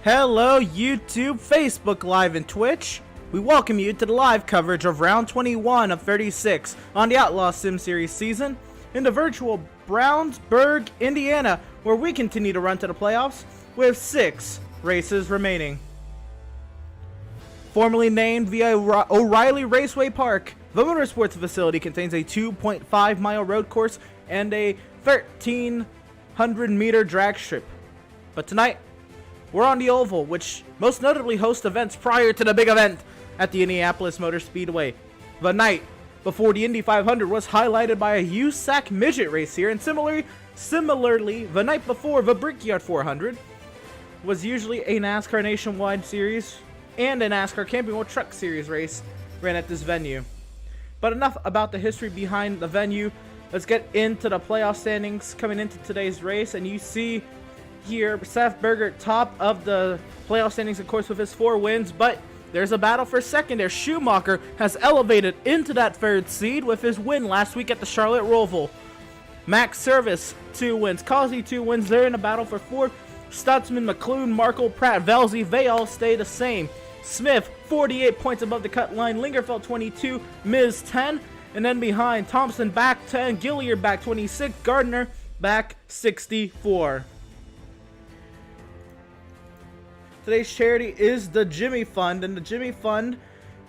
Hello YouTube, Facebook Live, and Twitch. We welcome you to the live coverage of round 21 of 36 on the Outlaws Sim Series season in the virtual Brownsburg, Indiana, where we continue to run to the playoffs with 6 races remaining. Formerly named via O'Reilly Raceway Park, the motorsports facility contains a 2.5-mile road course and a 1,300-meter drag strip. But tonight, we're on the Oval, which most notably hosts events prior to the big event at the Indianapolis Motor Speedway. The night before the Indy 500 was highlighted by a USAC midget race here, and similarly, the night before the Brickyard 400 was usually a NASCAR Nationwide Series and a NASCAR Camping World Truck Series race ran at this venue. But enough about the history behind the venue. Let's get into the playoff standings coming into today's race, and you see here Seth Berger top of the playoff standings, of course, with his 4 wins, but there's a battle for second there. Schumacher has elevated into that 3rd seed with his win last week at the Charlotte Roval. Max Service 2 wins, Causey 2 wins. They're in a battle for 4th. Stutzman, McClune, Markle, Pratt, Velzy, they all stay the same. Smith 48 points above the cut line, Lingerfeld 22, Miz 10, and then behind Thompson back 10, Gilliard back 26, Gardner back 64. Today's charity is the Jimmy Fund, and the Jimmy Fund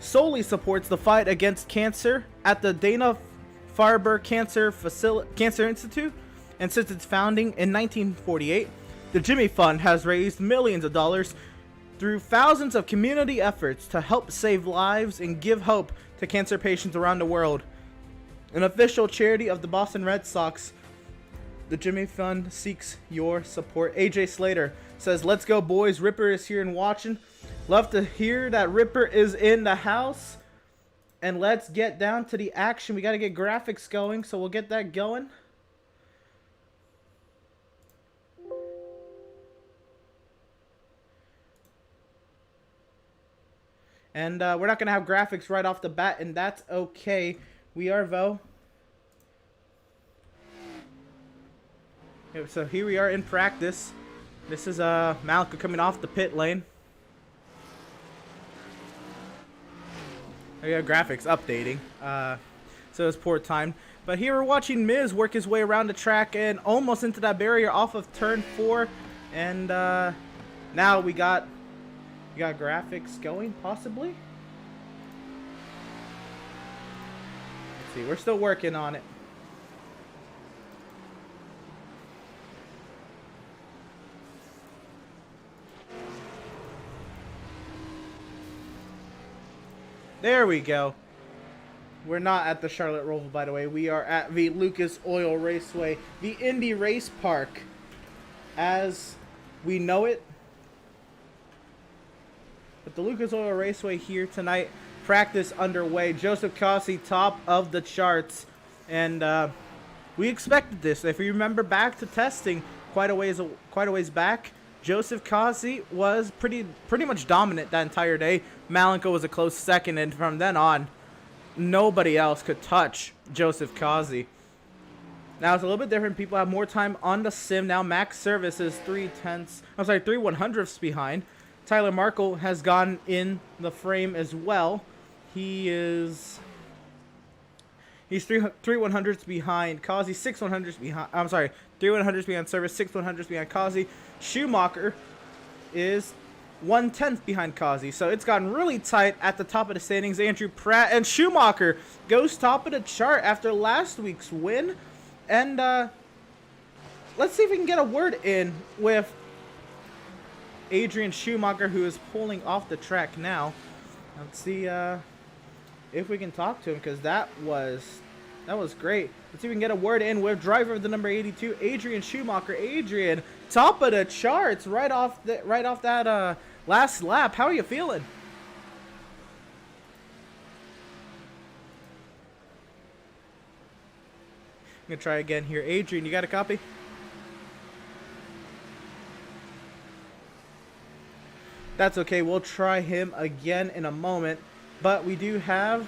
solely supports the fight against cancer at the Dana-Farber Cancer Institute. And since its founding in 1948, the Jimmy Fund has raised millions of dollars through thousands of community efforts to help save lives and give hope to cancer patients around the world. An official charity of the Boston Red Sox, the Jimmy Fund seeks your support. AJ Slater says, "Let's go, boys. Ripper is here and watching. Love to hear that Ripper is in the house. And let's get down to the action. We got to get graphics going, so we'll get that going." And we're not going to have graphics right off the bat, and that's okay. We are, though. So here we are in practice. This is Malika coming off the pit lane. There you go, graphics updating. So it's poor time. But here we're watching Miz work his way around the track and almost into that barrier off of turn 4. And now we got graphics going, possibly. Let's see, we're still working on it. There we go. We're not at the Charlotte Roval, by the way. We are at the Lucas Oil Raceway, the Indy Race Park, as we know it. But the Lucas Oil Raceway here tonight, practice underway. Joseph Causey top of the charts, and we expected this. If you remember back to testing quite a ways back, Joseph Causey was pretty much dominant that entire day. Malenko was a close second, and from then on, nobody else could touch Joseph Causey. Now it's a little bit different. People have more time on the sim now. Max Service is 3/100ths behind. Tyler Markle has gone in the frame as well. He's 3/100ths behind Causey, 6/100ths behind. I'm sorry, 3/100ths behind Service, 6/100ths behind Causey. Schumacher is 1/10th behind Causey. So it's gotten really tight at the top of the standings. Andrew Pratt and Schumacher goes top of the chart after last week's win. And let's see if we can get a word in with Adrian Schumacher, who is pulling off the track now. Let's see if we can talk to him, because that was great. Let's see if we can get a word in with driver of the number 82, Adrian Schumacher. Adrian, top of the charts right off that last lap. How are you feeling? I'm gonna try again here. Adrian, you got a copy? That's okay. We'll try him again in a moment. But we do have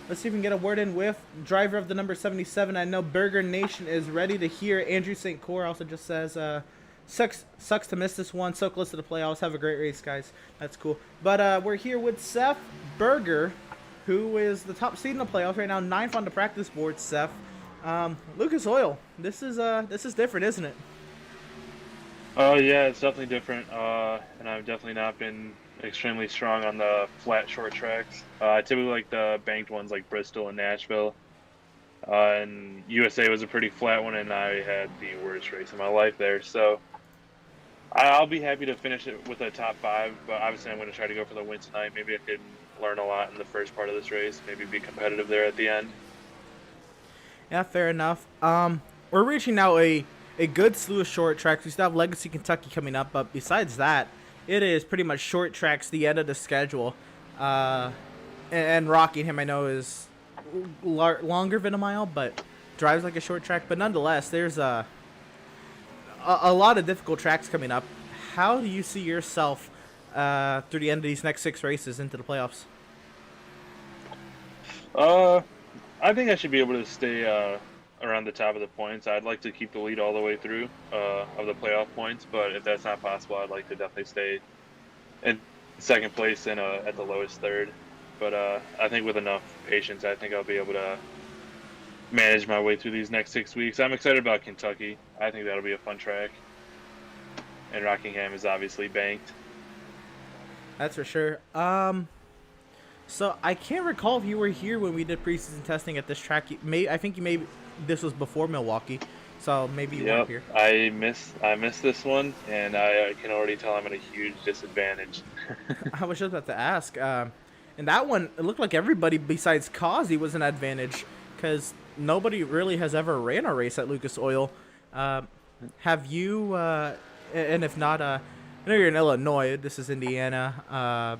Let's see if we can get a word in with driver of the number 77. I know Burger Nation is ready to hear. Andrew St. Cor also just says, sucks to miss this one. So close to the playoffs. Have a great race, guys. That's cool. But we're here with Seth Berger, who is the top seed in the playoffs right now, 9th on the practice board. Seth, Lucas Oil. This is different, isn't it? Oh yeah, it's definitely different. And I've definitely not been extremely strong on the flat short tracks. I typically like the banked ones like Bristol and Nashville. And USA was a pretty flat one, and I had the worst race of my life there. So I'll be happy to finish it with a top 5, but obviously I'm going to try to go for the win tonight. Maybe I can learn a lot in the first part of this race. Maybe be competitive there at the end. Yeah, fair enough. We're reaching now a good slew of short tracks. We still have Legacy, Kentucky coming up, but besides that, it is pretty much short tracks, the end of the schedule. And Rockingham, I know, is longer than a mile, but drives like a short track. But nonetheless, there's a lot of difficult tracks coming up. How do you see yourself through the end of these next 6 races into the playoffs? I think I should be able to stay around the top of the points. I'd like to keep the lead all the way through of the playoff points, but if that's not possible, I'd like to definitely stay in second place and at the lowest third. But I think with enough patience, I think I'll be able to manage my way through these next 6 weeks. I'm excited about Kentucky. I think that'll be a fun track. And Rockingham is obviously banked. That's for sure. So I can't recall if you were here when we did preseason testing at this track. I think this was before Milwaukee, so maybe you weren't here. I missed this one, and I can already tell I'm at a huge disadvantage. I was just about to ask. And that one, it looked like everybody besides Causey was an advantage because nobody really has ever ran a race at Lucas Oil. Have you? And if not, I know you're in Illinois. This is Indiana.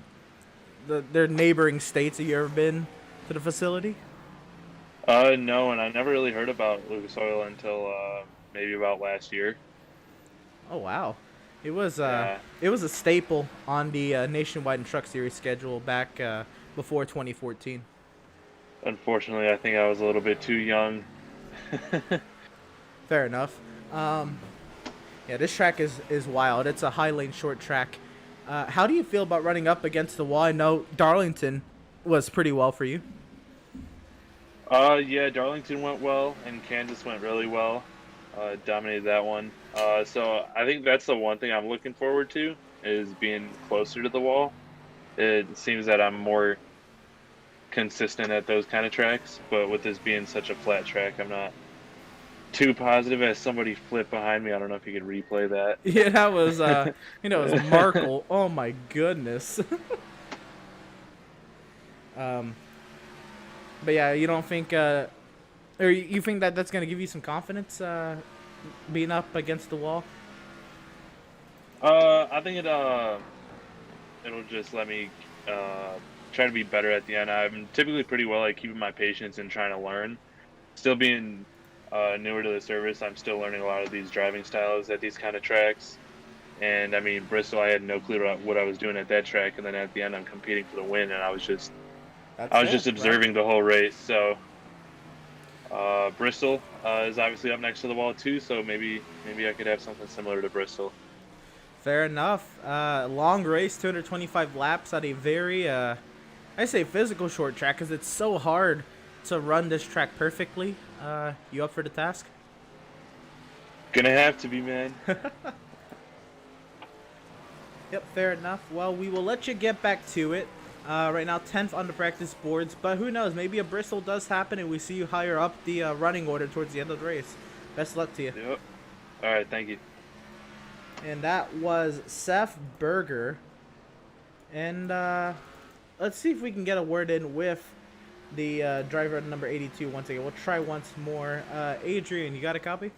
Their neighboring states. Have you ever been to the facility? No, and I never really heard about Lucas Oil until maybe about last year. Oh wow, it was a staple on the Nationwide and Truck Series schedule back before 2014. Unfortunately, I think I was a little bit too young. Fair enough. Yeah, this track is wild. It's a high lane short track. How do you feel about running up against the wall? I know Darlington was pretty well for you. Yeah, Darlington went well, and Kansas went really well. Dominated that one. So I think that's the one thing I'm looking forward to is being closer to the wall. It seems that I'm more consistent at those kind of tracks, but with this being such a flat track, I'm not too positive. As somebody flipped behind me, I don't know if you could replay that. Yeah, that was it was Markle. Oh my goodness. But yeah, you don't think or you think that that's gonna give you some confidence being up against the wall? I think it'll just let me try to be better at the end. I'm typically pretty well at keeping my patience and trying to learn. Still being newer to the service, I'm still learning a lot of these driving styles at these kind of tracks. And I mean, Bristol, I had no clue about what I was doing at that track, and then at the end, I'm competing for the win, and I was just observing the whole race. So Bristol is obviously up next to the wall too, so maybe I could have something similar to Bristol. Fair enough. Long race, 225 laps at a very, I say physical short track because it's so hard to run this track perfectly. You up for the task? Gonna have to be, man. Yep, fair enough. Well, we will let you get back to it. Right now, 10th on the practice boards, but who knows? Maybe a Bristol does happen and we see you higher up the running order towards the end of the race. Best of luck to you. Yep. All right, thank you. And that was Seth Berger. And let's see if we can get a word in with the driver at number 82 once again. We'll try once more. Adrian, you got a copy?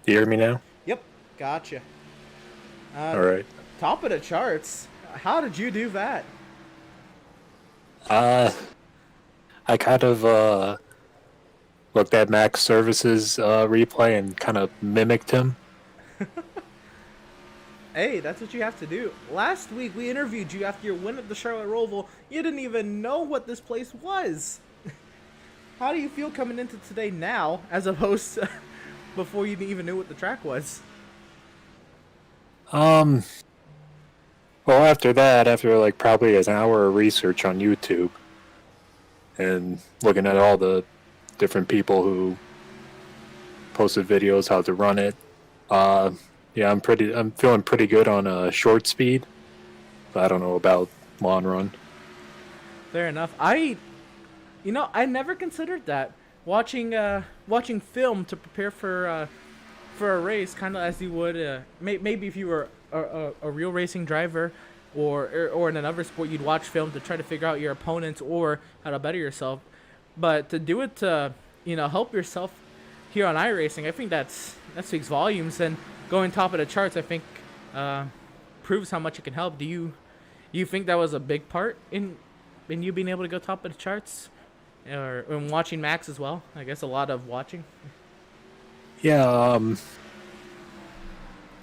You hear me now? Yep, gotcha. All right. Top of the charts. How did you do that? I kind of looked at Max Service's replay and kind of mimicked him. Hey, that's what you have to do. Last week we interviewed you after your win at the Charlotte Roval. You didn't even know what this place was. How do you feel coming into today now, as opposed to before you even knew what the track was? Well, after that, after like probably an hour of research on YouTube and looking at all the different people who posted videos how to run it, yeah, I'm feeling pretty good on short speed, but I don't know about long run. Fair enough. I never considered that. Watching film to prepare for a race, kind of as you would maybe if you were a real racing driver, or in another sport, you'd watch film to try to figure out your opponents or how to better yourself. But to do it to help yourself here on iRacing, I think that speaks volumes. And going top of the charts, I think proves how much it can help. Do you think that was a big part in you being able to go top of the charts, or in watching Max as well? I guess a lot of watching. Yeah,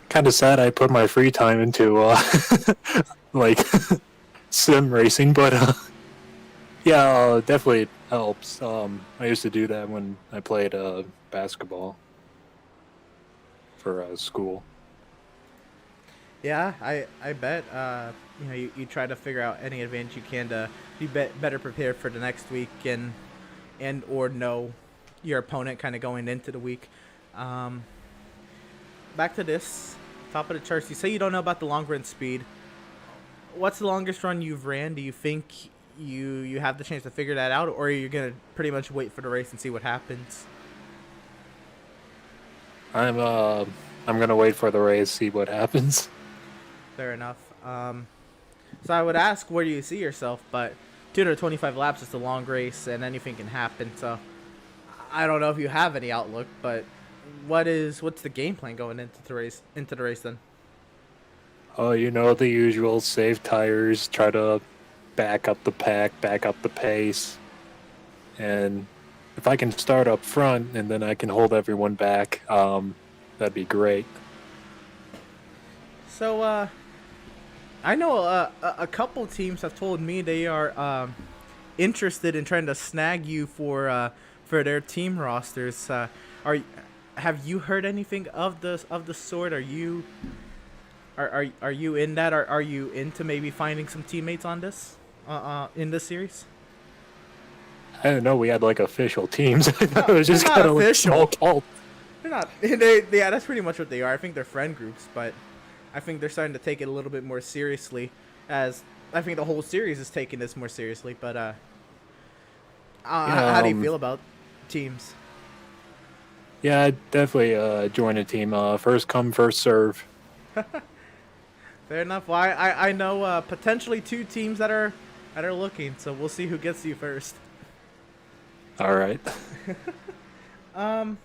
kind of sad I put my free time into like sim racing, but yeah, definitely it helps. I used to do that when I played basketball for school. Yeah, I bet. You try to figure out any advantage you can to be better prepared for the next week, and or know your opponent kind of going into the week. Back to this top of the charts. You say you don't know about the long run speed. What's the longest run you've ran? Do you think you have the chance to figure that out, or are you gonna pretty much wait for the race and see what happens? I'm gonna wait for the race, see what happens. Fair enough. So I would ask, where do you see yourself? But 225 laps is a long race, and anything can happen. So I don't know if you have any outlook, but what's the game plan going into the race then? Oh, you know the usual: save tires, try to back up the pack, back up the pace, and if I can start up front and then I can hold everyone back, that'd be great. So I know a couple teams have told me they are interested in trying to snag you for their team rosters. Have you heard anything of the sort? Are you in that? Are you into maybe finding some teammates on this in this series? I don't know. We had like official teams. It was just kind of like small cult. They're not. Yeah, that's pretty much what they are. I think they're friend groups, but I think they're starting to take it a little bit more seriously. As I think the whole series is taking this more seriously. But how do you feel about teams? Yeah, I'd definitely join a team. First come, first serve. Fair enough. Well, I know potentially two teams that are looking, so we'll see who gets you first. All right. And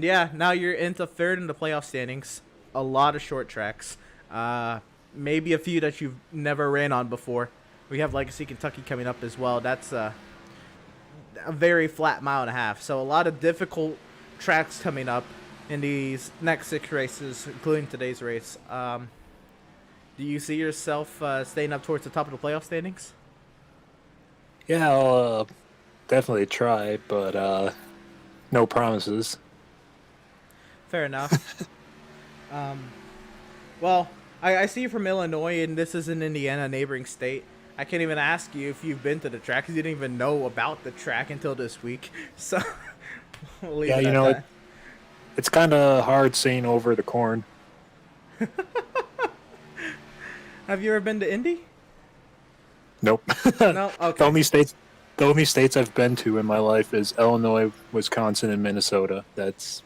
yeah, now you're into third in the playoff standings. A lot of short tracks. Maybe a few that you've never ran on before. We have Legacy Kentucky coming up as well. That's a very flat mile and a half. So a lot of difficult tracks coming up in these next 6 races, including today's race. Do you see yourself staying up towards the top of the playoff standings? Yeah, I'll definitely try, but no promises. Fair enough. Well, I see you from Illinois, and this is in Indiana, a neighboring state. I can't even ask you if you've been to the track, because you didn't even know about the track until this week. So, we'll leave it at that. It's kind of hard seeing over the corn. Have you ever been to Indy? Nope. No? Okay. The only states I've been to in my life is Illinois, Wisconsin, and Minnesota. That's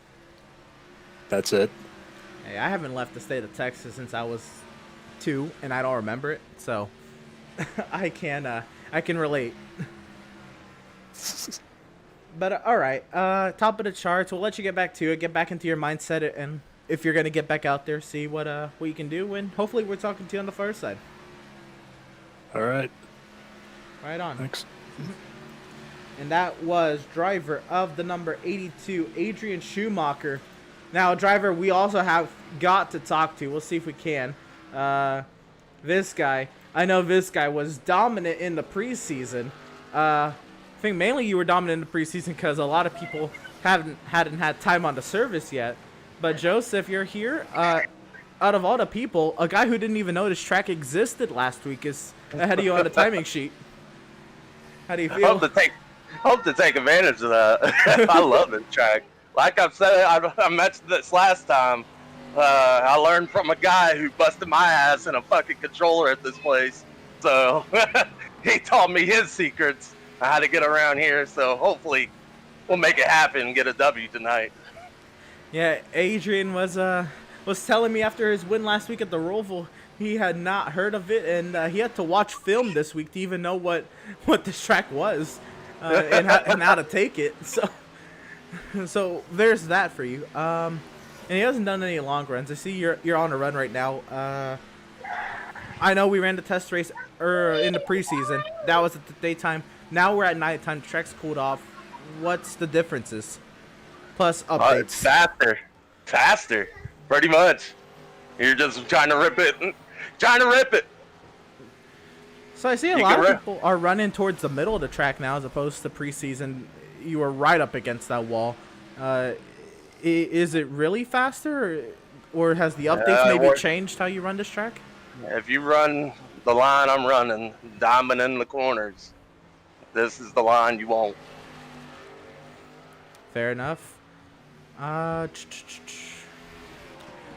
it. Hey, I haven't left the state of Texas since I was 2, and I don't remember it, so I can relate. But all right, top of the charts. We'll let you get back to it, get back into your mindset, and if you're gonna get back out there, see what you can do, and hopefully we're talking to you on the far side. All right. Right on. Thanks. And that was driver of the number 82, Adrian Schumacher. Now, a driver we also have got to talk to. We'll see if we can. This guy. I know this guy was dominant in the preseason. I think mainly you were dominant in the preseason because a lot of people hadn't had time on the service yet. But Joseph, you're here. Out of all the people, a guy who didn't even know this track existed last week is ahead of you on the timing sheet. How do you feel? Hope to take advantage of that. I love this track. Like I've said, I mentioned this last time. I learned from a guy who busted my ass in a fucking controller at this place. So he taught me his secrets on how to get around here. So hopefully we'll make it happen and get a W tonight. Yeah, Adrian was telling me after his win last week at the Roval, he had not heard of it, and he had to watch film this week to even know what this track was and how to take it. So there's that for you. And he hasn't done any long runs. I see you're on a run right now. I know we ran the test race in the preseason. That was at the daytime. Now we're at nighttime. The track's cooled off. What's the differences? Plus updates. It's faster, pretty much. You're just trying to rip it. So I see a lot of people are running towards the middle of the track now as opposed to preseason. You were right up against that wall. Is it really faster, or has the updates maybe changed how you run this track? If you run the line I'm running, diamond in the corners, this is the line you want. Fair enough.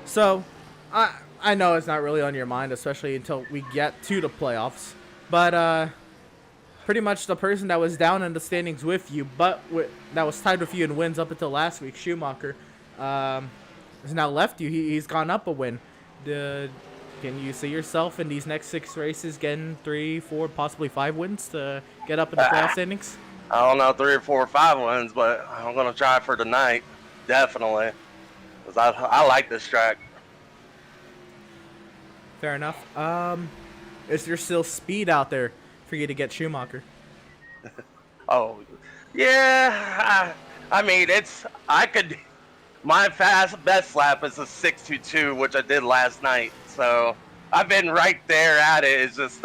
So, I know it's not really on your mind, especially until we get to the playoffs. But pretty much the person that was down in the standings with you, but that was tied with you in wins up until last week, Schumacher, has now left you. He's gone up a win. Can you see yourself in these next 6 races getting 3, 4, possibly 5 wins to get up in the playoff standings? I don't know, 3 or 4 or 5 wins, but I'm gonna try for tonight, definitely, because I like this track. Fair enough. Is there still speed out there for you to get Schumacher? Oh, yeah. I mean, my best lap is a 6:22, which I did last night. So I've been right there at it. It's just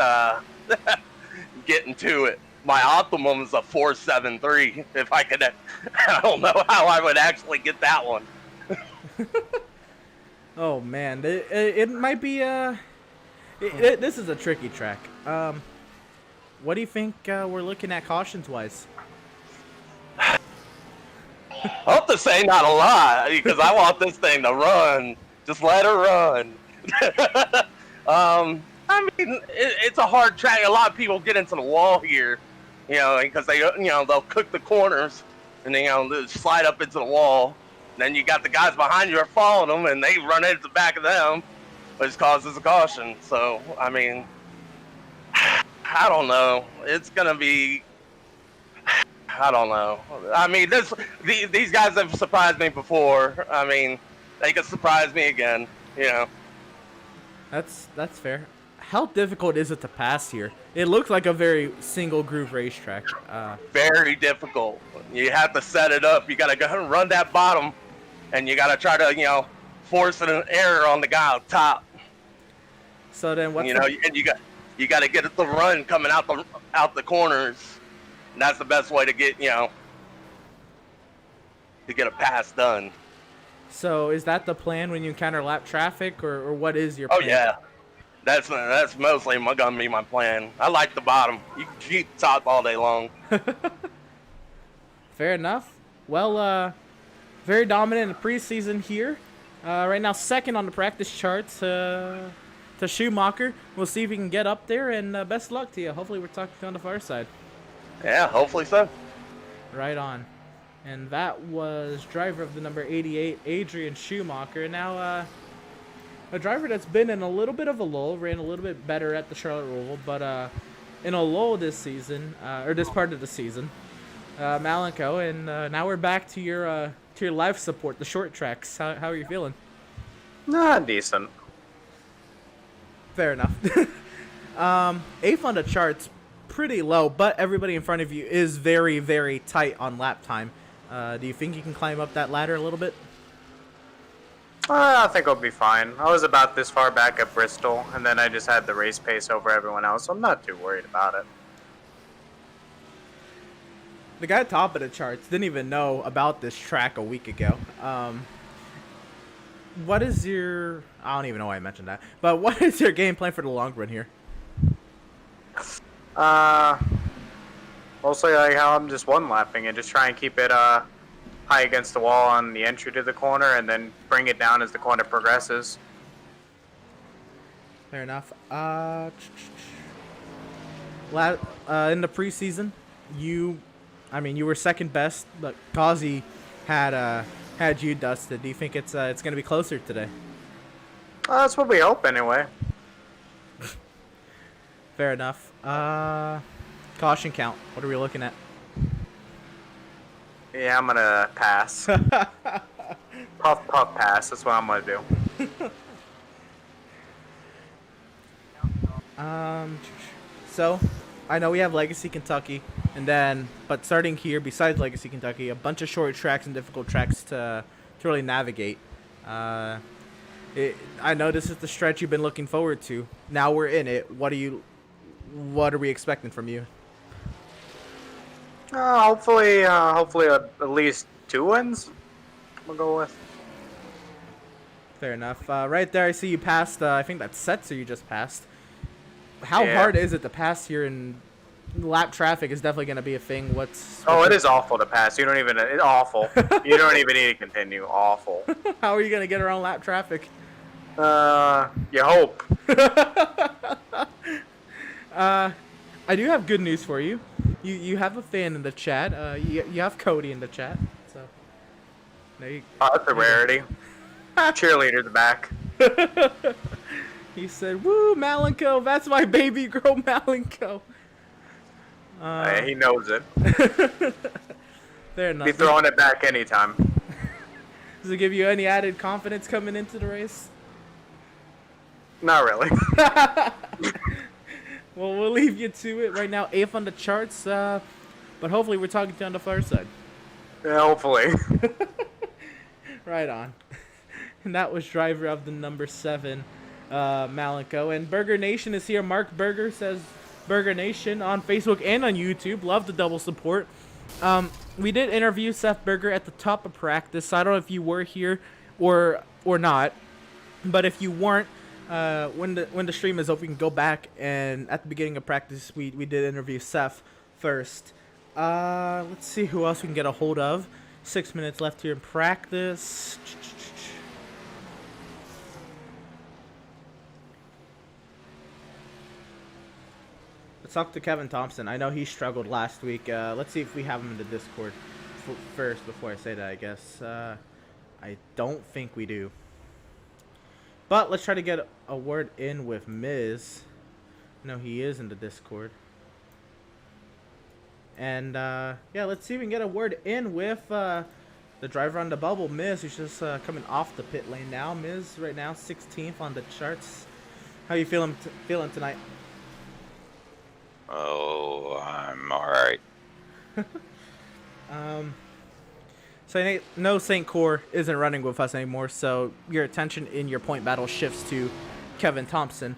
getting to it. My optimum is a 4.73. If I could, I don't know how I would actually get that one. Oh man, it might be this is a tricky track. What do you think we're looking at cautions wise? I hope to say not a lot, because I want this thing to run. Just let her run. I mean, it's a hard track. A lot of people get into the wall here, because they'll cook the corners and they slide up into the wall. And then you got the guys behind you are following them, and they run into the back of them, which causes a caution. So, I mean, I don't know. It's gonna be. I don't know. I mean, these guys have surprised me before. I mean, they could surprise me again. That's fair. How difficult is it to pass here? It looks like a very single groove racetrack. Very difficult. You have to set it up. You gotta go and run that bottom, and you gotta try to force an error on the guy on top. So then what? And you got to get it to run coming out the corners. And that's the best way to get to get a pass done. So is that the plan when you encounter lap traffic, or what is your plan? Oh yeah, that's mostly gonna be my plan. I like the bottom. You can keep the top all day long. Fair enough. Well, very dominant in the preseason here. Right now, second on the practice charts to Schumacher. We'll see if we can get up there, and best luck to you. Hopefully we're talking on the far side. Yeah, hopefully so. Right on. And that was driver of the number 88, Adrian Schumacher. Now, a driver that's been in a little bit of a lull, ran a little bit better at the Charlotte Roval, but in a lull this season, or this part of the season, Malenko. And now we're back to your life support, the short tracks. How are you feeling? Nah, decent. Fair enough. 8th on the charts, pretty low, but everybody in front of you is very, very tight on lap time. Do you think you can climb up that ladder a little bit? I think I'll be fine. I was about this far back at Bristol, and then I just had the race pace over everyone else, so I'm not too worried about it. the guy top of the charts didn't even know about this track a week ago. What is your... I don't even know why I mentioned that. But what is your game plan for the long run here? Mostly like how I'm just one-lapping and just try and keep it high against the wall on the entry to the corner and then bring it down as the corner progresses. Fair enough. In the preseason, you were second best, but Kazi had you dusted. Do you think it's gonna be closer today? That's what we hope anyway. Fair enough. Caution count. What are we looking at? Yeah, I'm gonna pass. Puff pass. That's what I'm gonna do. So I know we have Legacy Kentucky, but starting here, besides Legacy Kentucky, a bunch of short tracks and difficult tracks to really navigate. I know this is the stretch you've been looking forward to. Now we're in it. What are we expecting from you? Hopefully at least 2 wins. We'll go with. Fair enough. Right there, I see you passed. I think that's Setzer you just passed. How Yeah. hard is it to pass here? And lap traffic is definitely going to be a thing. It is awful to pass. It's awful. You don't even need to continue. Awful. How are you going to get around lap traffic? You hope. I do have good news for you. You have a fan in the chat. You have Cody in the chat. So there you. That's a rarity. Cheerleader's back. He said, "Woo, Malenko, that's my baby girl, Malenko." He knows it. Fair enough. Be throwing it back anytime. Does it give you any added confidence coming into the race? Not really. Well, we'll leave you to it. Right now, 8th on the charts, but hopefully we're talking to you on the far side. Yeah, hopefully. Right on. And that was driver of the number 7, Malenko. And Burger Nation is here. Mark Burger says, Burger Nation on Facebook and on YouTube. Love the double support. We did interview Seth Burger at the top of practice. I don't know if you were here or not, but if you weren't, when the stream is over, you can go back, and at the beginning of practice, we did interview Seth first. Let's see who else we can get a hold of. 6 minutes left here in practice. Let's talk to Kevin Thompson. I know he struggled last week. Let's see if we have him in the Discord first before I say that, I guess. I don't think we do. But let's try to get a word in with Miz. No, he is in the Discord. And, yeah, let's see if we can get a word in with the driver on the bubble, Miz, who's just coming off the pit lane now. Miz, right now, 16th on the charts. How you feeling tonight? Oh, I'm alright. So no St. Core isn't running with us anymore, so your attention in your point battle shifts to Kevin Thompson.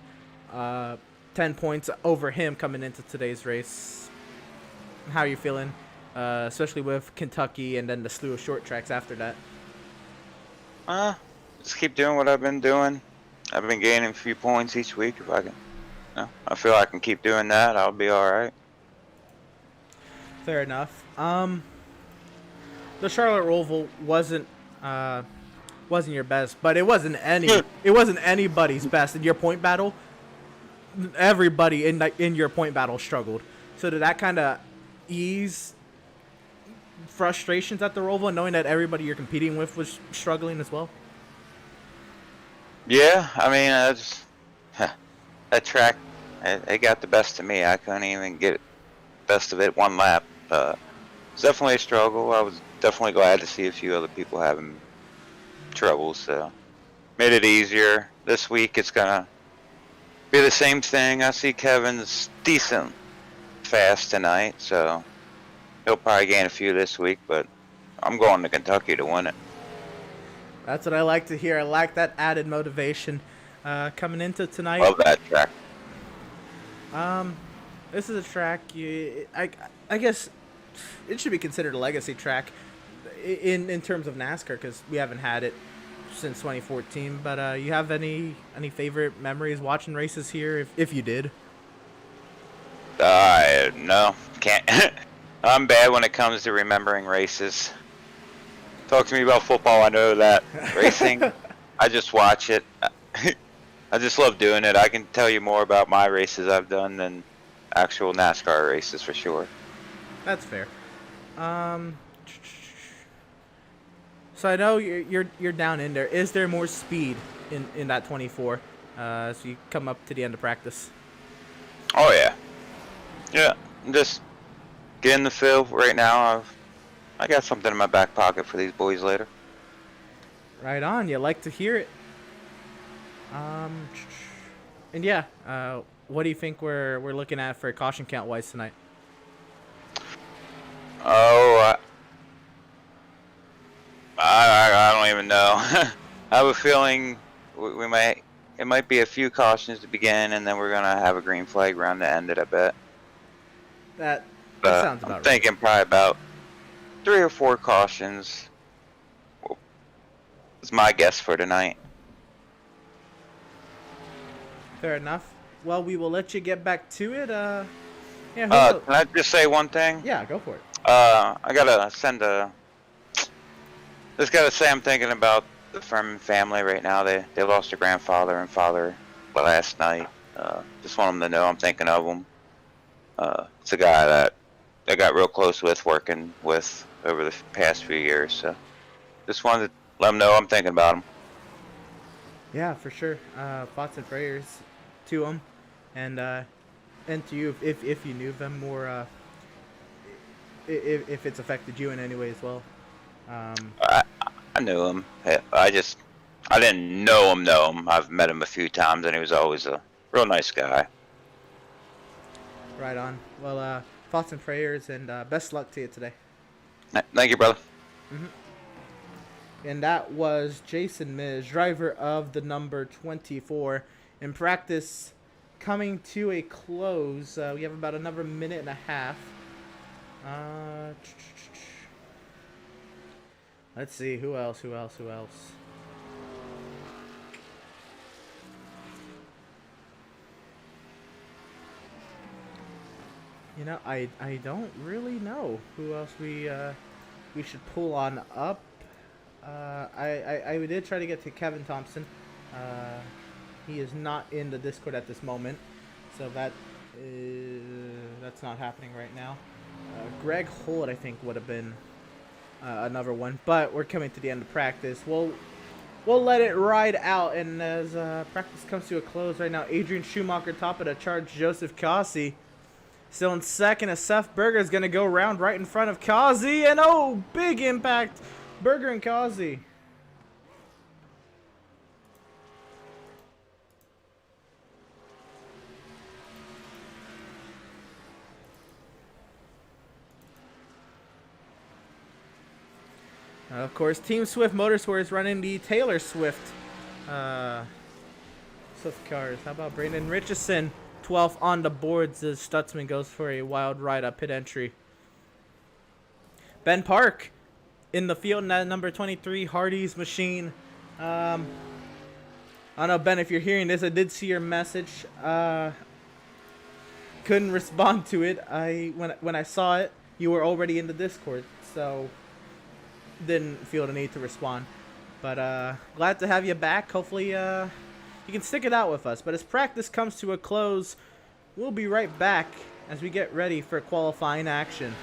10 points over him coming into today's race. How are you feeling? Especially with Kentucky and then the slew of short tracks after that. Just keep doing what I've been doing. I've been gaining a few points each week. If I can, I feel I can keep doing that, I'll be alright. Fair enough. The Charlotte Roval wasn't your best, but it wasn't anybody's best in your point battle. Everybody in your point battle struggled. So did that kind of ease frustrations at the Roval, knowing that everybody you're competing with was struggling as well? Yeah, I mean, that track, it got the best of me. I couldn't even get best of it one lap. It's definitely a struggle. I was definitely glad to see a few other people having trouble, so made it easier. This week it's gonna be the same thing. I see Kevin's decent fast tonight, so he'll probably gain a few this week, but I'm going to Kentucky to win it. That's what I like to hear. I like that added motivation coming into tonight. Love that track. This is a track I guess it should be considered a legacy track in terms of NASCAR because we haven't had it since 2014. But you have any favorite memories watching races here, if you did? No, can't. I'm bad when it comes to remembering races. Talk to me about football, I know that. Racing, I just watch it. I just love doing it. I can tell you more about my races I've done than actual NASCAR races for sure. That's fair. So I know you're down in there. Is there more speed in that 24 as you come up to the end of practice? Oh yeah, yeah. I'm just getting the feel right now. I got something in my back pocket for these boys later. Right on. You like to hear it. And yeah, what do you think we're looking at for caution count wise tonight? Oh, I don't even know. I have a feeling it might be a few cautions to begin, and then we're gonna have a green flag around the end of it, I bet. That sounds about I'm right. thinking probably about 3 or 4 cautions. It's my guess for tonight. Fair enough. Well, we will let you get back to it. Yeah. Can I just say one thing? Yeah, go for it. I gotta just gotta say I'm thinking about the Furman family right now. They lost their grandfather and father last night. Just want them to know I'm thinking of them. It's a guy that I got real close with, working with over the past few years. So just wanted to let them know I'm thinking about them. Yeah, for sure. Thoughts and prayers to them, and to you if you knew them more. If it's affected you in any way as well. I knew him. I didn't know him. I've met him a few times, and he was always a real nice guy. Right on. Well, thoughts and prayers, and best luck to you today. Thank you, brother. Mm-hmm. And that was Jason Miz, driver of the number 24. In practice, coming to a close. We have about another minute and a half. Let's see, who else? You know, I don't really know who else we should pull on up. I did try to get to Kevin Thompson. He is not in the Discord at this moment, so that's not happening right now. Greg Holt, I think, would have been another one, but we're coming to the end of practice. We'll let it ride out, and as practice comes to a close right now, Adrian Schumacher top of the charge, Joseph Cossie still in second, as Seth Berger is going to go around right in front of Cossie, and oh, big impact, Berger and Cossie. Of course, Team Swift Motorsports is running the Taylor Swift cars. How about Brandon Richardson, 12th on the boards as Stutzman goes for a wild ride up pit entry. Ben Park in the field in that number 23 Hardy's machine. I don't know, Ben, if you're hearing this, I did see your message. Couldn't respond to it. When I saw it, you were already in the Discord, so didn't feel the need to respond. But glad to have you back. Hopefully you can stick it out with us. But as practice comes to a close, we'll be right back as we get ready for qualifying action.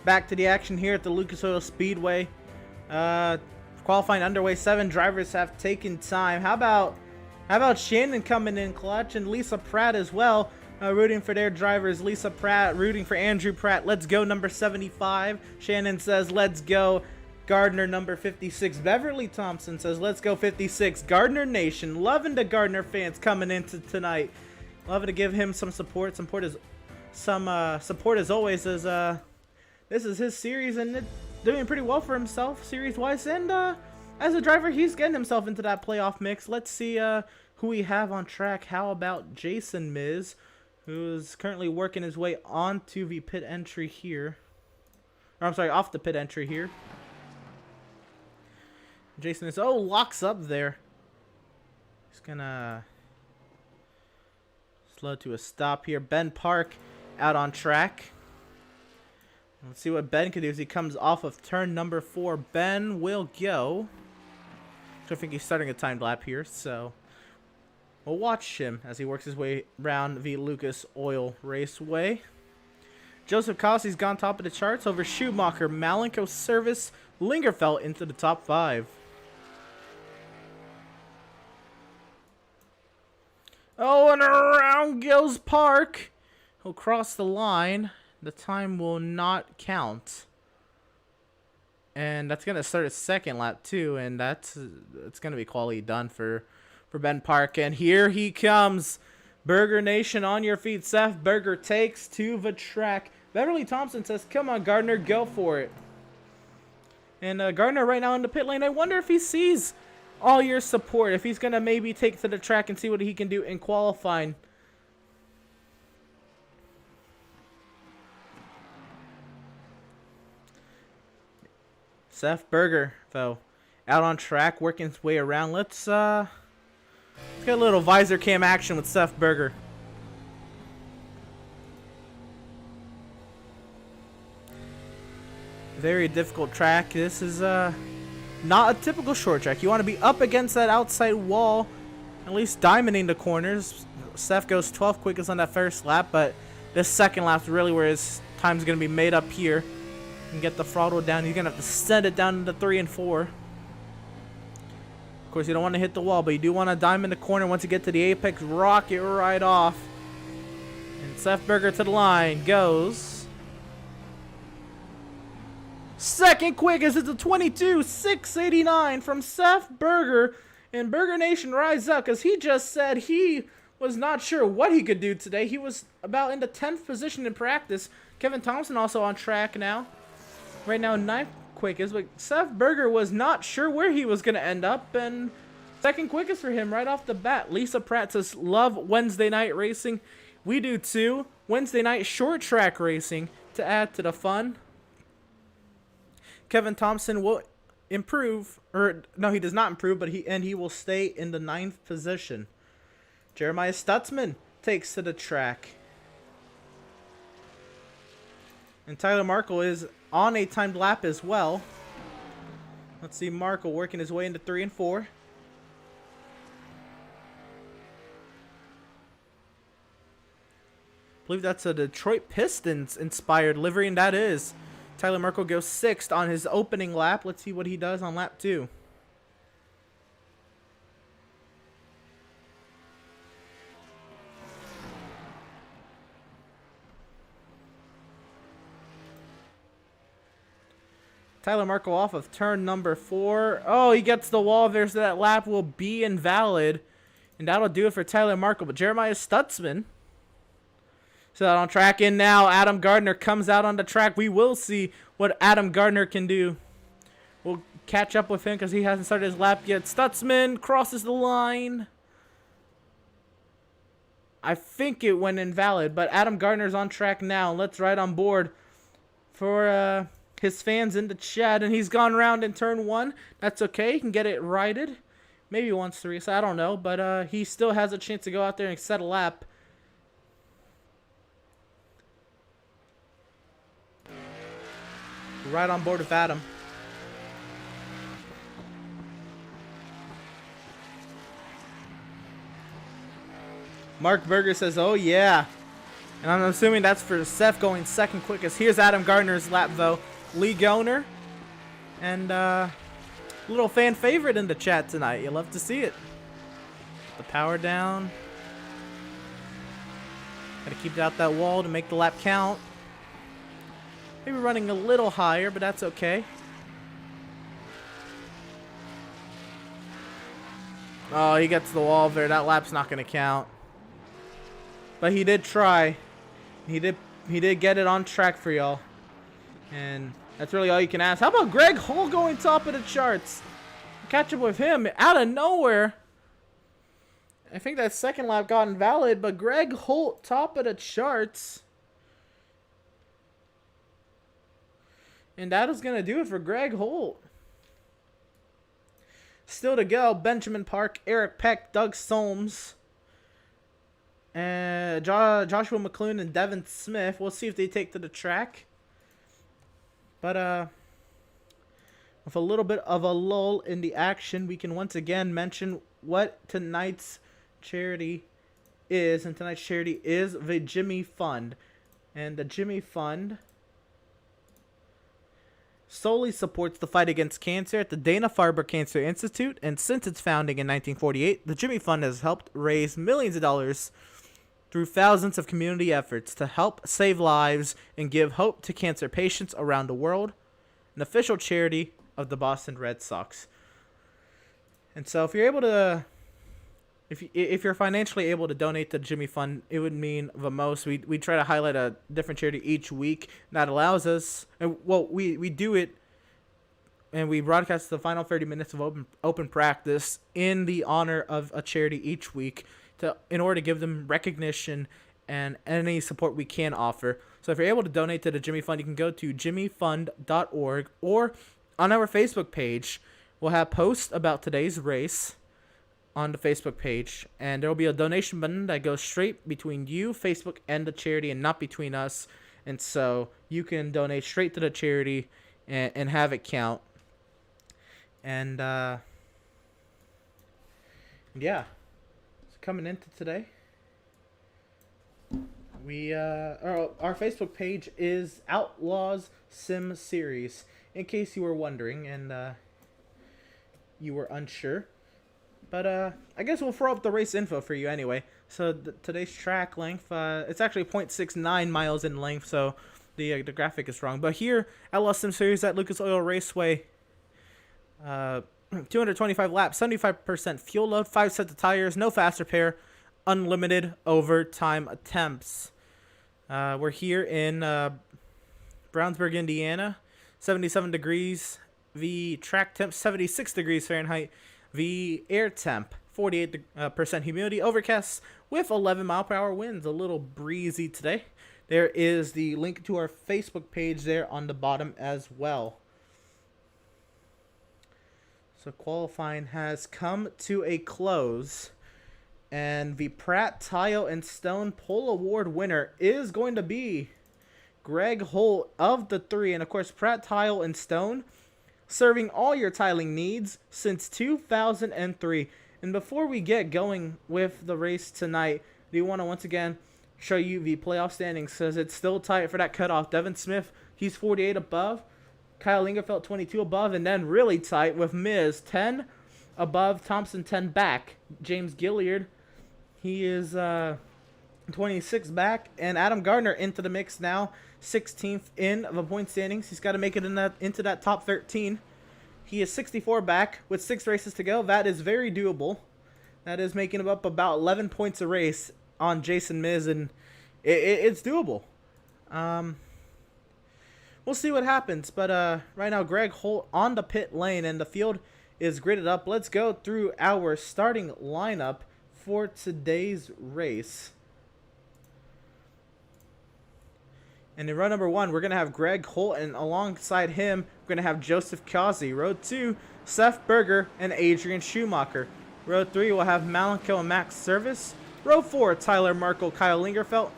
Back to the action here at the Lucas Oil Speedway. Qualifying underway. 7 drivers have taken time. How about Shannon coming in clutch and Lisa Pratt as well, rooting for their drivers. Lisa Pratt rooting for Andrew Pratt. Let's go, number 75. Shannon says, let's go. Gardner, number 56. Beverly Thompson says, let's go 56. Gardner Nation. Loving the Gardner fans coming into tonight. Loving to give him some support. Support as always, as this is his series and doing pretty well for himself series-wise. And as a driver, he's getting himself into that playoff mix. Let's see who we have on track. How about Jason Miz, who is currently working his way onto the pit entry here. Or, I'm sorry, off the pit entry here. Jason is, locks up there. He's gonna slow to a stop here. Ben Park out on track. Let's see what Ben can do as he comes off of turn number 4. Ben will go. I think he's starting a timed lap here, so we'll watch him as he works his way around the Lucas Oil Raceway. Joseph Cossey's gone top of the charts over Schumacher, Malenko, Service, Lingerfeld into the top 5. Oh, and around goes Park. He'll cross the line. The time will not count. And that's going to start a second lap too. And it's going to be quality done for Ben Park. And here he comes. Burger Nation on your feet. Seth Berger takes to the track. Beverly Thompson says, come on, Gardner, go for it. And Gardner right now in the pit lane. I wonder if he sees all your support. If he's going to maybe take to the track and see what he can do in qualifying. Seth Berger, though, out on track, working his way around. Let's get a little visor cam action with Seth Berger. Very difficult track. This is not a typical short track. You want to be up against that outside wall, at least diamonding the corners. Seth goes 12th quickest on that first lap, but this second lap is really where his time's going to be made up here. And get the throttle down. He's going to have to send it down into 3 and 4. Of course, you don't want to hit the wall, but you do want to diamond the corner. Once you get to the apex, rock it right off. And Seth Berger to the line goes. Second quickest is a 22.689 from Seth Berger. And Berger Nation rise up because he just said he was not sure what he could do today. He was about in the 10th position in practice. Kevin Thompson also on track now. Right now, 9th quickest, but Seth Berger was not sure where he was going to end up, and second quickest for him right off the bat. Lisa Pratt says, love Wednesday night racing. We do too. Wednesday night short track racing to add to the fun. Kevin Thompson will improve, or no, he does not improve, but he will stay in the 9th position. Jeremiah Stutzman takes to the track. And Tyler Markle is on a timed lap as well. Let's see Markle working his way into 3 and 4. I believe that's a Detroit Pistons inspired livery, and that is. Tyler Markle goes 6th on his opening lap. Let's see what he does on lap 2. Tyler Markle off of turn number 4. Oh, he gets the wall there, so that lap will be invalid. And that'll do it for Tyler Markle. But Jeremiah Stutzman is out on track. And now Adam Gardner comes out on the track. We will see what Adam Gardner can do. We'll catch up with him because he hasn't started his lap yet. Stutzman crosses the line. I think it went invalid, but Adam Gardner's on track now. Let's ride on board for his fans in the chat, and he's gone around in turn 1. That's okay. He can get it righted. Maybe he wants to reset. I don't know, but he still has a chance to go out there and set a lap. Right on board with Adam. Mark Berger says, oh yeah. And I'm assuming that's for Seth going second quickest. Here's Adam Gardner's lap, though. League owner. And little fan favorite in the chat tonight. You love to see it. The power down. Gotta keep it out that wall to make the lap count. Maybe running a little higher, but that's okay. Oh, he gets the wall there. That lap's not gonna count. But he did try. He did get it on track for y'all. And that's really all you can ask. How about Greg Hull going top of the charts? Catch up with him out of nowhere. I think that second lap got invalid, but Greg Holt top of the charts. And that is going to do it for Greg Holt. Still to go, Benjamin Park, Eric Peck, Doug Solms, and Joshua McClune and Devin Smith. We'll see if they take to the track. But with a little bit of a lull in the action, we can once again mention what tonight's charity is. And tonight's charity is the Jimmy Fund. And the Jimmy Fund solely supports the fight against cancer at the Dana-Farber Cancer Institute, and since its founding in 1948, the Jimmy Fund has helped raise millions of dollars through thousands of community efforts to help save lives and give hope to cancer patients around the world, an official charity of the Boston Red Sox. And so if you're able to, if you're financially able to donate to the Jimmy Fund, it would mean the most. We try to highlight a different charity each week. That allows us, and well, we do it, and we broadcast the final 30 minutes of open practice in the honor of a charity each week, in order to give them recognition and any support we can offer. So if you're able to donate to the Jimmy Fund, you can go to jimmyfund.org, or on our Facebook page, we'll have posts about today's race on the Facebook page, and there will be a donation button that goes straight between you, Facebook, and the charity, and not between us. And so you can donate straight to the charity and have it count. And yeah, so coming into today, we our Facebook page is Outlaws Sim Series, in case you were wondering and you were unsure. But I guess we'll throw up the race info for you anyway. So today's track length, it's actually 0.69 miles in length, so the graphic is wrong. But here, Outlaws Sim Series at Lucas Oil Raceway, 225 laps, 75% fuel load, 5 sets of tires, no fast repair, unlimited overtime attempts. We're here in Brownsburg, Indiana, 77 degrees. The track temp, 76 degrees Fahrenheit. The air temp, 48% humidity, overcast with 11 mile per hour winds, a little breezy today. There is the link to our Facebook page there on the bottom as well. So qualifying has come to a close, and the Pratt Tile and Stone Pole Award winner is going to be Greg Holt of the three. And of course, Pratt Tile and Stone, serving all your tiling needs since 2003. And before we get going with the race tonight, do you want to once again show you the playoff standings, because it's still tight for that cutoff. Devin Smith, he's 48 above. Kyle Lingerfeld, 22 above. And then really tight with Miz, 10 above. Thompson, 10 back. James Gilliard, he is 26 back. And Adam Gardner into the mix now, 16th in the point standings. He's got to make it into that top 13. He is 64 back with 6 races to go. That is very doable. That is making him up about 11 points a race on Jason Miz, and it's doable. We'll see what happens, but right now Greg Holt on the pit lane, and the field is gridded up. Let's go through our starting lineup for today's race. And in row number 1, we're going to have Greg Holt, and alongside him, we're going to have Joseph Causey. Row 2, Seth Berger and Adrian Schumacher. Row 3, we'll have Malenko and Max Service. Row 4, Tyler Merkel, Kyle Lingerfeld.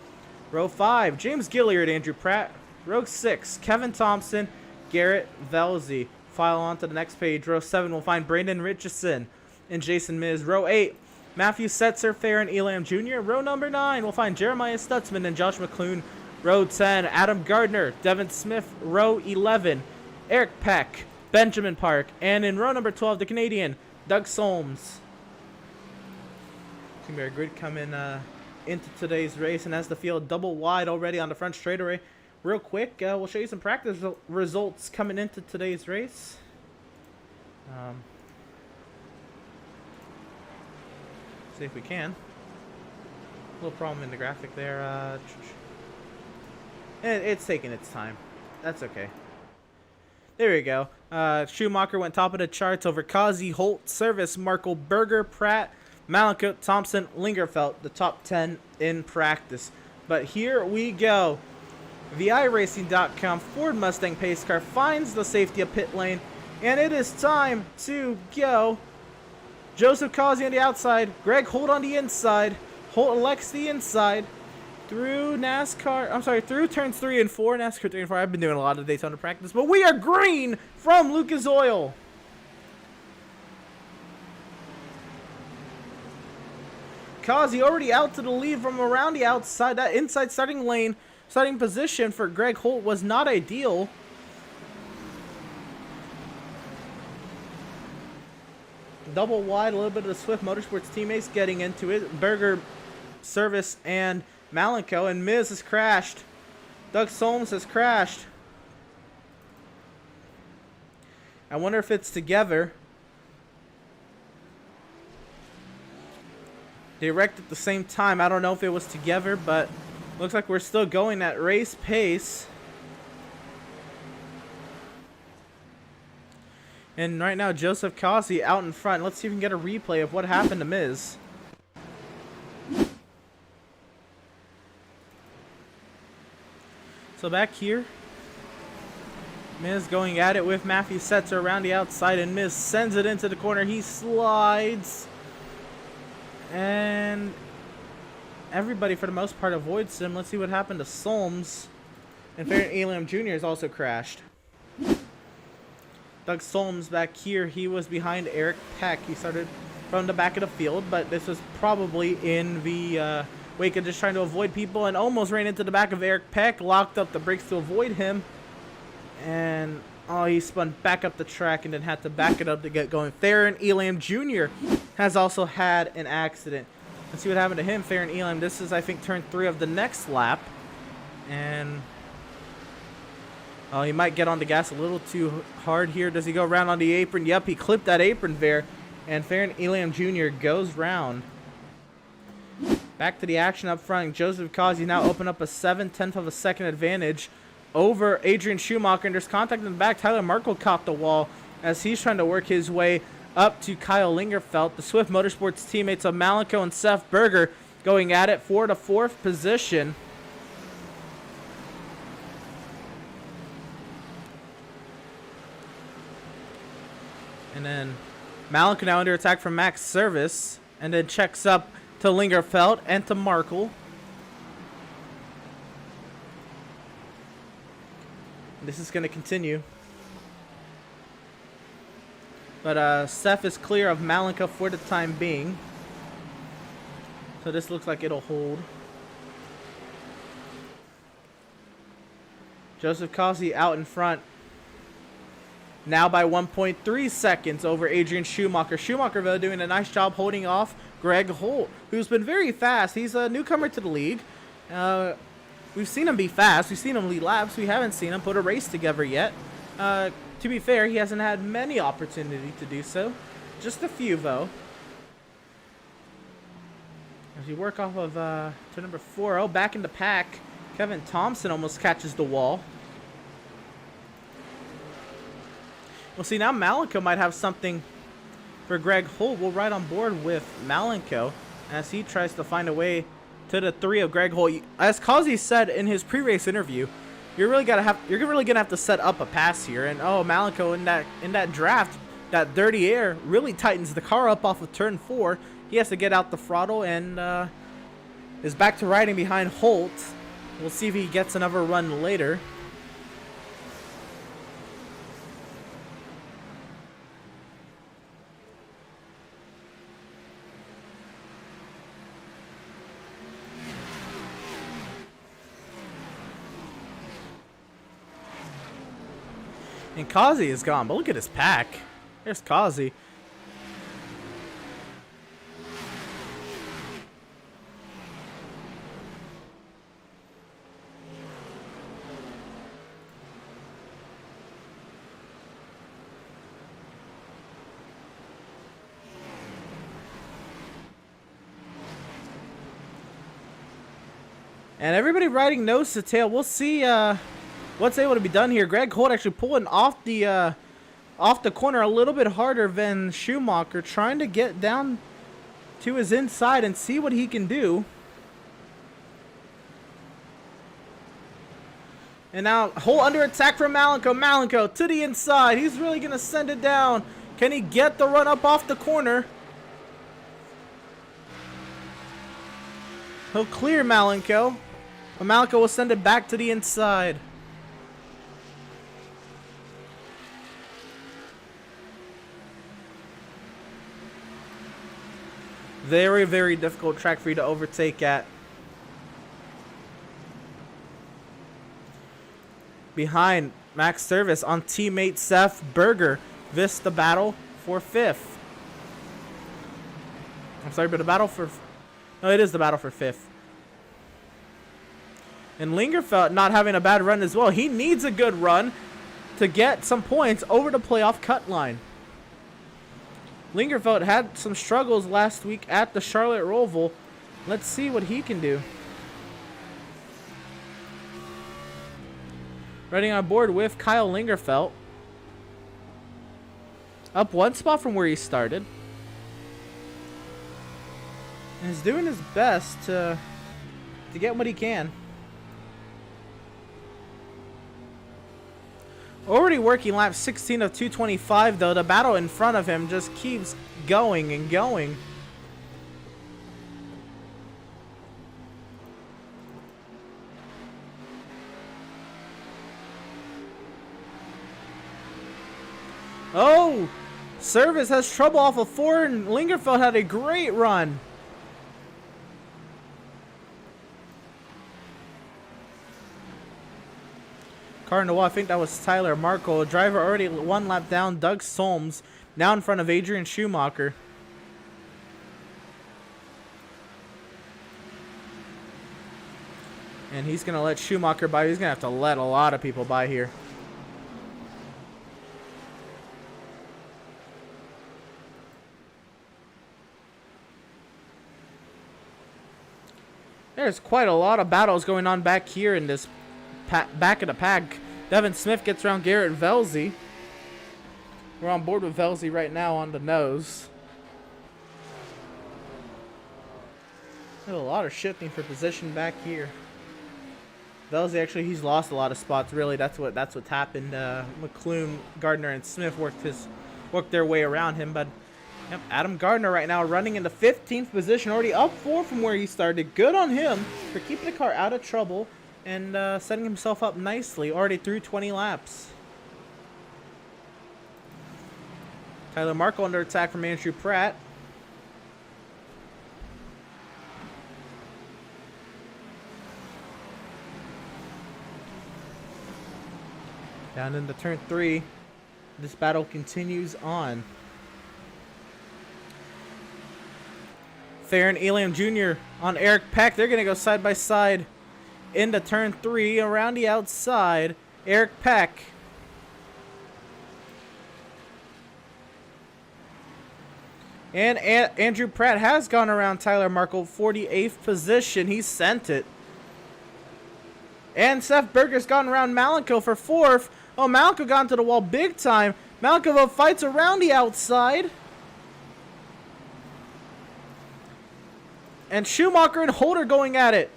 Row 5, James Gilliard, Andrew Pratt. Row 6, Kevin Thompson, Garrett Velzy. File on to the next page. Row 7, we'll find Brandon Richardson and Jason Miz. Row 8, Matthew Setzer, Farron Elam Jr. Row number 9, we'll find Jeremiah Stutzman and Josh McClune. Row 10, Adam Gardner, Devin Smith. Row 11, Eric Peck, Benjamin Park. And in row number 12, the Canadian, Doug Solms. Team Bear Grid coming into today's race and has the field double wide already on the front straightaway. Real quick, we'll show you some practice results coming into today's race. See if we can. A little problem in the graphic there. It's taking its time. That's okay. There we go. Schumacher went top of the charts over Kazi, Holt, Service, Markle, Berger, Pratt, Malika, Thompson, Lingerfelt, the top 10 in practice. But here we go. The iRacing.com Ford Mustang pace car finds the safety of pit lane, and it is time to go. Joseph Kazi on the outside, Greg Holt on the inside. Holt elects the inside through through turns 3 and 4. NASCAR 3 and 4. I've been doing a lot of Daytona practice, but we are green from Lucas Oil. Kazi already out to the lead from around the outside. That inside starting position for Greg Holt was not ideal. Double wide, a little bit of the Swift Motorsports teammates getting into it. Berger, Service, and Malenko, and Miz has crashed. Doug Solms has crashed. I wonder if it's together. They wrecked at the same time. I don't know if it was together, but looks like we're still going at race pace. And right now, Joseph Kazi out in front. Let's see if we can get a replay of what happened to Miz. So back here, Miz going at it with Matthew Setzer around the outside, and Miz sends it into the corner. He slides, and everybody for the most part avoids him. Let's see what happened to Solms. And Farron Elam Jr. has also crashed. Doug Solms back here, he was behind Eric Peck. He started from the back of the field, but this was probably in the wake of just trying to avoid people, and almost ran into the back of Eric Peck, locked up the brakes to avoid him, and he spun back up the track and then had to back it up to get going. Farron Elam Jr. has also had an accident. Let's see what happened to him. Farron Elam, this is I think turn 3 of the next lap, and he might get on the gas a little too hard here. Does he go around on the apron? Yep, he clipped that apron there, and Farron Elam Jr. goes round. Back to the action up front. Joseph Kazi now open up a 7/10 of a second advantage over Adrian Schumacher, and there's contact in the back. Tyler Markle caught the wall as he's trying to work his way up to Kyle Lingerfelt. The Swift Motorsports teammates of Malenko and Seth Berger going at it for the 4th position. And then Malenko now under attack from Max Service, and then checks up to Lingerfelt and to Markle. This is going to continue. But Seth is clear of Malenko for the time being. So this looks like it'll hold. Joseph Kazi out in front. Now by 1.3 seconds over Adrian Schumacher. Schumacher, though, doing a nice job holding off Greg Holt, who's been very fast. He's a newcomer to the league. We've seen him be fast. We've seen him lead laps. We haven't seen him put a race together yet. To be fair, he hasn't had many opportunities to do so. Just a few, though. As we work off of turn number 4. Back in the pack. Kevin Thompson almost catches the wall. Well, see, now Malenko might have something for Greg Holt. We'll ride on board with Malenko as he tries to find a way to the 3 of Greg Holt. As Kazi said in his pre-race interview, you're really gonna have to set up a pass here. And Malenko in that draft, that dirty air really tightens the car up off of turn 4. He has to get out the throttle and is back to riding behind Holt. We'll see if he gets another run later. And Kazi is gone, but look at his pack. There's Kazi. And everybody riding nose to tail. We'll see what's able to be done here. Greg Holt actually pulling off the corner a little bit harder than Schumacher, trying to get down to his inside and see what he can do. And now Holt under attack from Malenko. Malenko to the inside. He's really going to send it down. Can he get the run up off the corner? He'll clear Malenko. But Malenko will send it back to the inside. Very, very difficult track for you to overtake at. Behind Max Service on teammate Seth Berger. This the battle for 5th. I'm sorry, but the battle for... No, it is the battle for 5th. And Lingerfeld not having a bad run as well. He needs a good run to get some points over the playoff cut line. Lingerfeld had some struggles last week at the Charlotte Roval. Let's see what he can do. Riding on board with Kyle Lingerfeld. Up one spot from where he started. And he's doing his best to get what he can. Already working lap 16 of 225 though. The battle in front of him just keeps going and going. Oh! Service has trouble off of 4 and Lingerfeld had a great run. Cardinal, I think that was Tyler Markle. Driver already one lap down. Doug Solms now in front of Adrian Schumacher. And he's going to let Schumacher by. He's going to have to let a lot of people by here. There's quite a lot of battles going on back here in this back of the pack. Devin Smith gets around Garrett Velzy. We're on board with Velzy right now on the nose. There's a lot of shifting for position back here. Velzy actually, he's lost a lot of spots. Really, that's what's happened. McClune, Gardner, and Smith worked their way around him. But yep, Adam Gardner right now running in the 15th position, already up 4 from where he started. Good on him for keeping the car out of trouble and setting himself up nicely, already through 20 laps. Tyler Markle under attack from Andrew Pratt. Down into turn 3. This battle continues on. Theron Elam Jr. on Eric Peck. They're going to go side by side into turn 3 around the outside. Eric Peck. And Andrew Pratt has gone around Tyler Markle, 48th position. He sent it. And Seth Berger's gone around Malenko for 4th. Oh, Malenko got into the wall big time. Malenko fights around the outside. And Schumacher and Holder going at it.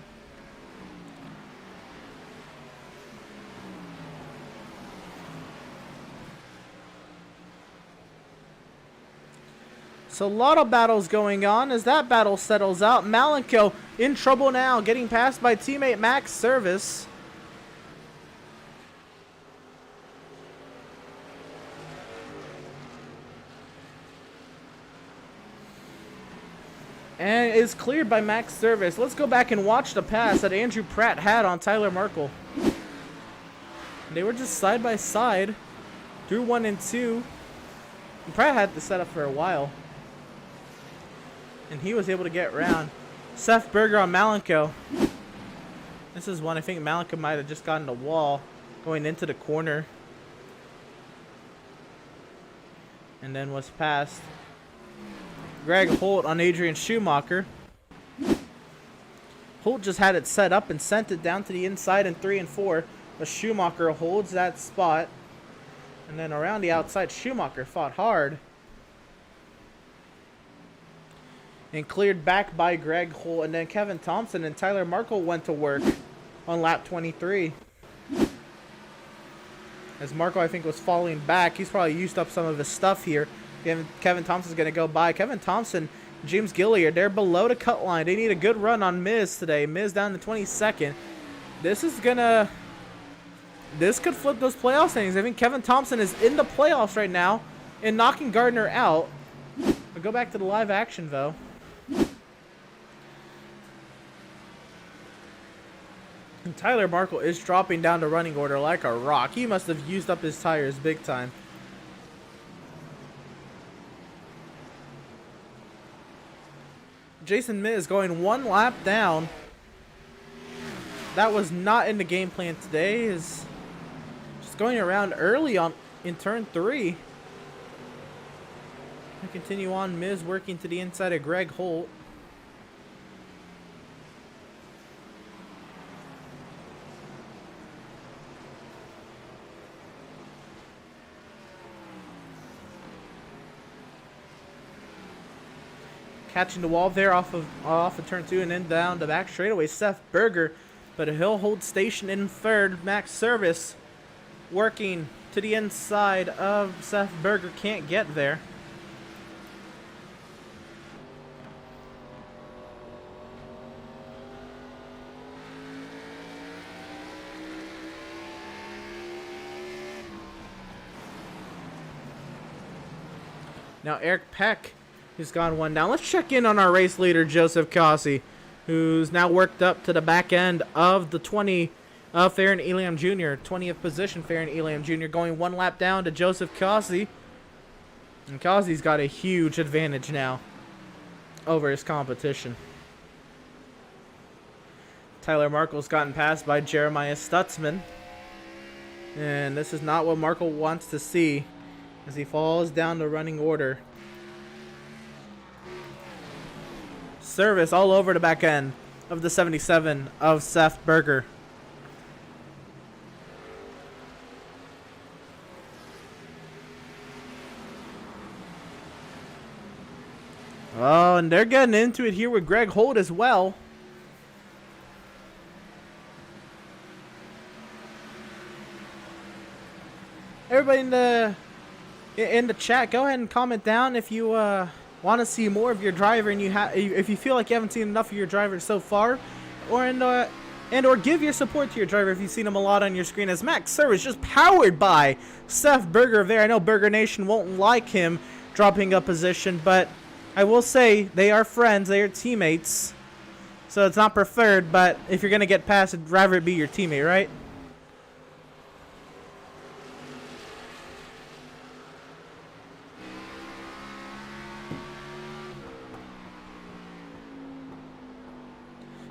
So a lot of battles going on. As that battle settles out, Malenko in trouble now, getting passed by teammate Max Service. And is cleared by Max Service. Let's go back and watch the pass that Andrew Pratt had on Tyler Markle. They were just side by side through 1 and 2. He probably had this set up for a while. And he was able to get around. Seth Berger on Malenko. This is one I think Malenko might have just gotten the wall going into the corner. And then was passed. Greg Holt on Adrian Schumacher. Holt just had it set up and sent it down to the inside in 3 and 4. But Schumacher holds that spot. And then around the outside, Schumacher fought hard. And cleared back by Greg Holt. And then Kevin Thompson and Tyler Markle went to work on lap 23. As Markle, I think, was falling back. He's probably used up some of his stuff here. Kevin Thompson's going to go by. Kevin Thompson, James Gilliard, they're below the cut line. They need a good run on Miz today. Miz down to 22nd. This could flip those playoff standings. I think Kevin Thompson is in the playoffs right now and knocking Gardner out. I'll go back to the live action, though. And Tyler Markle is dropping down the running order like a rock. He must have used up his tires big time. Jason Miz going 1 lap down. That was not in the game plan today. Is just going around early in turn 3. And continue on. Miz working to the inside of Greg Holt. Catching the wall there off of turn 2 and then down the back straightaway. Seth Berger, but he'll hold station in 3rd. Max Service working to the inside of Seth Berger. Can't get there. Now Eric Peck, who's gone 1 down. Let's check in on our race leader, Joseph Cossey, who's now worked up to the back end of the 20 of Farron Elam Jr. 20th position, Farron Elam Jr. going 1 lap down to Joseph Cossey. And Cossey's got a huge advantage now over his competition. Tyler Markle's gotten passed by Jeremiah Stutzman. And this is not what Markle wants to see as he falls down the running order. Service all over the back end of the 77 of Seth Berger. Oh, and they're getting into it here with Greg Holt as well. Everybody in the chat, go ahead and comment down if you want to see more of your driver and if you feel like you haven't seen enough of your driver so far, or give your support to your driver if you've seen him a lot on your screen, as Max Service just powered by Seth Berger there. I know Berger Nation won't like him dropping a position, but I will say they are friends, they are teammates, so it's not preferred, but if you're going to get past, I'd rather it be your teammate, right?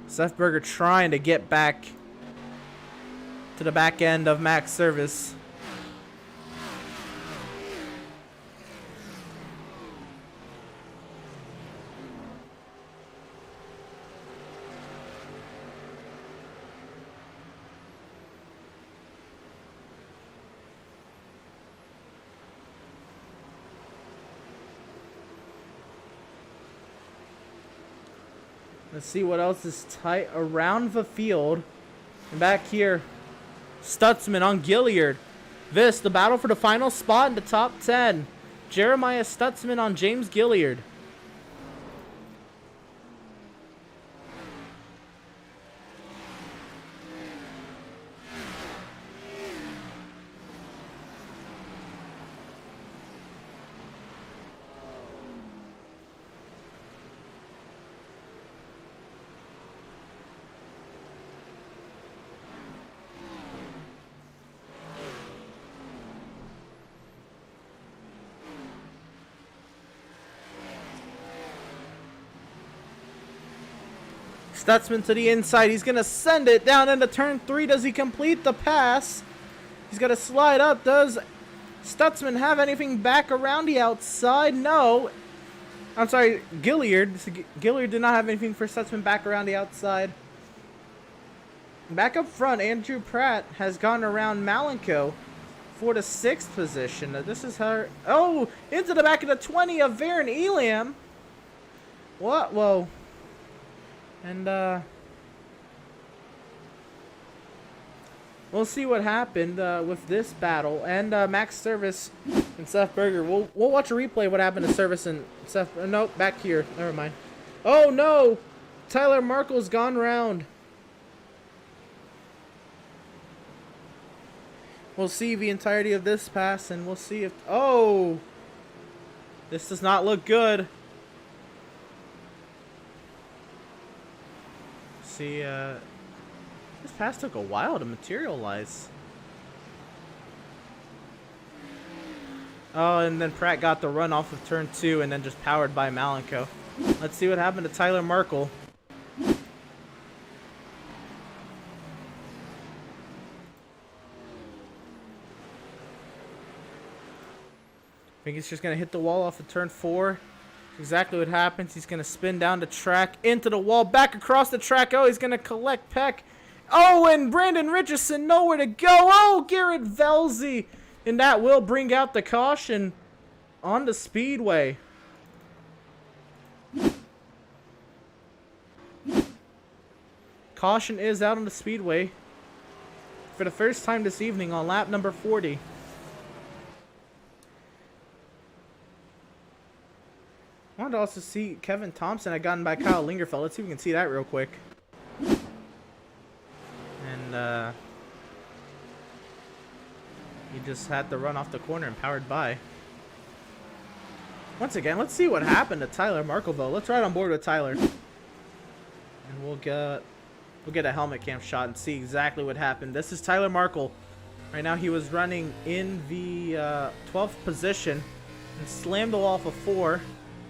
Seth Berger trying to get back to the back end of Max Service. Let's see what else is tight around the field. And back here, Stutzman on Gilliard. This, the battle for the final spot in the top 10. Jeremiah Stutzman on James Gilliard. Stutzman to the inside. He's going to send it down into turn 3. Does he complete the pass? He's going to slide up. Does Stutzman have anything back around the outside? No. I'm sorry, Gilliard. Gilliard did not have anything for Stutzman back around the outside. Back up front, Andrew Pratt has gone around Malenko for the 6th position. This is her. Oh, into the back of the 20 of Varen Elam. What? Whoa. And, we'll see what happened with this battle. And Max Service and Seth Berger. We'll watch a replay of what happened to Service and Seth. Nope, back here. Never mind. Oh, no. Tyler Markle's gone round. We'll see the entirety of this pass, and we'll see if... Oh! This does not look good. See, this pass took a while to materialize. Oh, and then Pratt got the run off of turn 2, and then just powered by Malenko. Let's see what happened to Tyler Markle. I think he's just going to hit the wall off of turn 4. Exactly what happens. He's going to spin down the track, into the wall, back across the track. Oh, he's going to collect Peck. Oh, and Brandon Richardson nowhere to go. Oh, Garrett Velzy. And that will bring out the caution on the speedway. Caution is out on the speedway for the first time this evening on lap number 40. I wanted to also see Kevin Thompson had gotten by Kyle Lingerfeld. Let's see if we can see that real quick. And he just had to run off the corner and powered by. Once again, let's see what happened to Tyler Markle. Let's ride on board with Tyler. And we'll get a helmet cam shot and see exactly what happened. This is Tyler Markle. Right now he was running in the 12th position and slammed the wall off of 4.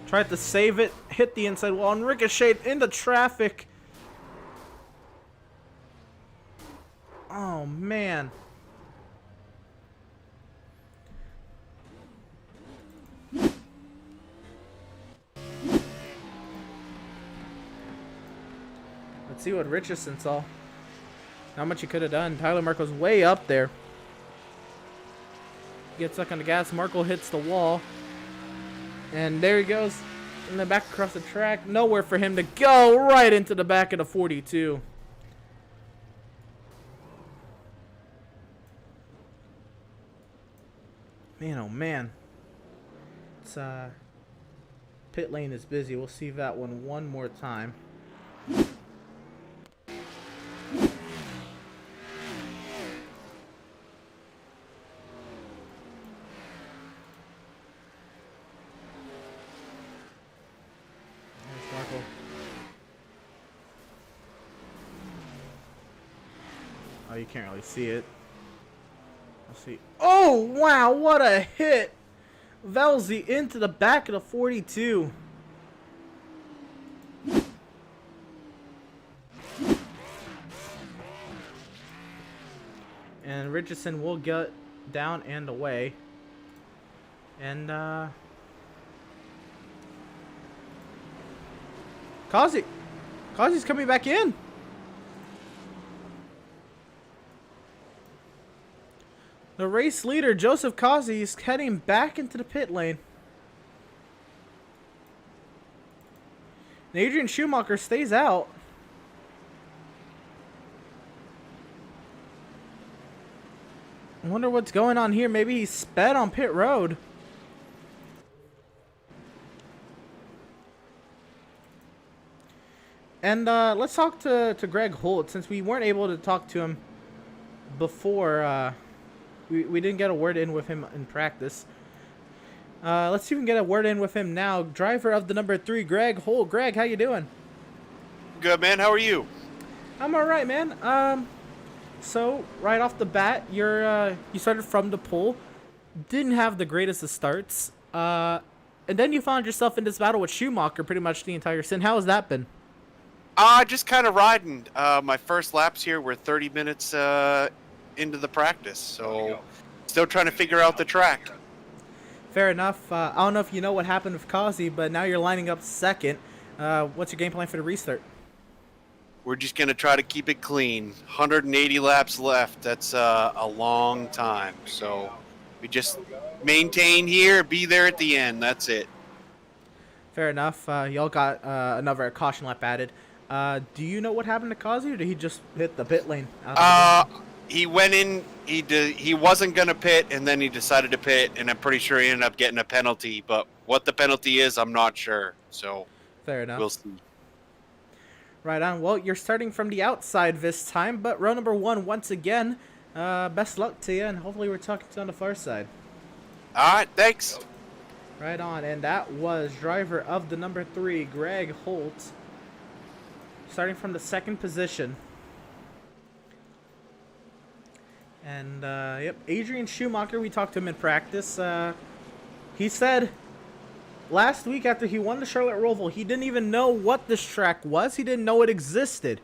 Tried to save it, hit the inside wall, and ricocheted into traffic. Oh, man. Let's see what Richardson saw. How much he could have done. Tyler Markle's way up there. Gets stuck on the gas. Markle hits the wall. And there he goes. And then back across the track. Nowhere for him to go. Right into the back of the 42. Man, oh man. It's pit lane is busy. We'll see that one more time. Oh, you can't really see it. Let's see. Oh, wow, what a hit! Velzy into the back of the 42. And Richardson will get down and away. And, Kazi's coming back in. The race leader, Joseph Kazi, is heading back into the pit lane. And Adrian Schumacher stays out. I wonder what's going on here. Maybe he sped on pit road. And let's talk to Greg Holt, since we weren't able to talk to him before. We didn't get a word in with him in practice. Let's see if we can get a word in with him now. Driver of the number 3, Greg Holt. Greg, how you doing? Good, man. How are you? I'm all right, man. So right off the bat, you started from the pole, didn't have the greatest of starts, and then you found yourself in this battle with Schumacher pretty much the entire stint. How has that been? Just kind of riding. My first laps here were 30 minutes into the practice, so still trying to figure out the track. Fair enough. I don't know if you know what happened with Kazi, but now you're lining up second. What's your game plan for the restart? We're just going to try to keep it clean. 180 laps left. That's a long time. So we just maintain here, be there at the end. That's it. Fair enough. Y'all got another caution lap added. Do you know what happened to Kazi, or did he just hit the pit lane? He went in. He wasn't going to pit, and then he decided to pit, and I'm pretty sure he ended up getting a penalty. But what the penalty is, I'm not sure. So fair enough. We'll see. Right on. Well, you're starting from the outside this time, but row number 1 once again. Best luck to you, and hopefully we're talking to you on the far side. All right, thanks. Right on, and that was driver of the number 3, Greg Holt, starting from the second position. And, yep, Adrian Schumacher, we talked to him in practice. He said last week after he won the Charlotte Roval, he didn't even know what this track was. He didn't know it existed.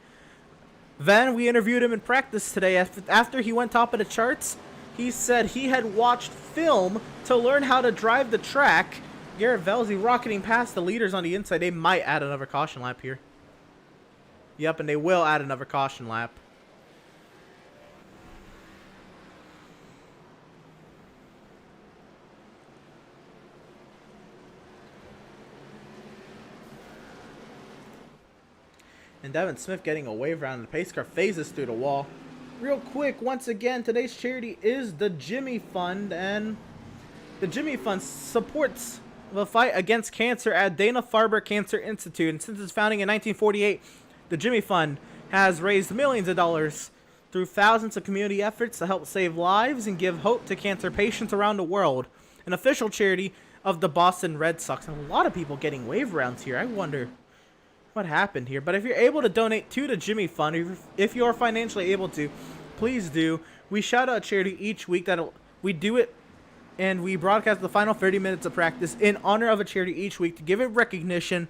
Then we interviewed him in practice today. After he went top of the charts, he said he had watched film to learn how to drive the track. Garrett Velzy rocketing past the leaders on the inside. They might add another caution lap here. Yep, and they will add another caution lap. And Devin Smith getting a wave around, and the pace car phases through the wall. Real quick, once again, today's charity is the Jimmy Fund, and the Jimmy Fund supports the fight against cancer at Dana-Farber Cancer Institute. And since its founding in 1948, the Jimmy Fund has raised millions of dollars through thousands of community efforts to help save lives and give hope to cancer patients around the world. An official charity of the Boston Red Sox. And a lot of people getting wave rounds here. I wonder what happened here. But if you're able to donate to the Jimmy Fund, if you're financially able to, please do. We shout out charity each week. We do it, and we broadcast the final 30 minutes of practice in honor of a charity each week to give it recognition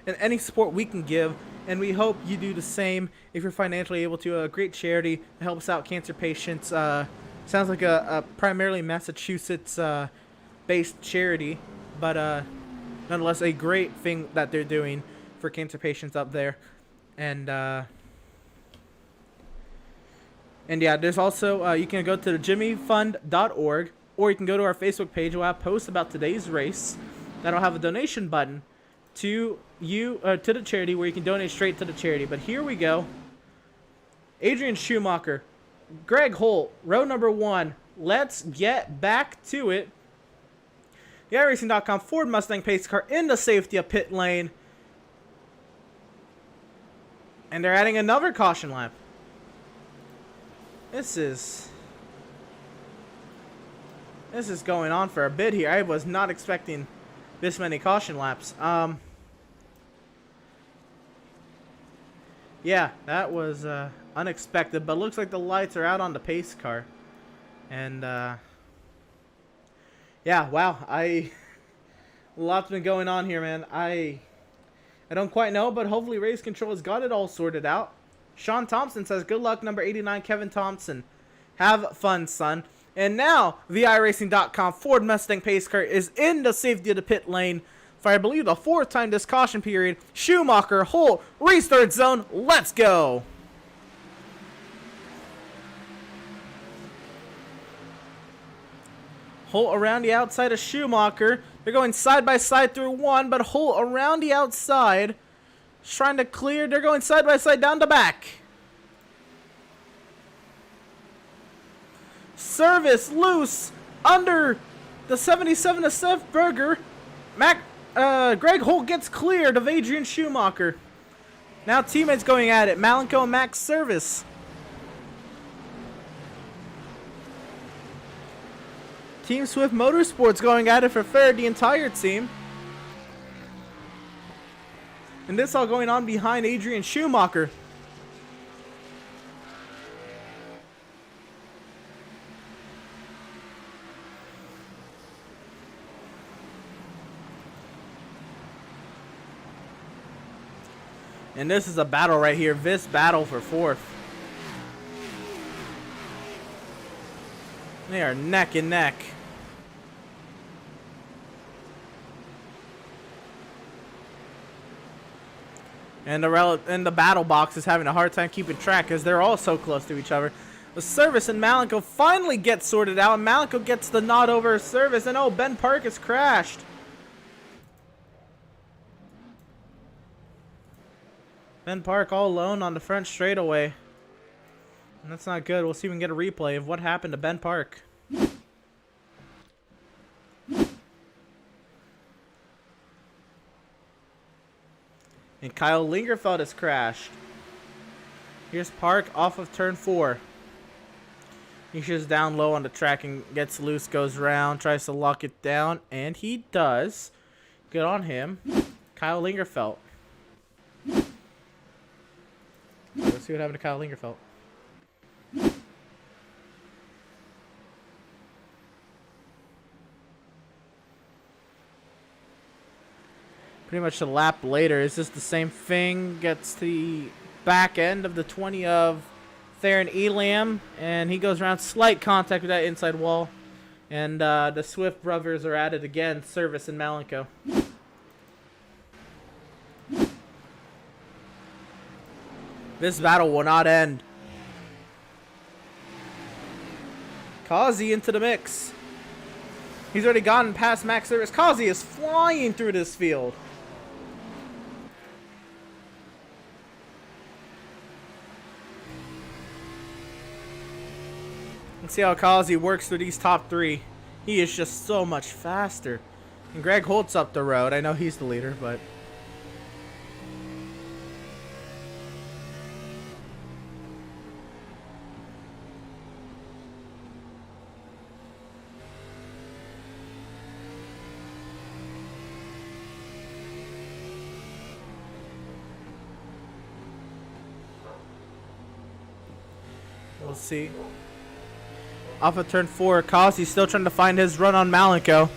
and any support we can give. And we hope you do the same if you're financially able to. A great charity that helps out cancer patients. Sounds like a primarily Massachusetts based charity, but nonetheless a great thing that they're doing for cancer patients up there. And yeah, there's also, you can go to the jimmyfund.org, or you can go to our Facebook page. We'll have posts about today's race that'll have a donation button to you, to the charity, where you can donate straight to the charity. But here we go. Adrian Schumacher, Greg Holt, row number 1. Let's get back to it. The iRacing.com Ford Mustang pace car in the safety of pit lane. And they're adding another caution lap. This is going on for a bit here. I was not expecting this many caution laps. Yeah, that was unexpected, but looks like the lights are out on the pace car. And yeah, wow, a lot's been going on here, man. I don't quite know, but hopefully Race Control has got it all sorted out. Sean Thompson says, good luck, number 89, Kevin Thompson. Have fun, son. And now, the iRacing.com Ford Mustang pace car is in the safety of the pit lane for, I believe, the 4th time this caution period. Schumacher, Holt, restart zone, let's go. Holt around the outside of Schumacher. They're going side by side through 1, but Holt around the outside, trying to clear. They're going side by side down the back. Service loose under the 77 of Seth Berger. Greg Holt gets cleared of Adrian Schumacher. Now teammates going at it. Malenko and Max Service. Team Swift Motorsports going at it for third, the entire team. And this all going on behind Adrian Schumacher. And this is a battle right here. This battle for 4th. They are neck and neck. And the battle box is having a hard time keeping track because they're all so close to each other. The Service and Malenko finally get sorted out. And Malenko gets the nod over Service. And oh, Ben Park has crashed. Ben Park all alone on the front straightaway. And that's not good. We'll see if we can get a replay of what happened to Ben Park. And Kyle Lingerfeld has crashed. Here's Park off of turn 4. He's just down low on the track and gets loose, goes around, tries to lock it down, and he does. Good on him. Kyle Lingerfeld. Let's see what happened to Kyle Lingerfeld. Pretty much a lap later. Is this the same thing? Gets to the back end of the 20 of Theron Elam, and he goes around. Slight contact with that inside wall. And the Swift brothers are at it again. Service and Malenko. This battle will not end. Kazi into the mix. He's already gotten past Max Service. Kazi is flying through this field. Let's see how Kazi works through these top 3. He is just so much faster. And Greg Holt's up the road. I know he's the leader, but... we'll see. Off of turn 4, Kazi's still trying to find his run on Malenko.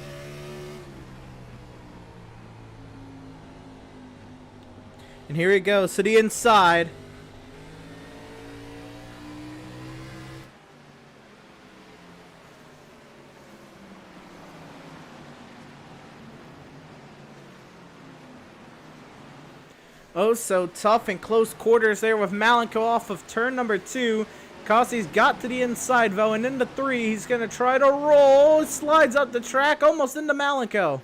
And here he goes to the inside. Oh, so tough in close quarters there with Malenko off of turn number 2. Kazi's got to the inside, though, and into 3. He's going to try to roll. Slides up the track, almost into Malenko.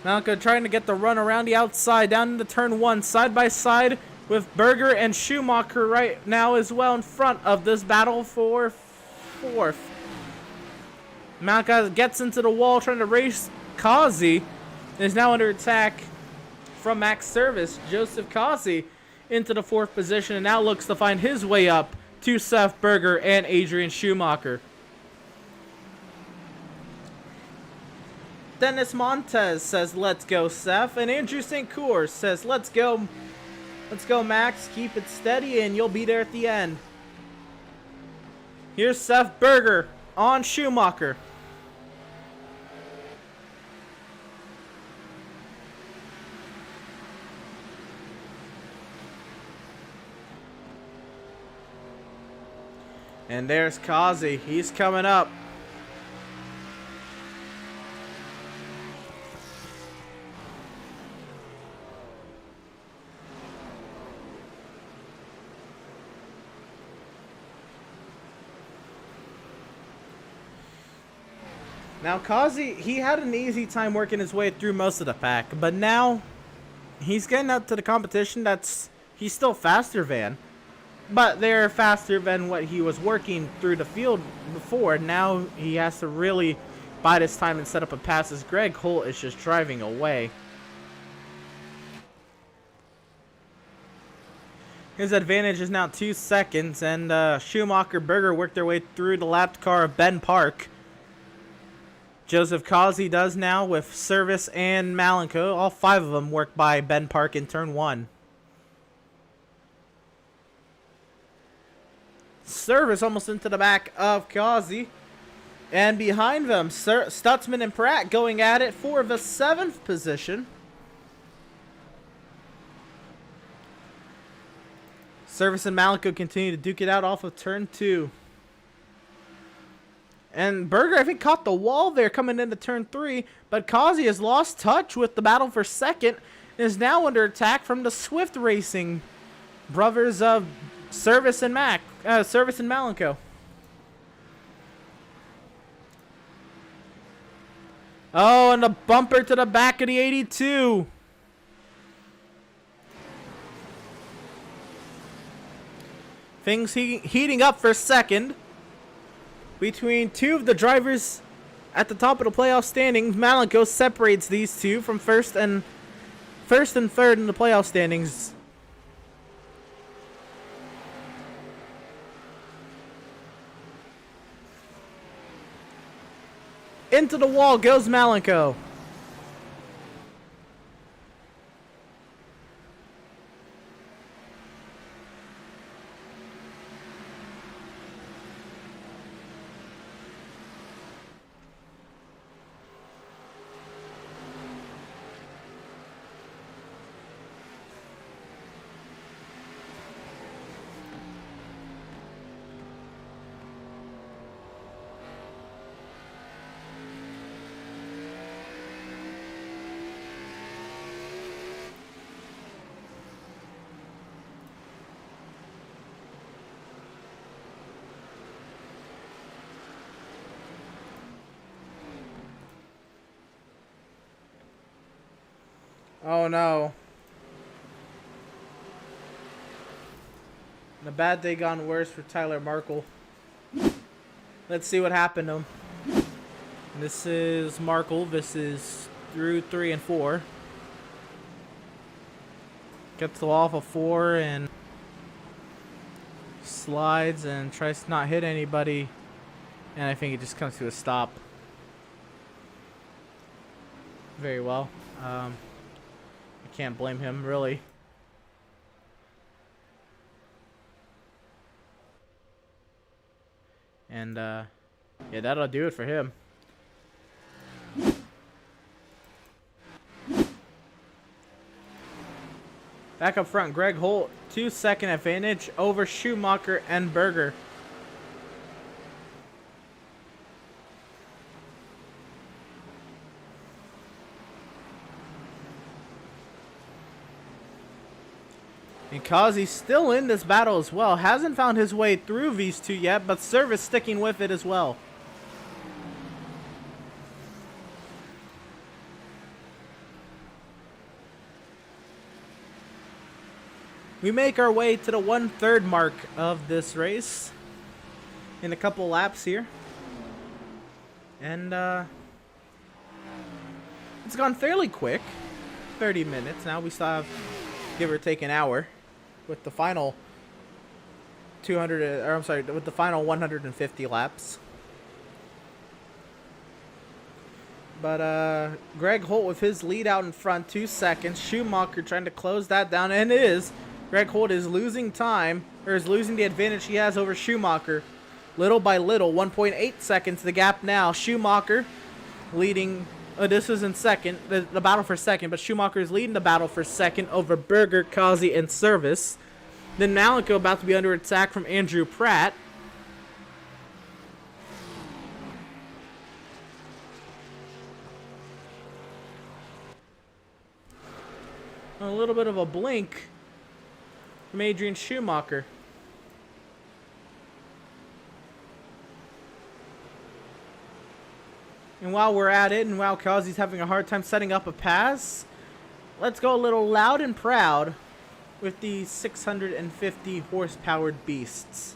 Malenko trying to get the run around the outside, down into turn 1, side by side with Berger and Schumacher right now as well in front of this battle for 4th. Malenko gets into the wall trying to race Kazi. Is now under attack from Max Service. Joseph Kazi into the 4th position and now looks to find his way up to Seth Berger and Adrian Schumacher. Dennis Montez says, let's go, Seth. And Andrew St. Cour says, let's go. Let's go, Max. Keep it steady and you'll be there at the end. Here's Seth Berger on Schumacher. And there's Kazi. He's coming up. Now Kazi, he had an easy time working his way through most of the pack, but now he's getting up to the competition he's still faster than. But they're faster than what he was working through the field before. Now he has to really bide his time and set up a pass as Greg Holt is just driving away. His advantage is now 2 seconds, and Schumacher Berger worked their way through the lapped car of Ben Park. Joseph Kazi does now with Service and Malenko. All 5 of them worked by Ben Park in turn 1. Service almost into the back of Kazi. And behind them, Stutzman and Pratt going at it for the 7th position. Service and Malenko continue to duke it out off of turn 2. And Berger, I think, caught the wall there coming into turn 3, but Kazi has lost touch with the battle for second and is now under attack from the Swift Racing brothers of Service and Malenko. Oh, and a bumper to the back of the 82. Things heating up for second. Between two of the drivers at the top of the playoff standings, Malenko separates these two from first and third in the playoff standings. Into the wall goes Malenko. Oh no. The bad day gone worse for Tyler Markle. Let's see what happened to him. This is Markle. This is through 3 and 4. Gets the wall off of 4 and slides and tries to not hit anybody. And I think it just comes to a stop. Very well. I can't blame him, really. And, yeah, that'll do it for him. Back up front, Greg Holt, 2-second advantage over Schumacher and Berger. And Kazi's still in this battle as well. Hasn't found his way through these two yet, but Service sticking with it as well. We make our way to the 1/3 mark of this race in a couple laps here. And it's gone fairly quick. 30 minutes. Now we still have, give or take, an hour with the final 150 laps. But Greg Holt with his lead out in front, 2 seconds. Schumacher trying to close that down, and it is. Greg Holt is losing time, or is losing the advantage he has over Schumacher. Little by little, 1.8 seconds the gap now. Schumacher leading, this is in second, the battle for second, but Schumacher is leading the battle for second over Berger, Kazi, and Service. Then Malenko about to be under attack from Andrew Pratt. A little bit of a blink from Adrian Schumacher. And while we're at it, and while Kazi's having a hard time setting up a pass, let's go a little loud and proud with these 650 horse-powered beasts.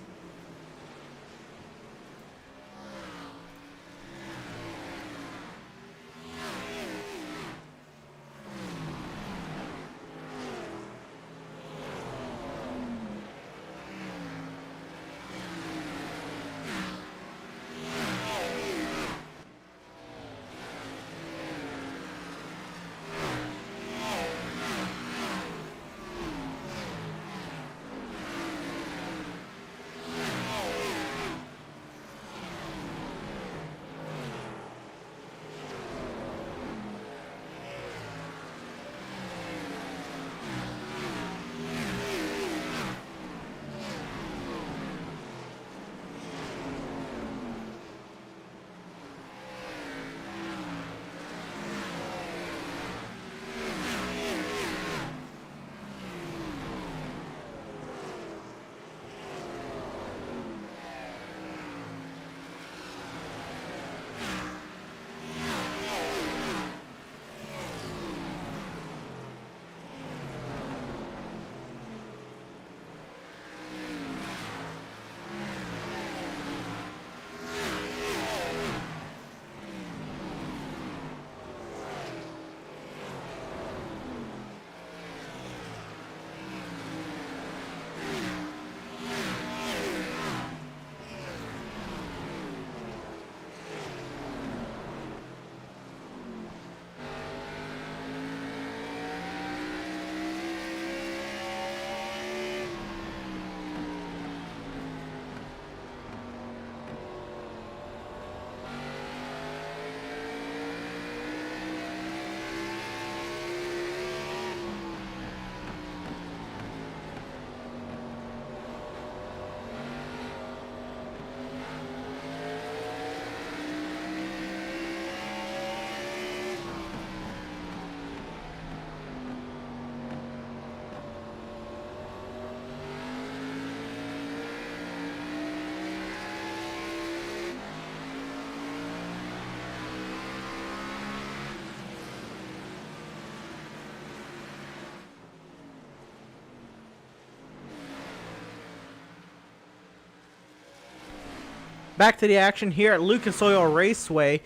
back to the action here at Lucas Oil Raceway.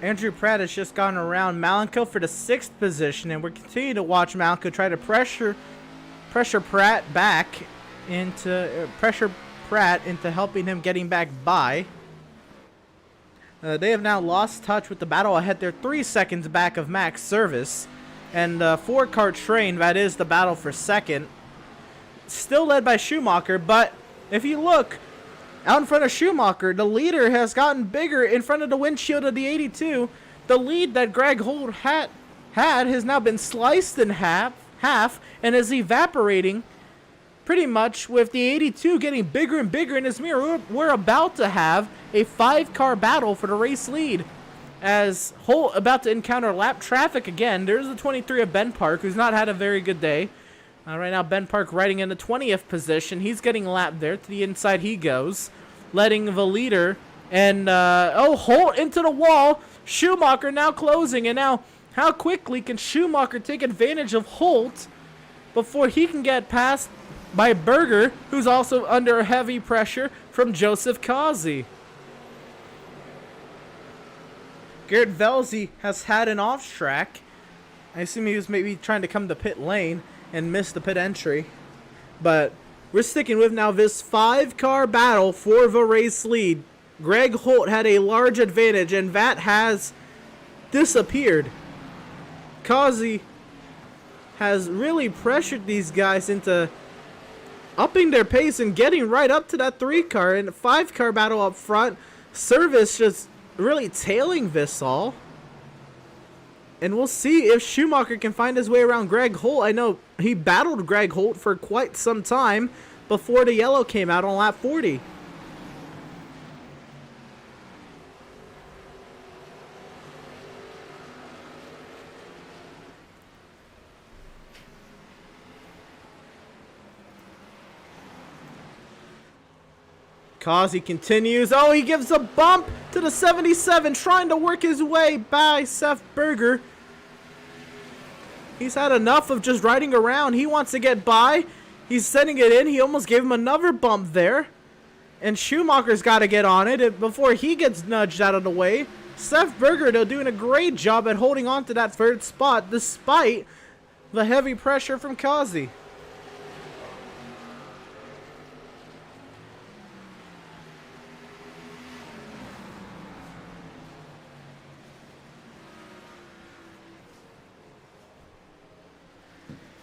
Andrew Pratt has just gone around Malenko for the 6th position, and we're continuing to watch Malenko try to pressure Pratt back into helping him getting back by. They have now lost touch with the battle ahead. They're 3 seconds back of Max Service, and 4-car train, that is the battle for second, still led by Schumacher. But if you look out in front of Schumacher, the leader has gotten bigger in front of the windshield of the 82. The lead that Greg Holt had has now been sliced in half and is evaporating pretty much, with the 82 getting bigger and bigger in his mirror. We're about to have a 5-car battle for the race lead, as Holt about to encounter lap traffic again. There's the 23 of Ben Park, who's not had a very good day. Right now, Ben Park riding in the 20th position. He's getting lapped there. To the inside he goes, letting the leader. And, Holt into the wall. Schumacher now closing. And now, how quickly can Schumacher take advantage of Holt before he can get passed by Berger, who's also under heavy pressure from Joseph Kazi? Garrett Velzy has had an off track. I assume he was maybe trying to come to pit lane and missed the pit entry. But we're sticking with now this 5-car battle for the race lead. Greg Holt had a large advantage, and that has disappeared. Kazi has really pressured these guys into upping their pace and getting right up to that 3-car, and a 5-car battle up front. Service just really tailing this all. And we'll see if Schumacher can find his way around Greg Holt. I know he battled Greg Holt for quite some time before the yellow came out on lap 40. Kazi continues. Oh, he gives a bump to the 77, trying to work his way by Seth Berger. He's had enough of just riding around. He wants to get by. He's sending it in. He almost gave him another bump there. And Schumacher's got to get on it before he gets nudged out of the way. Seth Berger, though, doing a great job at holding on to that 3rd spot despite the heavy pressure from Kazi.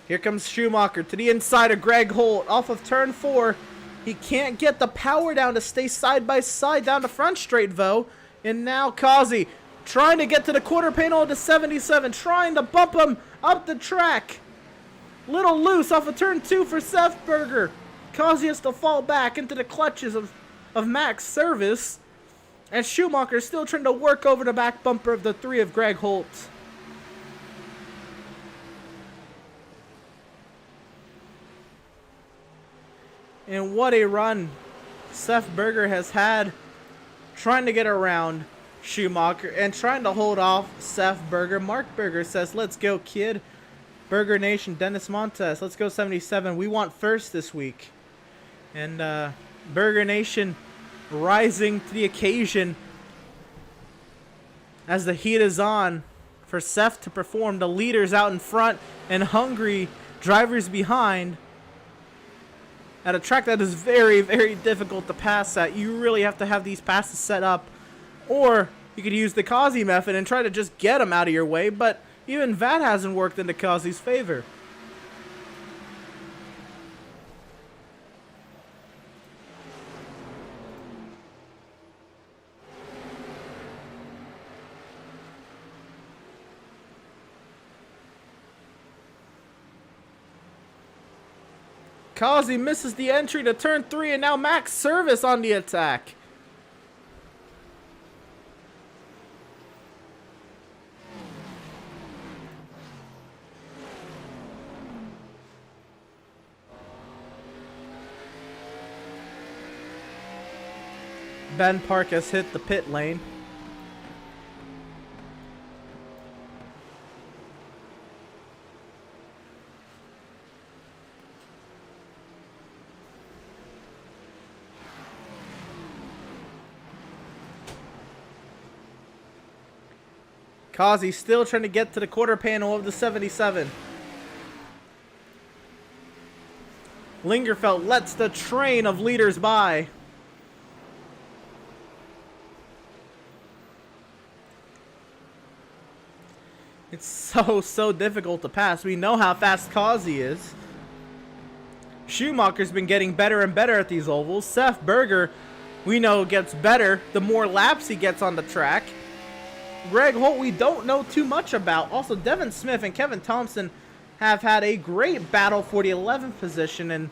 Here comes Schumacher to the inside of Greg Holt off of turn 4. He can't get the power down to stay side by side down the front straight, though. And now Kazi trying to get to the quarter panel of the 77, trying to bump him up the track. Little loose off of turn 2 for Seth Berger. Kazi has to fall back into the clutches of Max Service. And Schumacher still trying to work over the back bumper of the 3 of Greg Holt. And what a run Seth Berger has had trying to get around Schumacher and trying to hold off Seth Berger. Mark Berger says, "Let's go, kid." Berger Nation, Dennis Montes, let's go 77. We want first this week. And Berger Nation rising to the occasion as the heat is on for Seth to perform. The leaders out in front and hungry drivers behind. At a track that is very, very difficult to pass at. You really have to have these passes set up. Or you could use the Kazi method and try to just get them out of your way. But even that hasn't worked into Kazi's favor. Kazi misses the entry to turn 3, and now Max Service on the attack. Ben Park has hit the pit lane. Kazi still trying to get to the quarter panel of the 77. Lingerfeld lets the train of leaders by. It's so difficult to pass. We know how fast Kazi is. Schumacher's been getting better and better at these ovals. Seth Berger, we know, gets better the more laps he gets on the track. Greg Holt, we don't know too much about. Also, Devin Smith and Kevin Thompson have had a great battle for the 11th position, and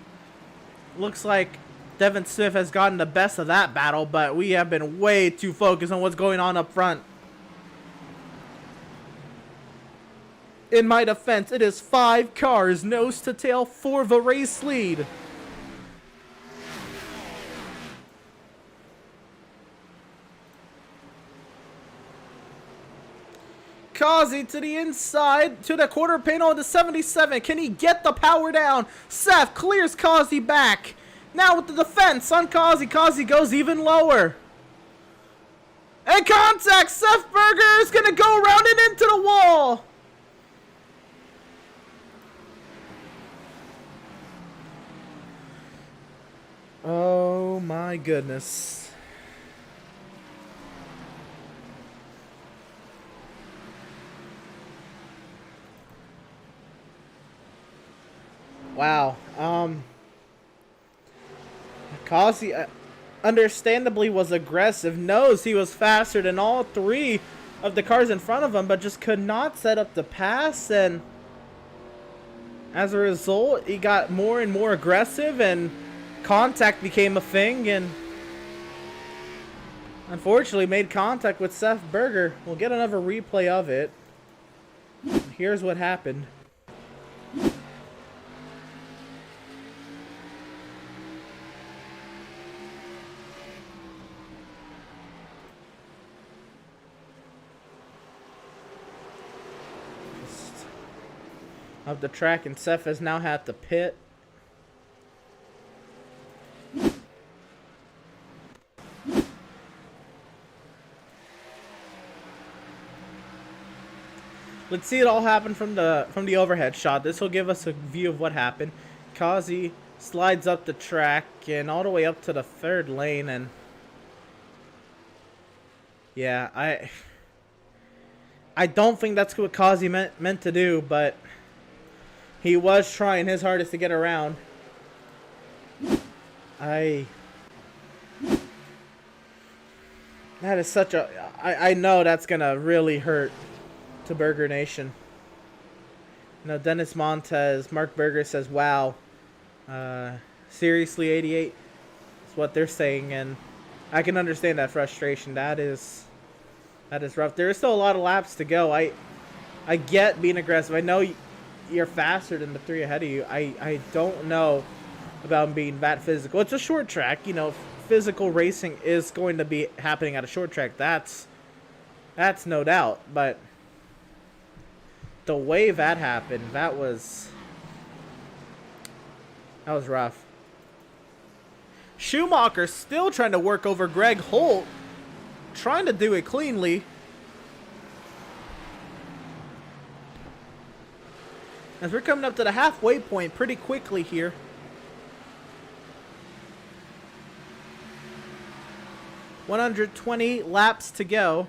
looks like Devin Smith has gotten the best of that battle, but we have been way too focused on what's going on up front. In my defense, it is 5 cars nose to tail for the race lead. Kazi to the inside, to the quarter panel of the 77. Can he get the power down? Seth clears Kazi back. Now with the defense on Kazi. Kazi goes even lower. And contact! Seth Berger is going to go around and into the wall. Oh my goodness. Wow. Kazi understandably was aggressive. Knows he was faster than all 3 of the cars in front of him, but just could not set up the pass, and as a result, he got more and more aggressive, and contact became a thing, and unfortunately made contact with Seth Berger. We'll get another replay of it. Here's what happened. Of the track, and Seth has now had to pit. Let's see it all happen from the overhead shot. This will give us a view of what happened. Kazi slides up the track and all the way up to the 3rd lane, and yeah, I don't think that's what Kazi meant to do, but he was trying his hardest to get around. That is such a... I know that's going to really hurt to Burger Nation. You know, Dennis Montez, Mark Berger says, wow. Seriously, 88 is what they're saying, and I can understand that frustration. That is rough. There is still a lot of laps to go. I get being aggressive. I know you're faster than the 3 ahead of you. I don't know about being that physical. It's a short track. You know, physical racing is going to be happening at a short track. That's no doubt. But the way that happened, that was rough. Schumacher still trying to work over Greg Holt, trying to do it cleanly. As we're coming up to the halfway point pretty quickly here. $120 laps to go.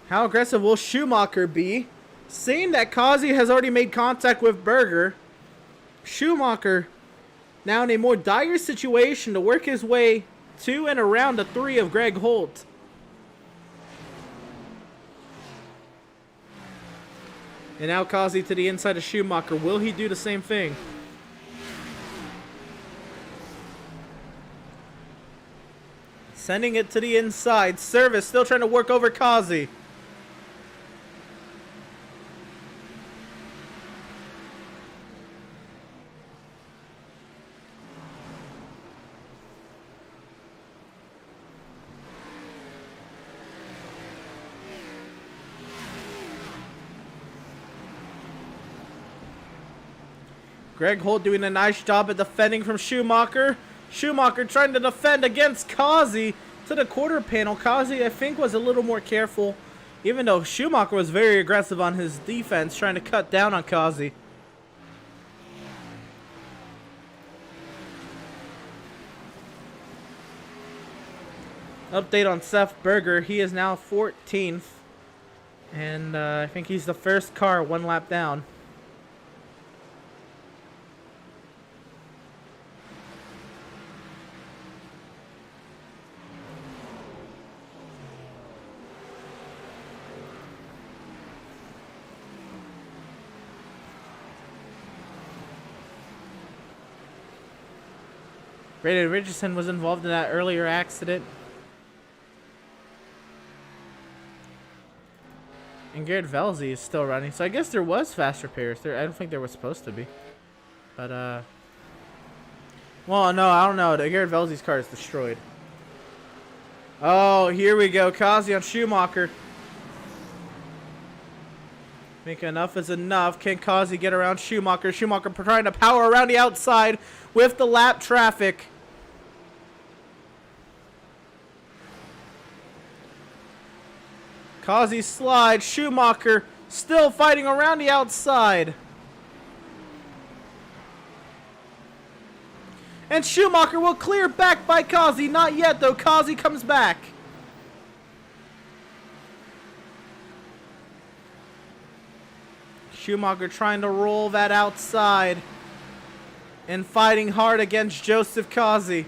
How aggressive will Schumacher be? Seeing that Kazi has already made contact with Berger, Schumacher now in a more dire situation to work his way to and around the 3 of Greg Holt. And now Kazi to the inside of Schumacher. Will he do the same thing? Sending it to the inside. Service still trying to work over Kazi. Greg Holt doing a nice job at defending from Schumacher. Schumacher trying to defend against Kazi to the quarter panel. Kazi, I think, was a little more careful, even though Schumacher was very aggressive on his defense, trying to cut down on Kazi. Update on Seth Berger. He is now 14th. And I think he's the first car one lap down. Brandon Richardson was involved in that earlier accident. And Garrett Velzy is still running, so I guess there was fast repairs there. I don't think there was supposed to be. But, well, no, I don't know. Garrett Velzy's car is destroyed. Oh, here we go. Kazi on Schumacher. Think enough is enough. Can Kazi get around Schumacher? Schumacher trying to power around the outside with the lap traffic. Kazi slides. Schumacher still fighting around the outside. And Schumacher will clear back by Kazi. Not yet, though. Kazi comes back. Schumacher trying to roll that outside and fighting hard against Joseph Kazi.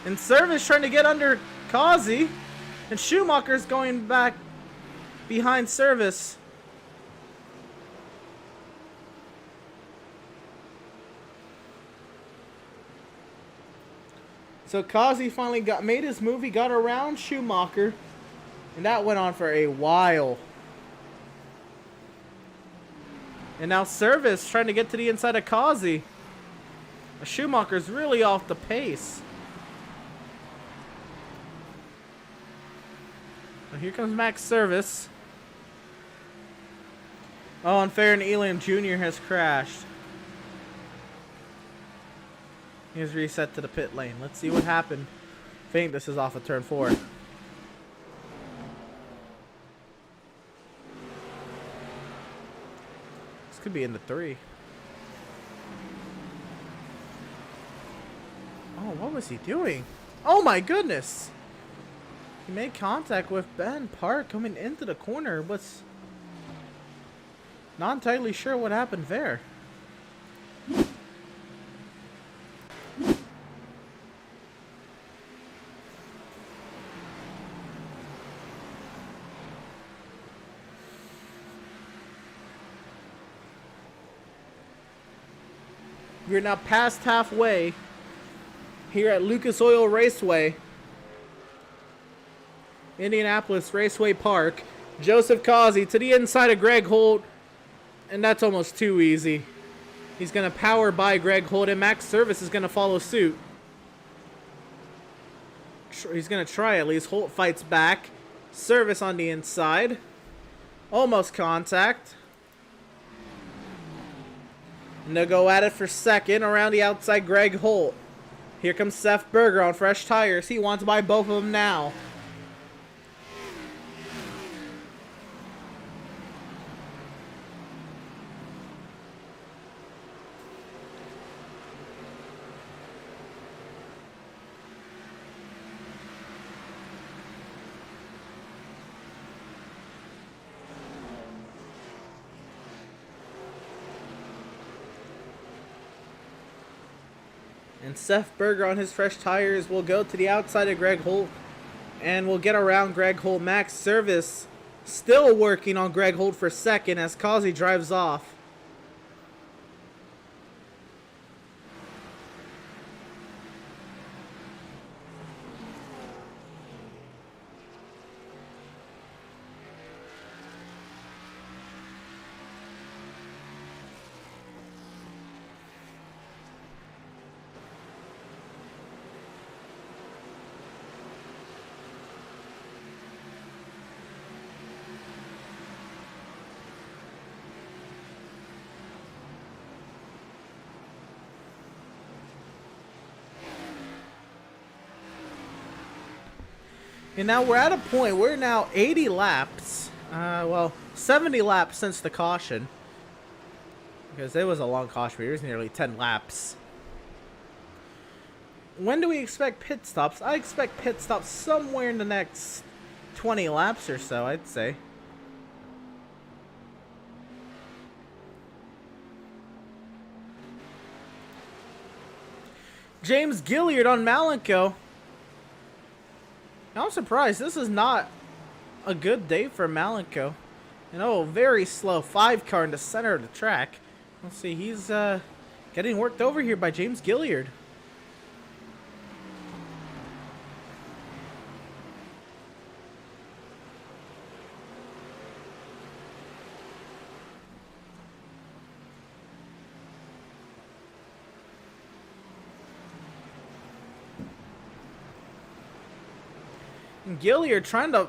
And Service trying to get under Kazi, and Schumacher's going back behind Service. So Kazi finally made his move. He got around Schumacher, and that went on for a while. And now Service trying to get to the inside of Kazi. Schumacher's really off the pace. So here comes Max Service. Oh, and Farron Elam Jr. has crashed. He's reset to the pit lane. Let's see what happened. I think this is off of turn 4. This could be into 3. Oh, what was he doing? Oh my goodness! He made contact with Ben Park coming into the corner. Was not entirely sure what happened there. We're now past halfway here at Lucas Oil Raceway, Indianapolis Raceway Park. Joseph Kazi to the inside of Greg Holt, and that's almost too easy. He's going to power by Greg Holt, and Max Service is going to follow suit. He's going to try at least. Holt fights back. Service on the inside. Almost contact. And they'll go at it for second around the outside Greg Holt. Here comes Seth Berger on fresh tires. He wants to buy both of them now. And Seth Berger on his fresh tires will go to the outside of Greg Holt and will get around Greg Holt. Max Service still working on Greg Holt for second as Kazi drives off. And now we're at a point, we're now 80 laps. Well, 70 laps since the caution. Because it was a long caution, it was nearly 10 laps. When do we expect pit stops? I expect pit stops somewhere in the next 20 laps or so, I'd say. James Gilliard on Malenko. I'm surprised. This is not a good day for Malenko. And oh, very slow 5-car in the center of the track. Let's see, he's getting worked over here by James Gilliard. And Gilliard trying to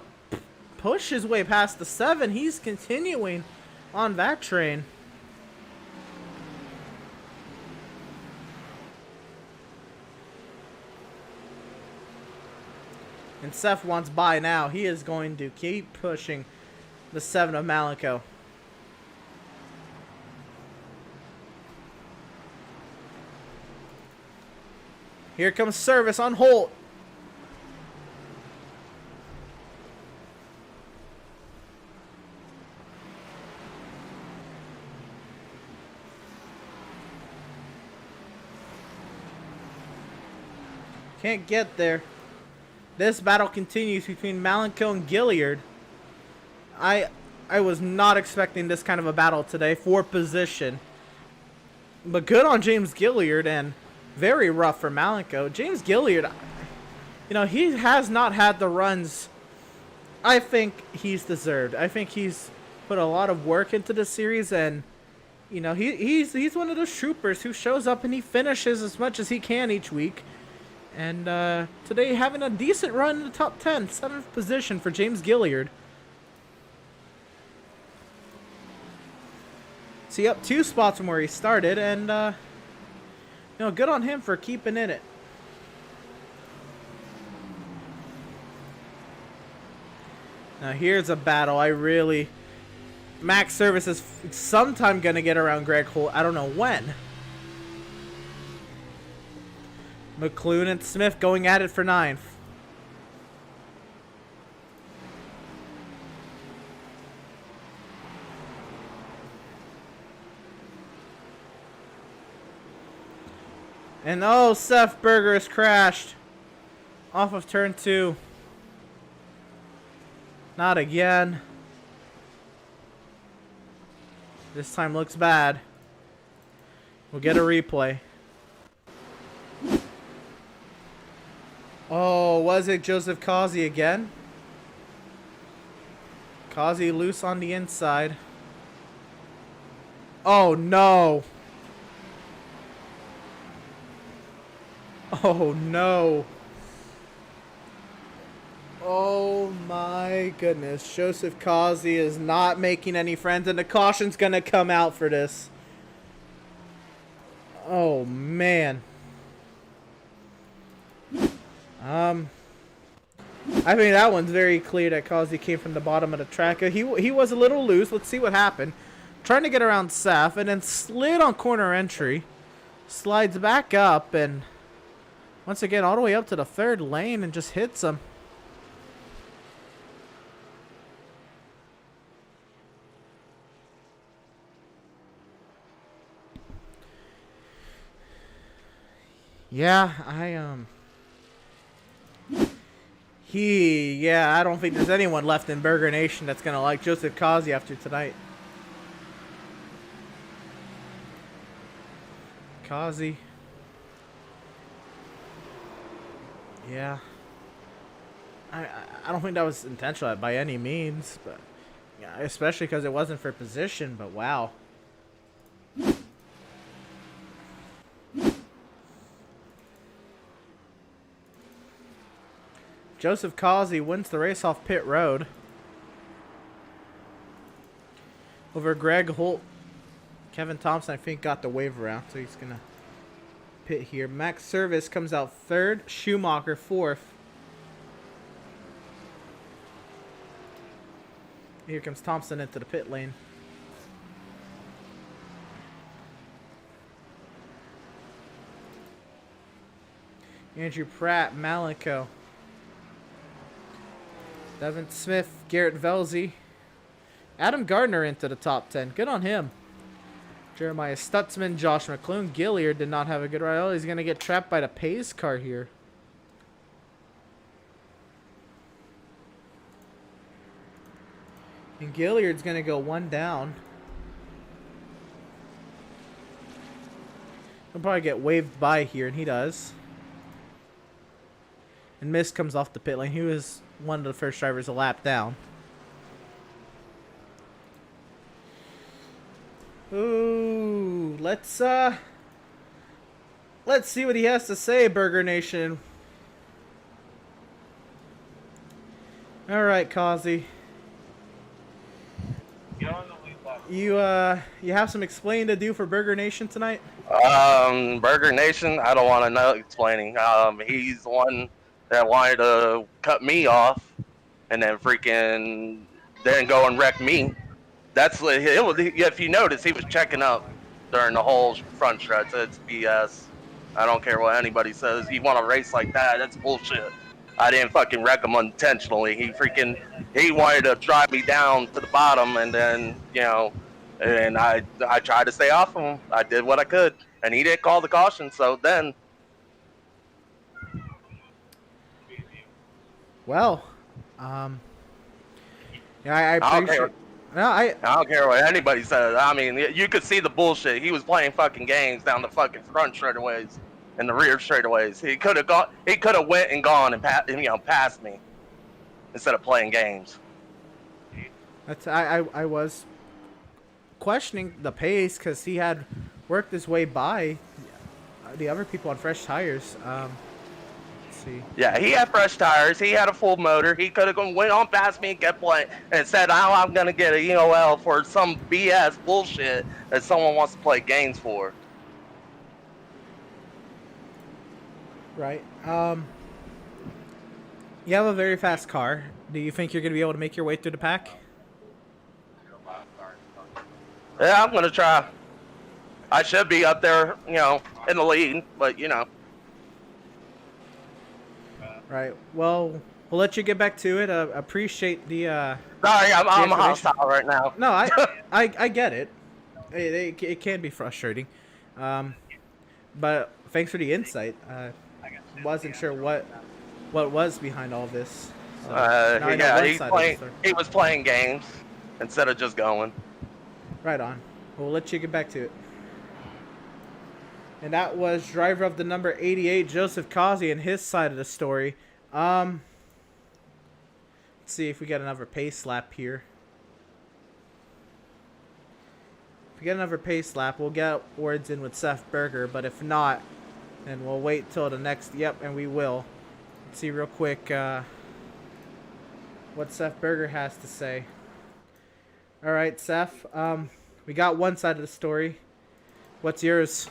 push his way past the 7. He's continuing on that train. And Seth wants by now. He is going to keep pushing the 7 of Malenko. Here comes service on Holt. Can't get there. This battle continues between Malenko and Gilliard. I was not expecting this kind of a battle today for position. But good on James Gilliard and very rough for Malenko. James Gilliard, you know, he has not had the runs I think he's deserved. I think he's put a lot of work into the series, and you know, he's one of those troopers who shows up and he finishes as much as he can each week. And today having a decent run in the top 10, 7th position for James Gilliard. See, up 2 spots from where he started, and you know, good on him for keeping in it. Now here's a battle Max Service is sometime gonna get around Greg Holt. I don't know when. McLuhan and Smith going at it for 9th. And oh, Seth Berger has crashed off of turn 2. Not again. This time looks bad. We'll get a replay. Oh, was it Joseph Causey again? Causey loose on the inside. Oh no. Oh no. Oh my goodness. Joseph Causey is not making any friends, and the caution's gonna come out for this. Oh man. I mean, that one's very clear that Causey came from the bottom of the track. He was a little loose. Let's see what happened. Trying to get around Seth, and then slid on corner entry. Slides back up, and once again all the way up to the 3rd lane and just hits him. Yeah, I don't think there's anyone left in Burger Nation that's gonna like Joseph Causey after tonight. Causey. Yeah. I don't think that was intentional by any means, but yeah, especially because it wasn't for position, but wow. Joseph Causey wins the race off pit road over Greg Holt. Kevin Thompson, I think, got the wave around, so he's going to pit here. Max Service comes out 3rd. Schumacher 4th. Here comes Thompson into the pit lane. Andrew Pratt, Malenko. Devin Smith, Garrett Velzy. Adam Gardner into the top 10. Good on him. Jeremiah Stutzman, Josh McClune. Gilliard did not have a good ride. Oh, he's going to get trapped by the pace car here. And Gilliard's going to go one down. He'll probably get waved by here, and he does. And Mist comes off the pit lane. He was one of the first drivers a lap down. Ooh, let's see what he has to say, Burger Nation. All right, Kazi. You have some explaining to do for Burger Nation tonight? Burger Nation, I don't want to know explaining. He's the one that wanted to cut me off and then freaking then go and wreck me. That's it was, if you notice, he was checking up during the whole front stretch. It's BS. I don't care what anybody says. You want to race like that? That's bullshit. I didn't fucking wreck him intentionally. He wanted to drive me down to the bottom, and then and I tried to stay off of him. I did what I could, and he didn't call the caution. So then, well, yeah, I appreciate. I don't care what anybody says. I mean, you could see the bullshit. He was playing fucking games down the fucking front straightaways and the rear straightaways. He could have gone. He could have went and gone and passed me instead of playing games. I was questioning the pace because he had worked his way by the other people on fresh tires. Let's see. Yeah, he had fresh tires. He had a full motor. He could have went on past me and kept playing and said, "Oh, I'm gonna get a EOL for some BS bullshit that someone wants to play games for." Right. You have a very fast car. Do you think you're gonna be able to make your way through the pack? Yeah, I'm gonna try. I should be up there, in the lead, but Right. Well, we'll let you get back to it. Appreciate the. Sorry, I'm hostile right now. No, I get it. It can be frustrating, but thanks for the insight. Wasn't sure what was behind all this. So now I know one side of the story. He was playing games instead of just going. Right on. We'll let you get back to it. And that was driver of the number 88, Joseph Kazi, and his side of the story. Let's see if we get another pace lap here. If we get another pace lap, we'll get words in with Seth Berger. But if not, then we'll wait till the next. Yep, and we will. Let's see real quick what Seth Berger has to say. All right, Seth. We got one side of the story. What's yours?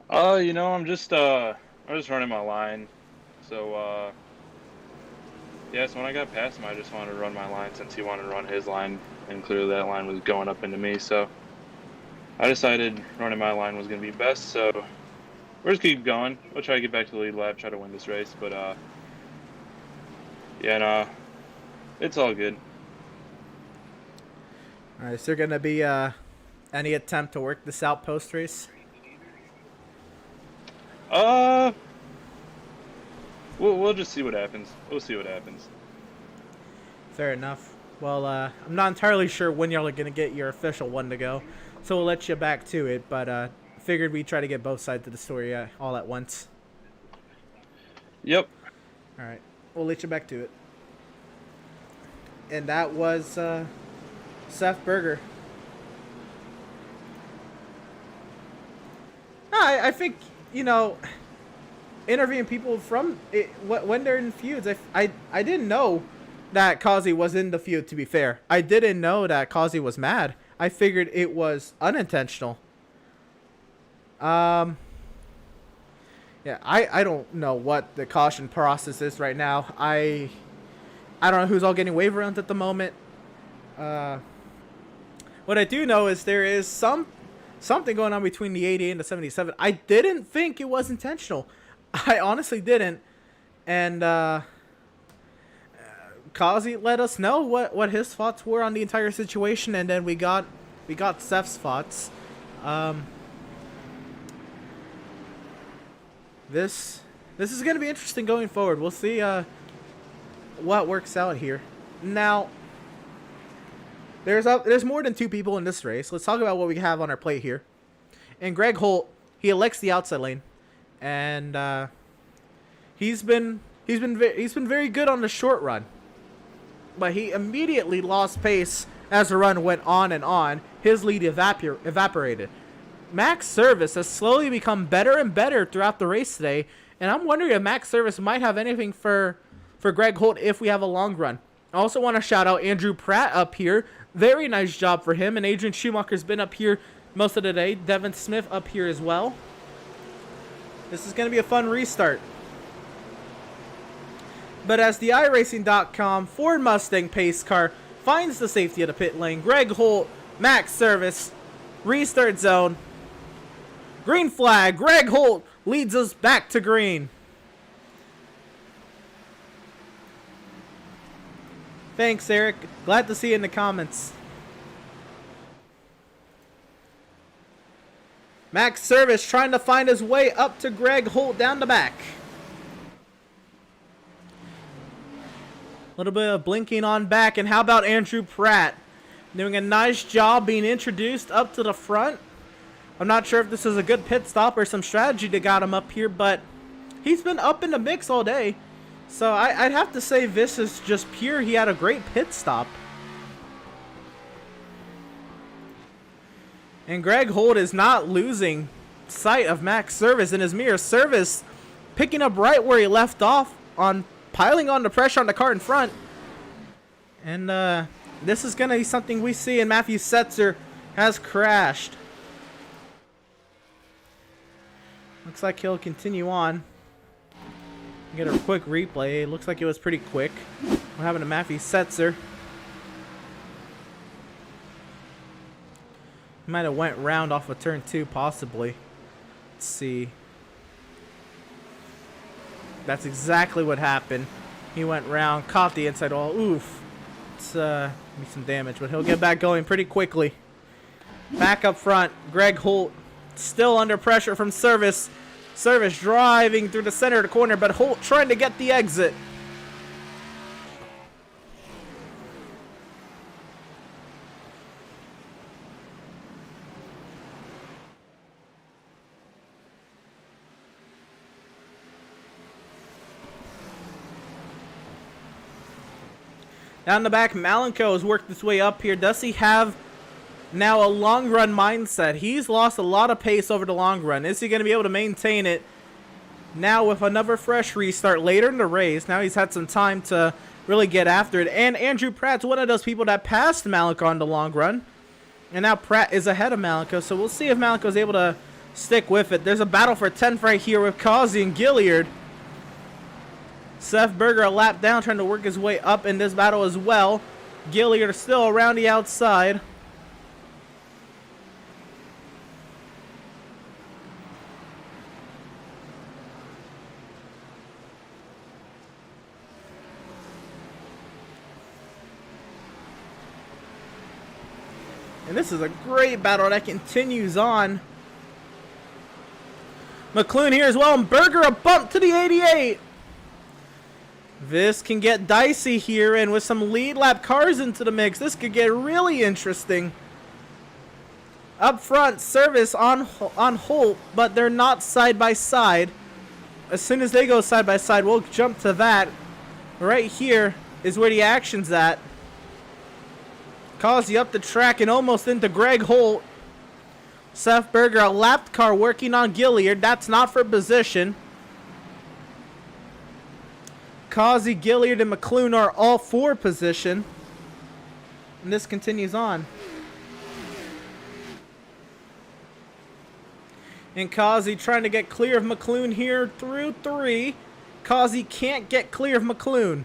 I'm just running my line. So yeah, so when I got past him, I just wanted to run my line since he wanted to run his line, and clearly that line was going up into me. So I decided running my line was going to be best. So we're just keep going. We'll try to get back to the lead lap, try to win this race. But yeah, no, it's all good. All right, is there going to be any attempt to work this out post-race? We'll just see what happens. We'll see what happens. Fair enough. Well, I'm not entirely sure when y'all are going to get your official one to go, so we'll let you back to it, but figured we'd try to get both sides of the story all at once. Yep. All right, we'll let you back to it. And that was Seth Berger. I think, interviewing people from it, when they're in feuds, I didn't know that Kazi was in the feud, to be fair. I didn't know that Kazi was mad. I figured it was unintentional. Yeah, I don't know what the caution process is right now. I don't know who's all getting wave runs at the moment. What I do know is there is something going on between the 88 and the 77. I didn't think it was intentional. I honestly didn't. And Kazi let us know what his thoughts were on the entire situation, and then we got Seth's thoughts. This is going to be interesting going forward. We'll see what works out here. Now, there's more than 2 people in this race. Let's talk about what we have on our plate here. And Greg Holt, he elects the outside lane, and he's been very good on the short run, but he immediately lost pace as the run went on and on. His lead evaporated. Max Service has slowly become better and better throughout the race today, and I'm wondering if Max Service might have anything for Greg Holt if we have a long run. I also want to shout out Andrew Pratt up here. Very nice job for him, and Adrian Schumacher's been up here most of the day. Devin Smith up here as well. This is going to be a fun restart. But as the iRacing.com Ford Mustang pace car finds the safety of the pit lane, Greg Holt, Max Service, restart zone. Green flag. Greg Holt leads us back to green. Thanks, Eric. Glad to see you in the comments. Max Service trying to find his way up to Greg Holt down the back. A little bit of blinking on back. And how about Andrew Pratt? Doing a nice job being introduced up to the front. I'm not sure if this is a good pit stop or some strategy that got him up here, but he's been up in the mix all day. So I'd have to say this is just pure. He had a great pit stop. And Greg Holt is not losing sight of Max Service in his mirror. Service picking up right where he left off, on piling on the pressure on the car in front. And this is going to be something we see, and Matthew Setzer has crashed. Looks like he'll continue on. Get a quick replay. It looks like it was pretty quick. What happened to Matthew Setzer? He might have went round off of turn 2, possibly. Let's see. That's exactly what happened. He went round, caught the inside wall. Oof. It's be some damage, but he'll get back going pretty quickly. Back up front, Greg Holt still under pressure from Service. Service driving through the center of the corner, but Holt trying to get the exit. Down the back, Malenko has worked his way up here. Does he have now a long run mindset? He's lost a lot of pace over the long run. Is he going to be able to maintain it now with another fresh restart later in the race? Now he's had some time to really get after it. And Andrew Pratt's one of those people that passed Malenko on the long run. And now Pratt is ahead of Malenko. So we'll see if Malenko is able to stick with it. There's a battle for 10th right here with Causey and Gilliard. Seth Berger a lap down, trying to work his way up in this battle as well. Gilliard still around the outside. And this is a great battle that continues on. McLoone here as well, and Berger a bump to the 88. This can get dicey here, and with some lead lap cars into the mix, this could get really interesting. Up front, Service on Holt, but they're not side by side. As soon as they go side by side, we'll jump to that. Right here is where the action's at. Causey up the track and almost into Greg Holt. Seth Berger, a lapped car working on Gilliard. That's not for position. Causey, Gilliard, and McLoone are all for position. And this continues on. And Causey trying to get clear of McLoone here through 3. Causey can't get clear of McLoone.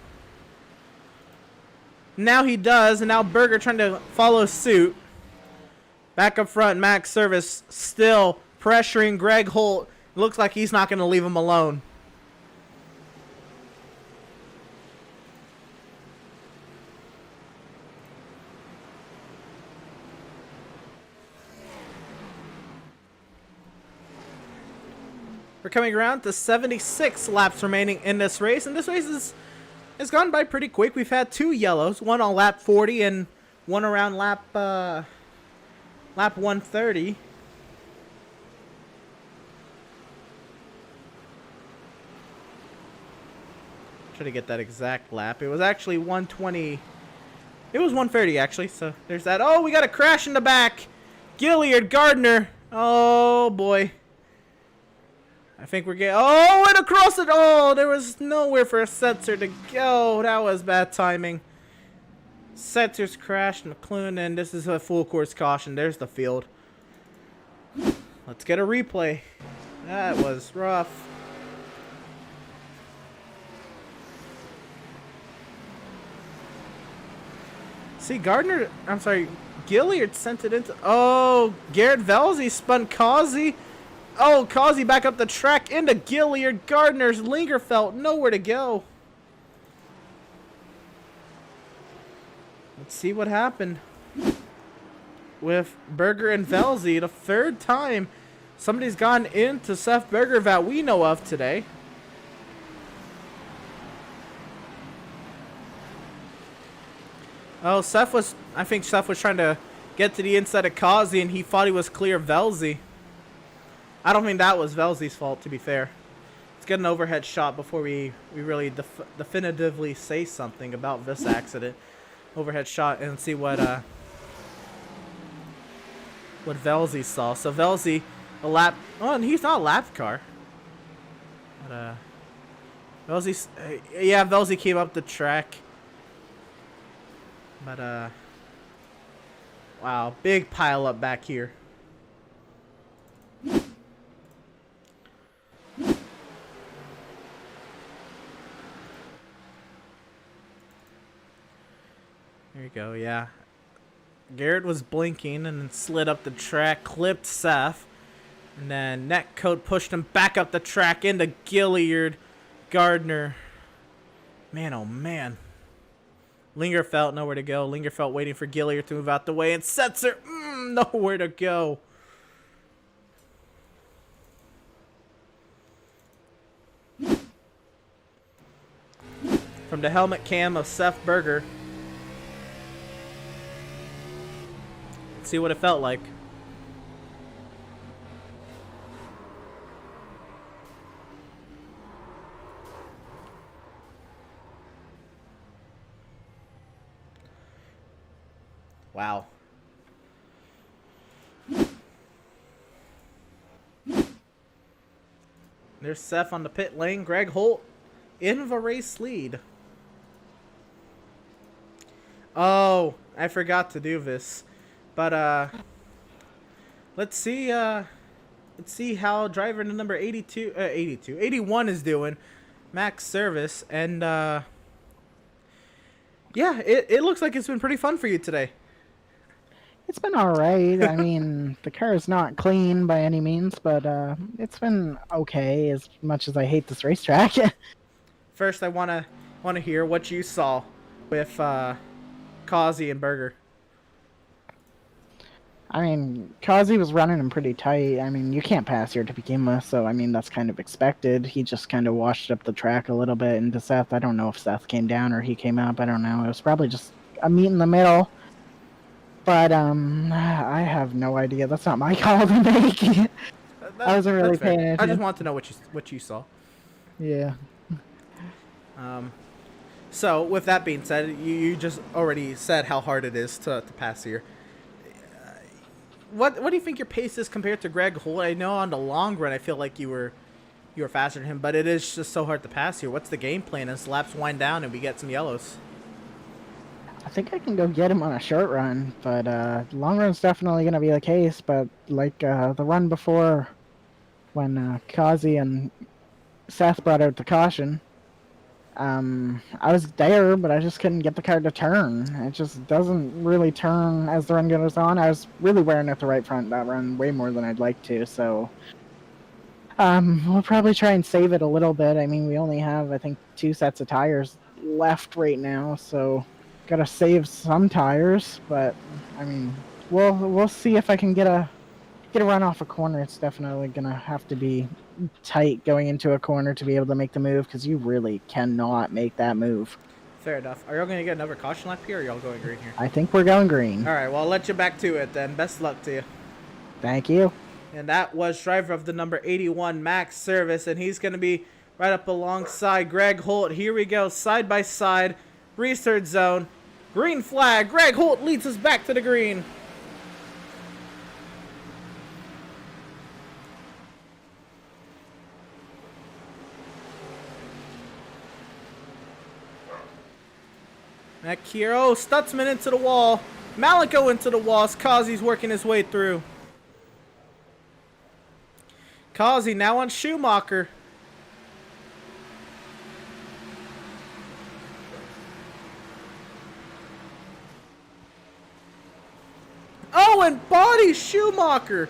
Now he does, and now Berger trying to follow suit. Back up front, Max Service still pressuring Greg Holt. Looks like he's not going to leave him alone. We're coming around to 76 laps remaining in this race, and this race has gone by pretty quick. We've had 2 yellows, one on lap 40 and one around lap 130. Try to get that exact lap. It was actually 120. It was 130 actually. So there's that. Oh, we got a crash in the back. Gilliard Gardner. Oh boy. I think we're getting. Oh, and across it. Oh, there was nowhere for a Setzer to go. That was bad timing. Setzer's crashed McLuhan, and this is a full course caution. There's the field. Let's get a replay. That was rough. See, Gilliard sent it into... Oh, Garrett Velzy spun Causey. Oh, Causey back up the track into Gilliard. Gardner's Lingerfelt, nowhere to go. Let's see what happened with Berger and Velzy. The 3rd time somebody's gone into Seth Berger that we know of today. Oh, I think Seth was trying to get to the inside of Causey, and he thought he was clear of Velzy. I don't think that was Velzy's fault, to be fair. Let's get an overhead shot before we really definitively say something about this accident. Overhead shot and see what Velzy saw. So Velzy, a lap. Oh, and he's not a lap car. But Velzy came up the track. But wow, big pile up back here. There you go, yeah. Garrett was blinking and then slid up the track, clipped Seth. And then Netcoat pushed him back up the track into Gilliard Gardner. Man, oh man. Lingerfelt, nowhere to go. Lingerfelt waiting for Gilliard to move out the way. And Setzer, nowhere to go. From the helmet cam of Seth Berger. Let's see what it felt like. Wow. There's Seth on the pit lane. Greg Holt in the race lead. Oh, I forgot to do this. But let's see how driver number 81 is doing. Max Service, and yeah, it looks like it's been pretty fun for you today. It's been alright. I mean, the car is not clean by any means, but it's been okay, as much as I hate this racetrack. First, I wanna hear what you saw with Causey and Berger. I mean, Causey was running him pretty tight. I mean, you can't pass here to begin with, so I mean, that's kind of expected. He just kind of washed up the track a little bit into Seth. I don't know if Seth came down or he came up. I don't know. It was probably just a meet in the middle. But I have no idea. That's not my call to make. I wasn't really paying attention. I just want to know what you saw. Yeah. So with that being said, you just already said how hard it is to pass here. What do you think your pace is compared to Greg Holt? I know on the long run, I feel like you were faster than him, but it is just so hard to pass here. What's the game plan as laps wind down and we get some yellows? I think I can go get him on a short run, but long run's definitely going to be the case. But like the run before, when Causey and Seth brought out the caution, I was there, but I just couldn't get the car to turn. It just doesn't really turn as the run goes on. I was really wearing at the right front that run way more than I'd like to, so we'll probably try and save it a little bit. I mean, we only have, I think, 2 sets of tires left right now, so gotta save some tires. But I mean, we'll see if I can get a run off a corner. It's definitely gonna have to be tight going into a corner to be able to make the move, because you really cannot make that move. Fair enough. Are y'all going to get another caution lap here, or y'all going green here? I think we're going green. All right, well, I'll let you back to it then. Best luck to you. Thank you. And that was driver of the number 81, Max Service, and he's going to be right up alongside Greg Holt. Here we go, side by side, restart zone, green flag. Greg Holt leads us back to the green. Nakiro, Stutzman into the wall. Malenko into the wall as Kazi's working his way through. Kazi now on Schumacher. Oh, and body Schumacher.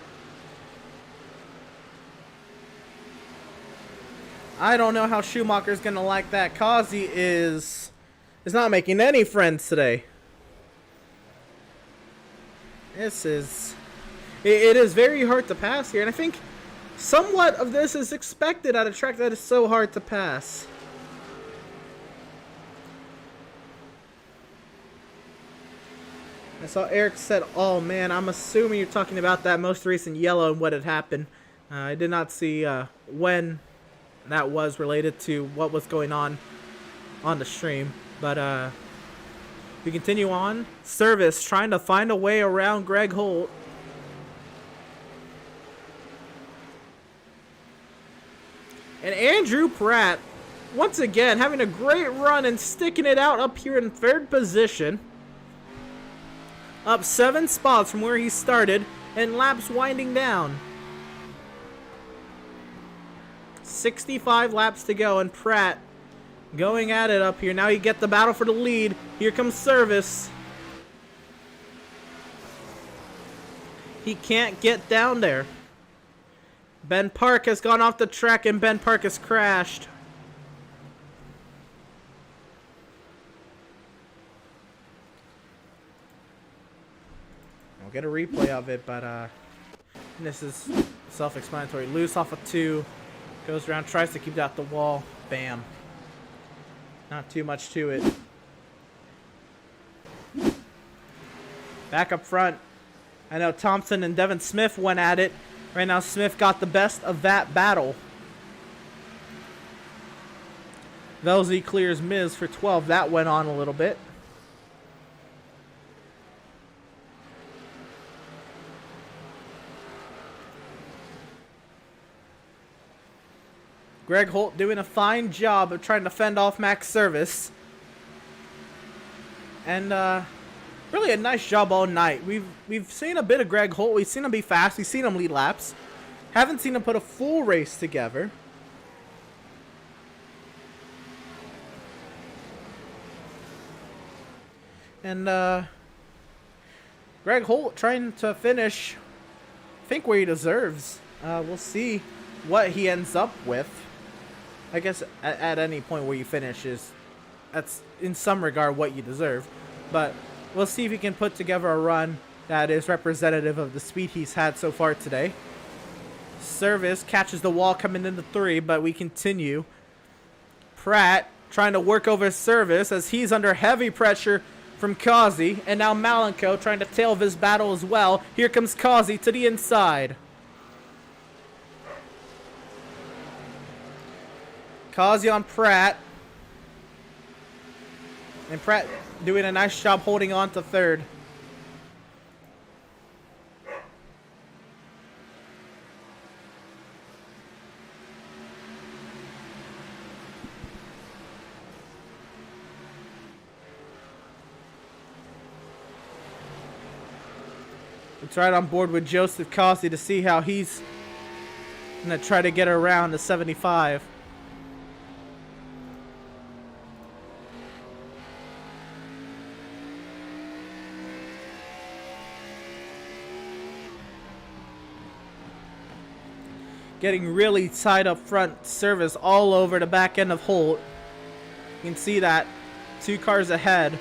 I don't know how Schumacher's going to like that. Kazi is not making any friends today. This is... It is very hard to pass here, and I think somewhat of this is expected at a track that is so hard to pass. I saw Eric said, oh man, I'm assuming you're talking about that most recent yellow and what had happened. I did not see when that was related to what was going on the stream. But we continue on. Service trying to find a way around Greg Holt. And Andrew Pratt, once again, having a great run and sticking it out up here in 3rd position. Up 7 spots from where he started, and laps winding down. 65 laps to go, and Pratt going at it up here. Now you get the battle for the lead. Here comes Service. He can't get down there. Ben Park has gone off the track and Ben Park has crashed. We'll get a replay of it, but this is self-explanatory. Loose off of 2. Goes around, tries to keep it out the wall. Bam. Not too much to it. Back up front. I know Thompson and Devin Smith went at it. Right now Smith got the best of that battle. Velzy clears Miz for 12. That went on a little bit. Greg Holt doing a fine job of trying to fend off Max Service. And really a nice job all night. We've seen a bit of Greg Holt. We've seen him be fast. We've seen him lead laps. Haven't seen him put a full race together. And Greg Holt trying to finish, I think, where he deserves. We'll see what he ends up with. I guess at any point where you finish that's in some regard what you deserve. But we'll see if he can put together a run that is representative of the speed he's had so far today. Service catches the wall coming into 3, but we continue. Pratt trying to work over Service as he's under heavy pressure from Kazi. And now Malenko trying to tail this battle as well. Here comes Kazi to the inside. Kazi on Pratt. And Pratt doing a nice job holding on to 3rd. It's right on board with Joseph Kazi to see how he's going to try to get around the 75. getting really tight up front. Service all over the back end of Holt. You can see that. 2 cars ahead.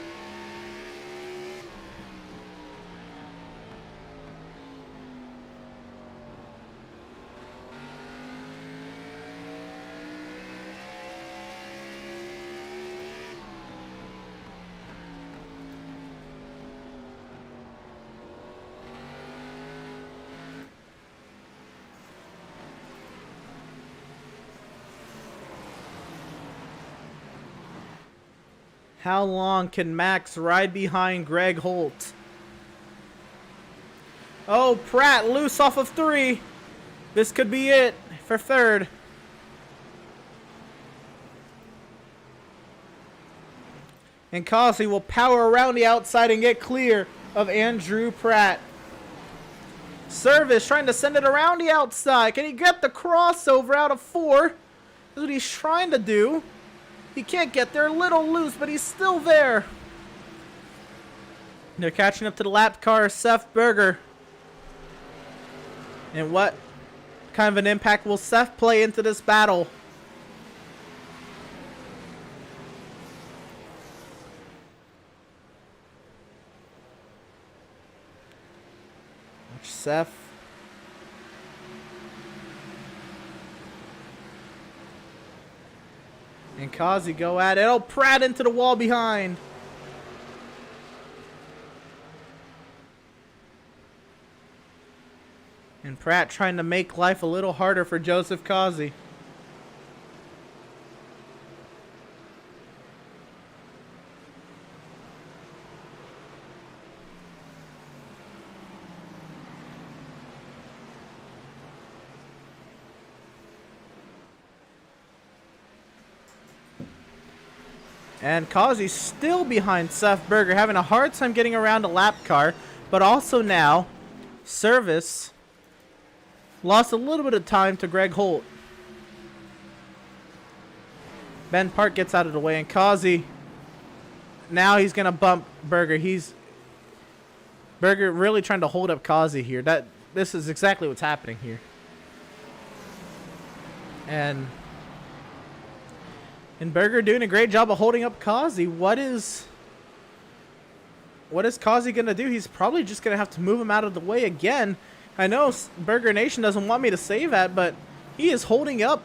How long can Max ride behind Greg Holt? Oh, Pratt loose off of 3. This could be it for 3rd. And Causey will power around the outside and get clear of Andrew Pratt. Service trying to send it around the outside. Can he get the crossover out of 4? That's what he's trying to do. He can't get there, a little loose, but he's still there. They're catching up to the lap car, Seth Berger. And what kind of an impact will Seth play into this battle? Seth. And Causey go at it. Oh, Pratt into the wall behind. And Pratt trying to make life a little harder for Joseph Causey. And Causey's still behind Seth Berger, having a hard time getting around a lap car. But also now, Service lost a little bit of time to Greg Holt. Ben Park gets out of the way, and Causey, now he's going to bump Berger. Berger really trying to hold up Causey here. This is exactly what's happening here. And Berger doing a great job of holding up Causey. What is Causey going to do? He's probably just going to have to move him out of the way again. I know Berger Nation doesn't want me to say that, but he is holding up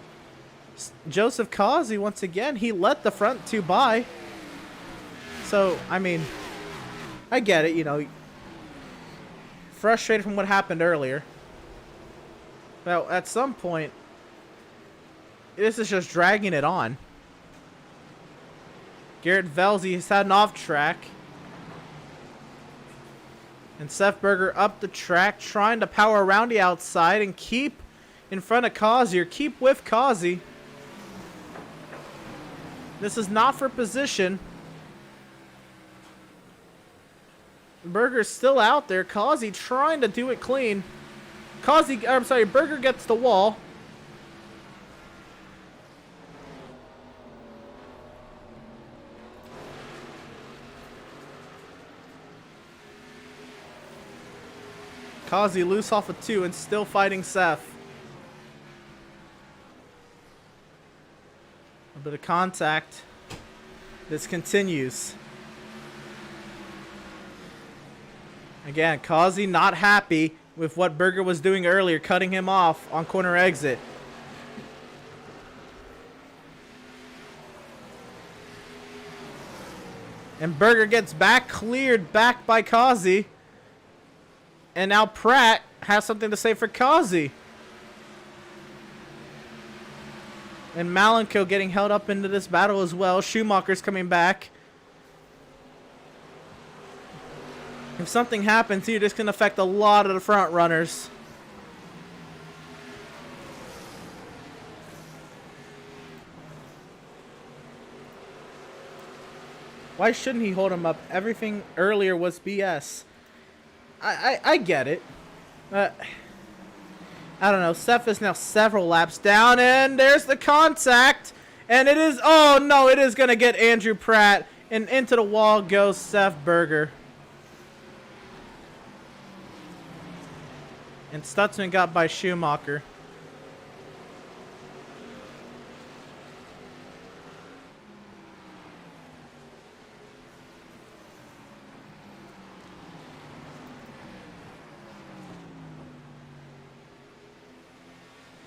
Joseph Causey once again. He let the front 2 by. So, I mean, I get it, you know. Frustrated from what happened earlier. Well, at some point, this is just dragging it on. Garrett Velzy has had an off track. And Seth Berger up the track, trying to power around the outside and keep in front of Causey, or keep with Causey. This is not for position. Berger's still out there. Causey trying to do it clean. Berger gets the wall. Causey loose off of 2 and still fighting Seth. A bit of contact. This continues. Again, Causey not happy with what Berger was doing earlier, cutting him off on corner exit. And Berger gets cleared back by Causey. And now Pratt has something to say for Causey. And Malenko getting held up into this battle as well. Schumacher's coming back. If something happens here, this can affect a lot of the front runners. Why shouldn't he hold him up? Everything earlier was BS. I get it. I don't know. Seth is now several laps down, and there's the contact. And it is, oh no, it is going to get Andrew Pratt. And into the wall goes Seth Berger. And Stutzman got by Schumacher.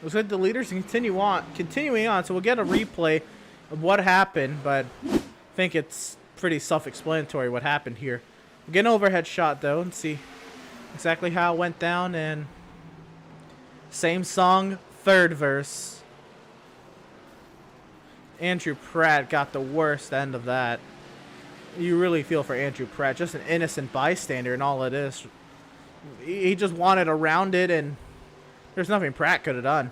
Looks like the leaders continuing on. So we'll get a replay of what happened, but I think it's pretty self-explanatory what happened here. We'll get an overhead shot though and see exactly how it went down. And same song, third verse. Andrew Pratt got the worst end of that. You really feel for Andrew Pratt, just an innocent bystander, and all it is. He just wanted around it, and there's nothing Pratt could have done.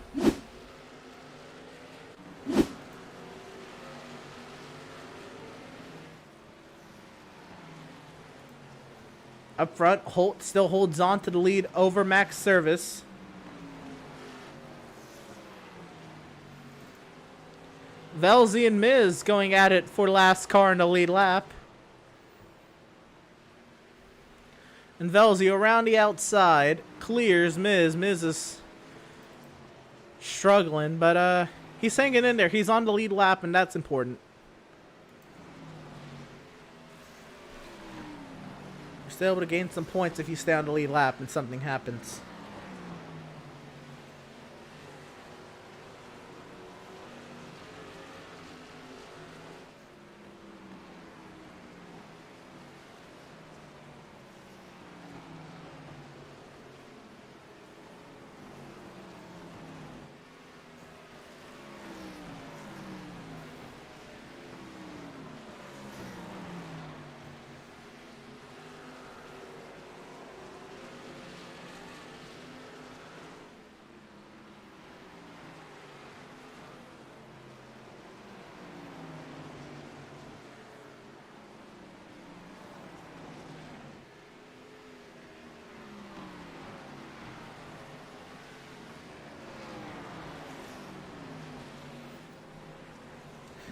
Up front, Holt still holds on to the lead over Max Service. Velzy and Miz going at it for last car in the lead lap. And Velzy around the outside clears Miz. Miz is struggling, but he's hanging in there. He's on the lead lap, and that's important. You're still able to gain some points if you stay on the lead lap and something happens.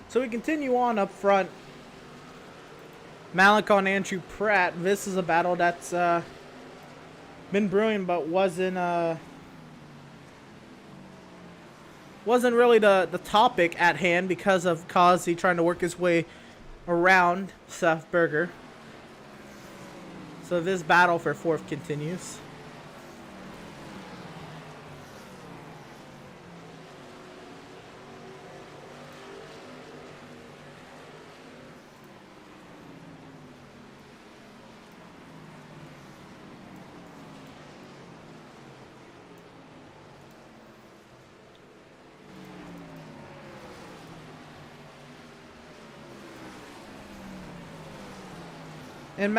So we continue on up front. Malik on Andrew Pratt. This is a battle that's been brewing, but wasn't really the topic at hand because of Kazi trying to work his way around Seth Berger. So this battle for fourth continues. And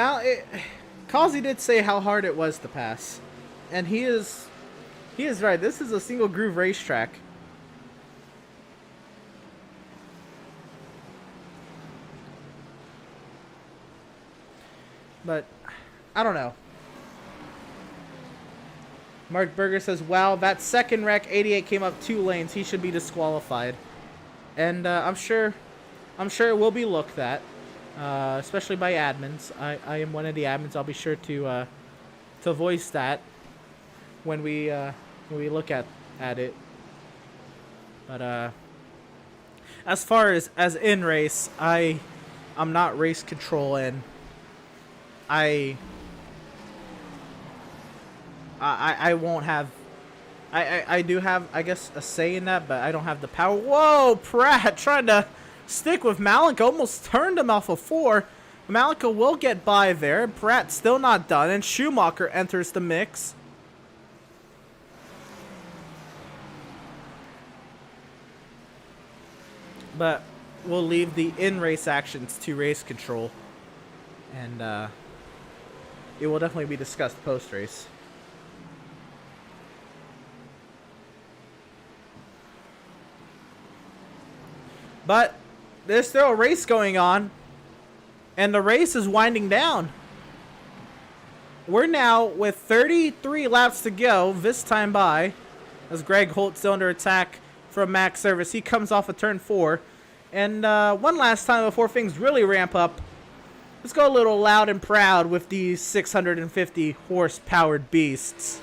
Kazi did say how hard it was to pass, and he is right. This is a single groove racetrack. But I don't know. Mark Berger says, "Wow, that second wreck, 88 came up 2 lanes. He should be disqualified." And I'm sure it will be looked at. Especially by admins. I am one of the admins. I'll be sure to voice that when we look at it. But as far as in race, I'm not race control, and I won't have. I do have, I guess, a say in that, but I don't have the power. Whoa, Pratt trying to stick with Malika, almost turned him off of 4. Malika will get by there. Pratt still not done, and Schumacher enters the mix. But we'll leave the in-race actions to race control, and it will definitely be discussed post-race. But there's still a race going on, and the race is winding down. We're now with 33 laps to go this time by, as Greg Holt still under attack from Max Service. He comes off of turn 4. And one last time before things really ramp up, let's go a little loud and proud with these 650 horse-powered beasts.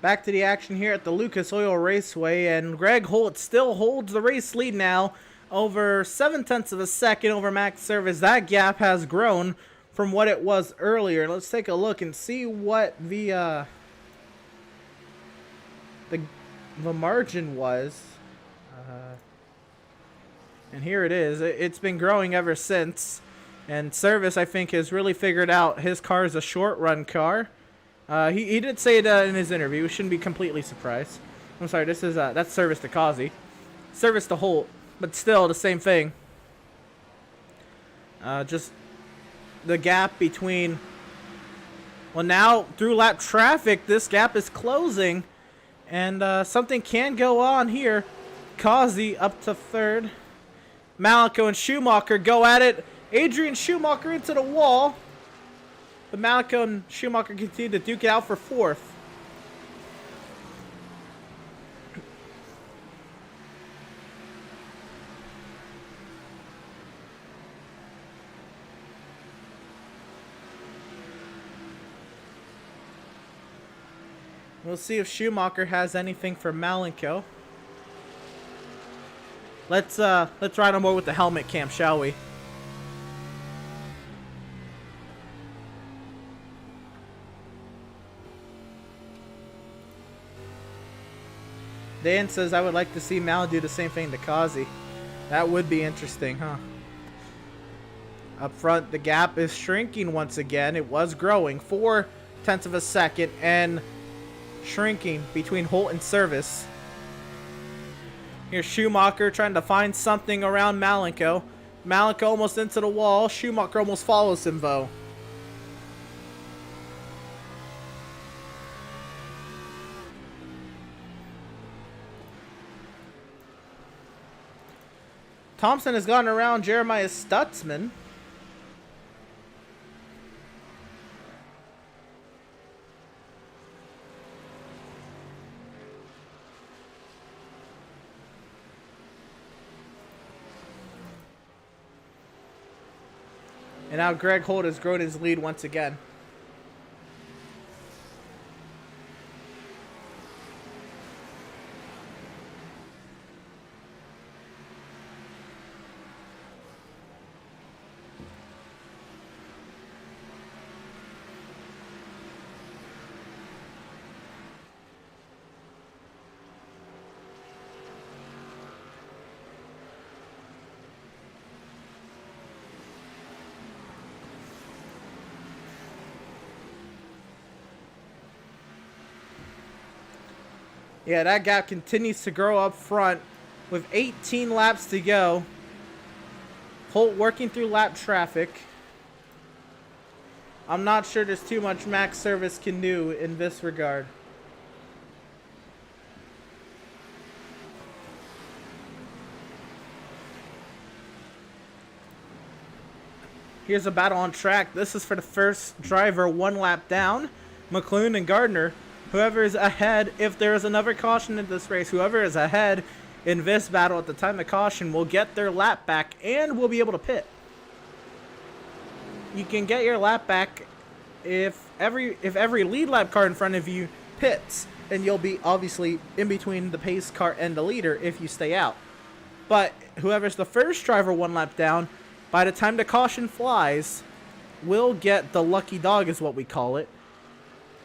Back to the action here at the Lucas Oil Raceway, and Greg Holt still holds the race lead now over 0.7 of a second over Max Service. That gap has grown from what it was earlier. Let's take a look and see what the margin was. And here it is. It's been growing ever since. And Service, I think, has really figured out his car is a short run car. He did say it in his interview. We shouldn't be completely surprised. I'm sorry, this is that's Service to Kazi. Service to Holt, but still the same thing. Just the gap between... Well, now, through lap traffic, this gap is closing. And something can go on here. Kazi up to third. Malico and Schumacher go at it. Adrian Schumacher into the wall. But Malico and Schumacher continue to duke it out for fourth. We'll see if Schumacher has anything for Malico. Let's ride on board with the helmet cam, shall we? Dan says, I would like to see Mal do the same thing to Kazi. That would be interesting, huh? Up front, the gap is shrinking once again. It was growing 0.4 of a second and shrinking between Holt and Service. Here's Schumacher trying to find something around Malico. Malico almost into the wall. Schumacher almost follows him, though. Thompson has gotten around Jeremiah Stutzman. And now Greg Holt has grown his lead once again. Yeah, that gap continues to grow up front with 18 laps to go. Holt working through lap traffic. I'm not sure there's too much Max Service can do in this regard. Here's a battle on track. This is for the first driver, one lap down. McLoone and Gardner. Whoever is ahead, if there is another caution in this race, whoever is ahead in this battle at the time of caution will get their lap back and will be able to pit. You can get your lap back if every lead lap car in front of you pits, and you'll be obviously in between the pace car and the leader if you stay out. But whoever's the first driver one lap down, by the time the caution flies, will get the lucky dog, is what we call it.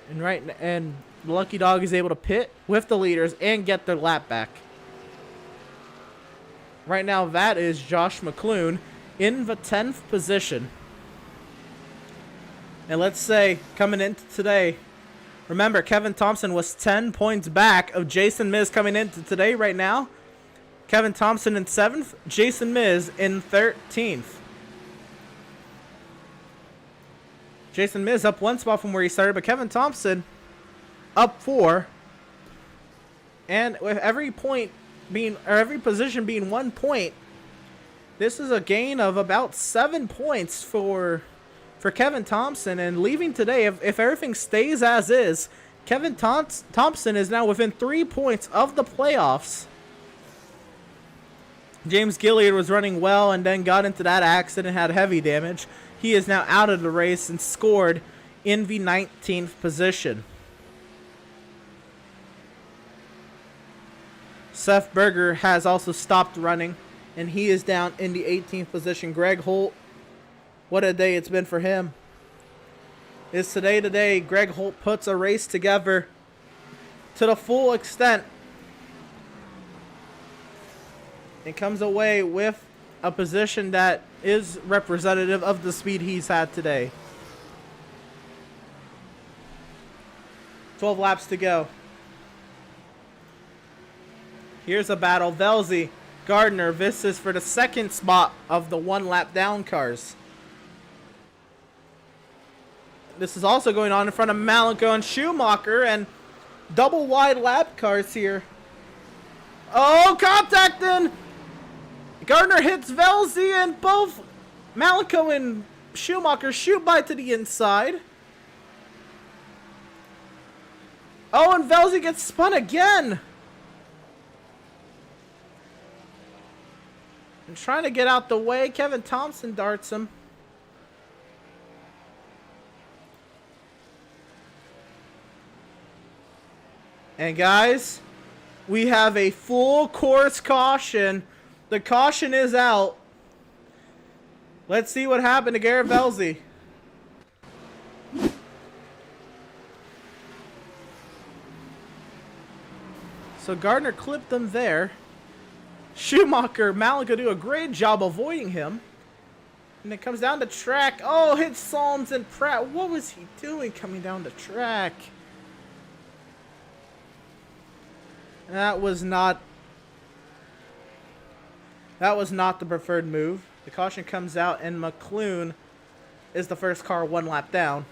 And the lucky dog is able to pit with the leaders and get their lap back. Right now, that is Josh McLoone in the 10th position. And let's say, coming into today, remember, Kevin Thompson was 10 points back of Jason Miz coming into today right now. Kevin Thompson in 7th, Jason Miz in 13th. Jason Miz up one spot from where he started, but Kevin Thompson up 4. And with every point being, or every position being 1 point, this is a gain of about 7 points for Kevin Thompson. And leaving today, if everything stays as is, Kevin Thompson is now within 3 points of the playoffs. James Gilliard was running well and then got into that accident, had heavy damage. He is now out of the race and scored in the 19th position. Seth Berger has also stopped running, and he is down in the 18th position. Greg Holt, what a day it's been for him. Is today the day Greg Holt puts a race together to the full extent and comes away with a position that is representative of the speed he's had today. 12 laps to go. Here's a battle. Velzy, Gardner, this is for the second spot of the 1 lap down cars. This is also going on in front of Malenko and Schumacher, and double wide lap cars here. Oh, contacting! Gardner hits Velzy, and both Malenko and Schumacher shoot by to the inside. Oh, and Velzy gets spun again. And trying to get out the way, Kevin Thompson darts him. And guys, we have a full course caution. The caution is out. Let's see what happened to Garrett Velzy. So Gardner clipped them there. Schumacher, Malenko do a great job avoiding him. And it comes down the track. Oh, hits Solms and Pratt. What was he doing coming down the track? That was not the preferred move. The caution comes out, and McClune is the first car 1 lap down.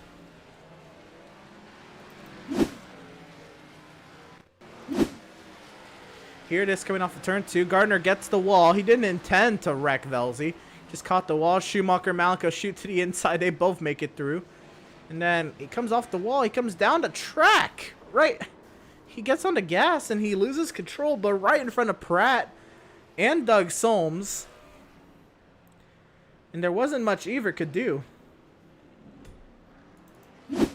Here it is coming off of turn 2. Gardner gets the wall. He didn't intend to wreck Velzy. Just caught the wall. Schumacher, Malenko shoot to the inside. They both make it through. And then he comes off the wall. He comes down the track. Right. He gets on the gas and he loses control, but right in front of Pratt and Doug Solms. And there wasn't much either could do. That's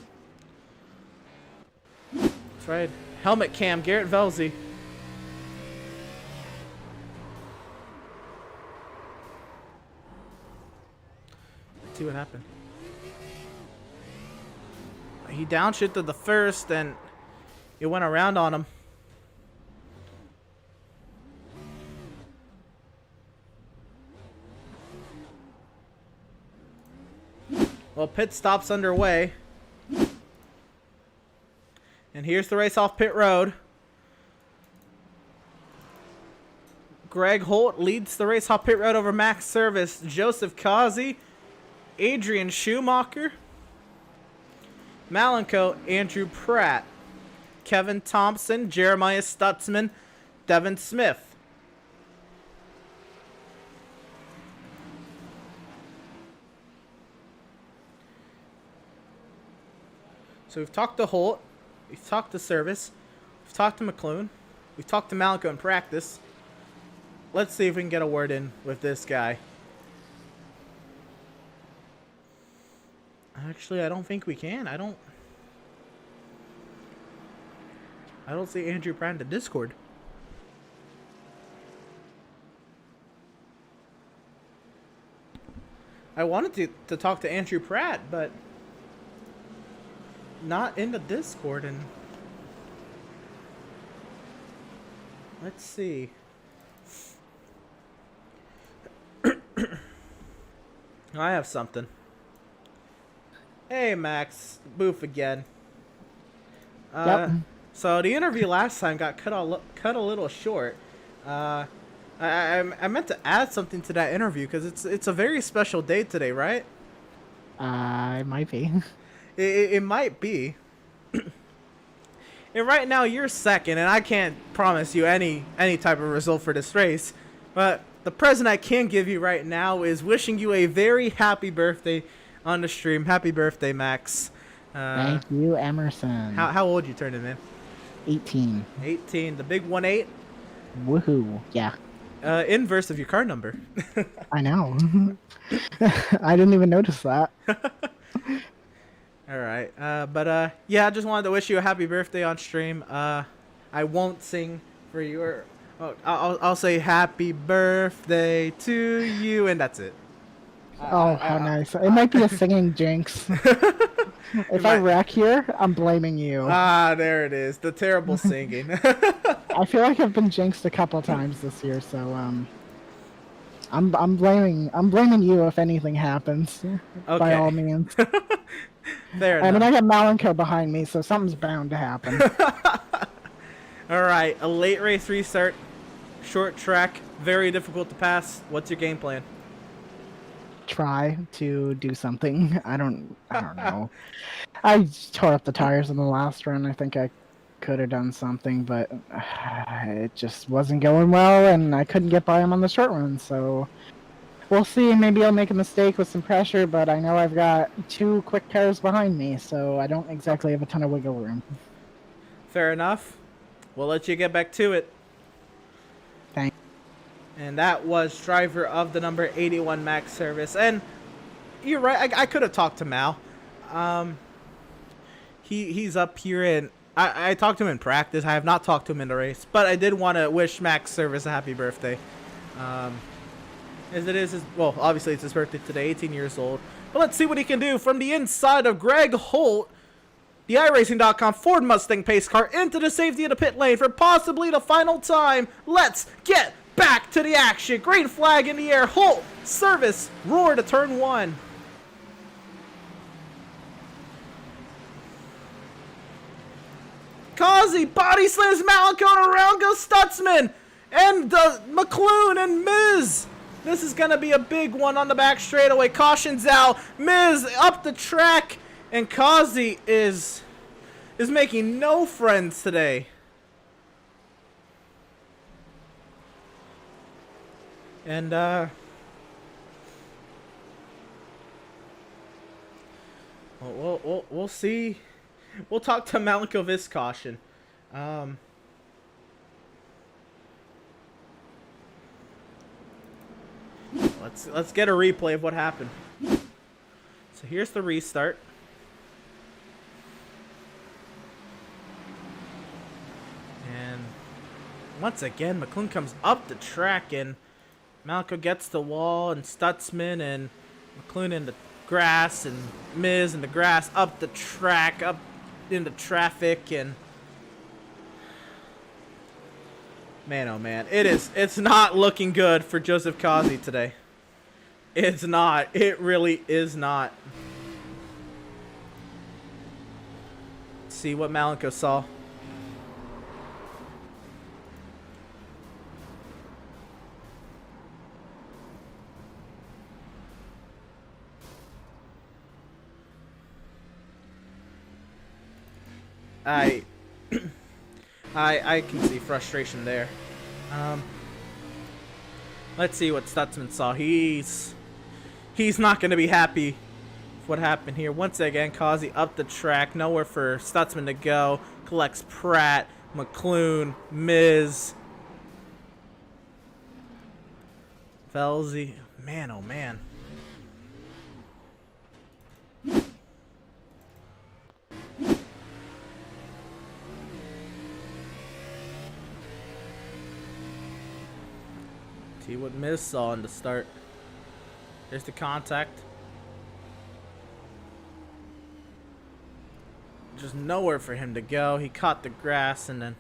right. Helmet cam, Garrett Velzy. Let's see what happened. He downshifted the first and it went around on him. Well, pit stop's underway. And here's the race off pit road. Greg Holt leads the race off pit road over Max Service. Joseph Kazi, Adrian Schumacher, Malenko, Andrew Pratt, Kevin Thompson, Jeremiah Stutzman, Devin Smith. So we've talked to Holt, we've talked to Service, we've talked to McClune, we've talked to Malenko in practice. Let's see if we can get a word in with this guy. Actually, I don't think we can. I don't see Andrew Pratt in the Discord. I wanted to talk to Andrew Pratt, but not in the Discord. And let's see. I have something. Hey Max, Boof again. Yep. So the interview last time got cut a little short. I meant to add something to that interview because it's a very special day today, right? It might be. It might be. And right now you're second, and I can't promise you any type of result for this race. But the present I can give you right now is wishing you a very happy birthday on the stream. Happy birthday, Max. Thank you, Emerson. How old you turning, man? 18. 18. The big 1-8. Woohoo. Yeah. Inverse of your car number. I know. I didn't even notice that. All right. Yeah, I just wanted to wish you a happy birthday on stream. I won't sing for your Oh, I'll say happy birthday to you, and that's it. Oh, how nice. It might be a singing jinx. If I wreck here, I'm blaming you. Ah, there it is. The terrible singing. I feel like I've been jinxed a couple times this year, so I'm blaming you if anything happens. Okay. By all means. Fair I mean, I enough. got Malenko behind me, so something's bound to happen. All right, a late race restart, short track, very difficult to pass. What's your game plan? Try to do something. I don't know. I tore up the tires in the last run. I think I could have done something, but it just wasn't going well, and I couldn't get by him on the short run. So we'll see. Maybe I'll make a mistake with some pressure, but I know I've got 2 quick cars behind me, so I don't exactly have a ton of wiggle room. Fair enough. We'll let you get back to it. Thanks. And that was driver of the number 81 Max Service. And you're right, I could have talked to Mal. He's up here, and I talked to him in practice. I have not talked to him in the race, but I did want to wish Max Service a happy birthday. As it is his, well, obviously it's his birthday today, 18 years old. But let's see what he can do from the inside of Greg Holt. The iRacing.com Ford Mustang pace car into the safety of the pit lane for possibly the final time. Let's get back to the action. Green flag in the air. Holt, service, roar to turn 1. Kazi body slams Malenko, around goes Stutzman. And McClune and Miz. This is going to be a big one on the back straightaway. Caution's out. Miz up the track. And Kazi is making no friends today. And we'll see. We'll talk to Malenko of his caution. Let's get a replay of what happened. So here's the restart. And once again, McClune comes up the track, and Malenko gets the wall, and Stutzman and McClune in the grass, and Miz in the grass, up the track, up into traffic, and man, oh man, it's not looking good for Joseph Kazi today. It's not. It really is not. Let's see what Malenko saw. I can see frustration there. Let's see what Stutzman saw. He's not going to be happy with what happened here. Once again, Kazi up the track. Nowhere for Stutzman to go. Collects Pratt, McClune, Miz. Velzy. Man, oh man. See what Miz saw in the start. There's the contact. Just nowhere for him to go. He caught the grass and then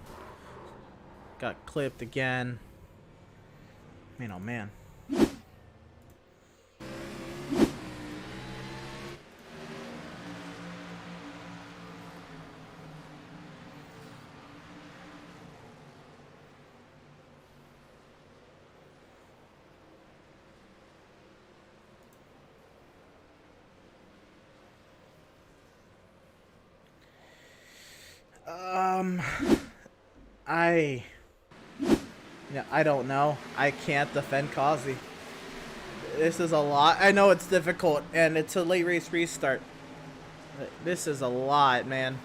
got clipped again. Man, oh man. I don't know. I can't defend Kazi. This is a lot. I know it's difficult, and it's a late race restart. This is a lot, man.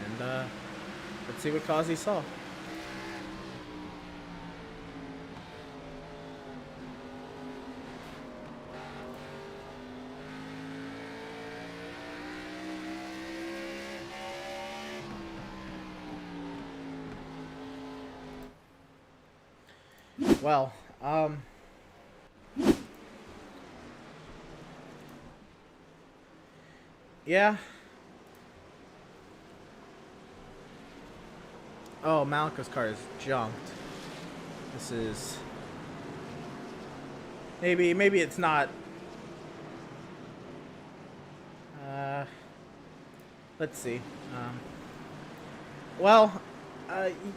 And let's see what Kazi saw. Well, yeah. Oh, Malika's car is junked. This is... Maybe it's not... Let's see. Well,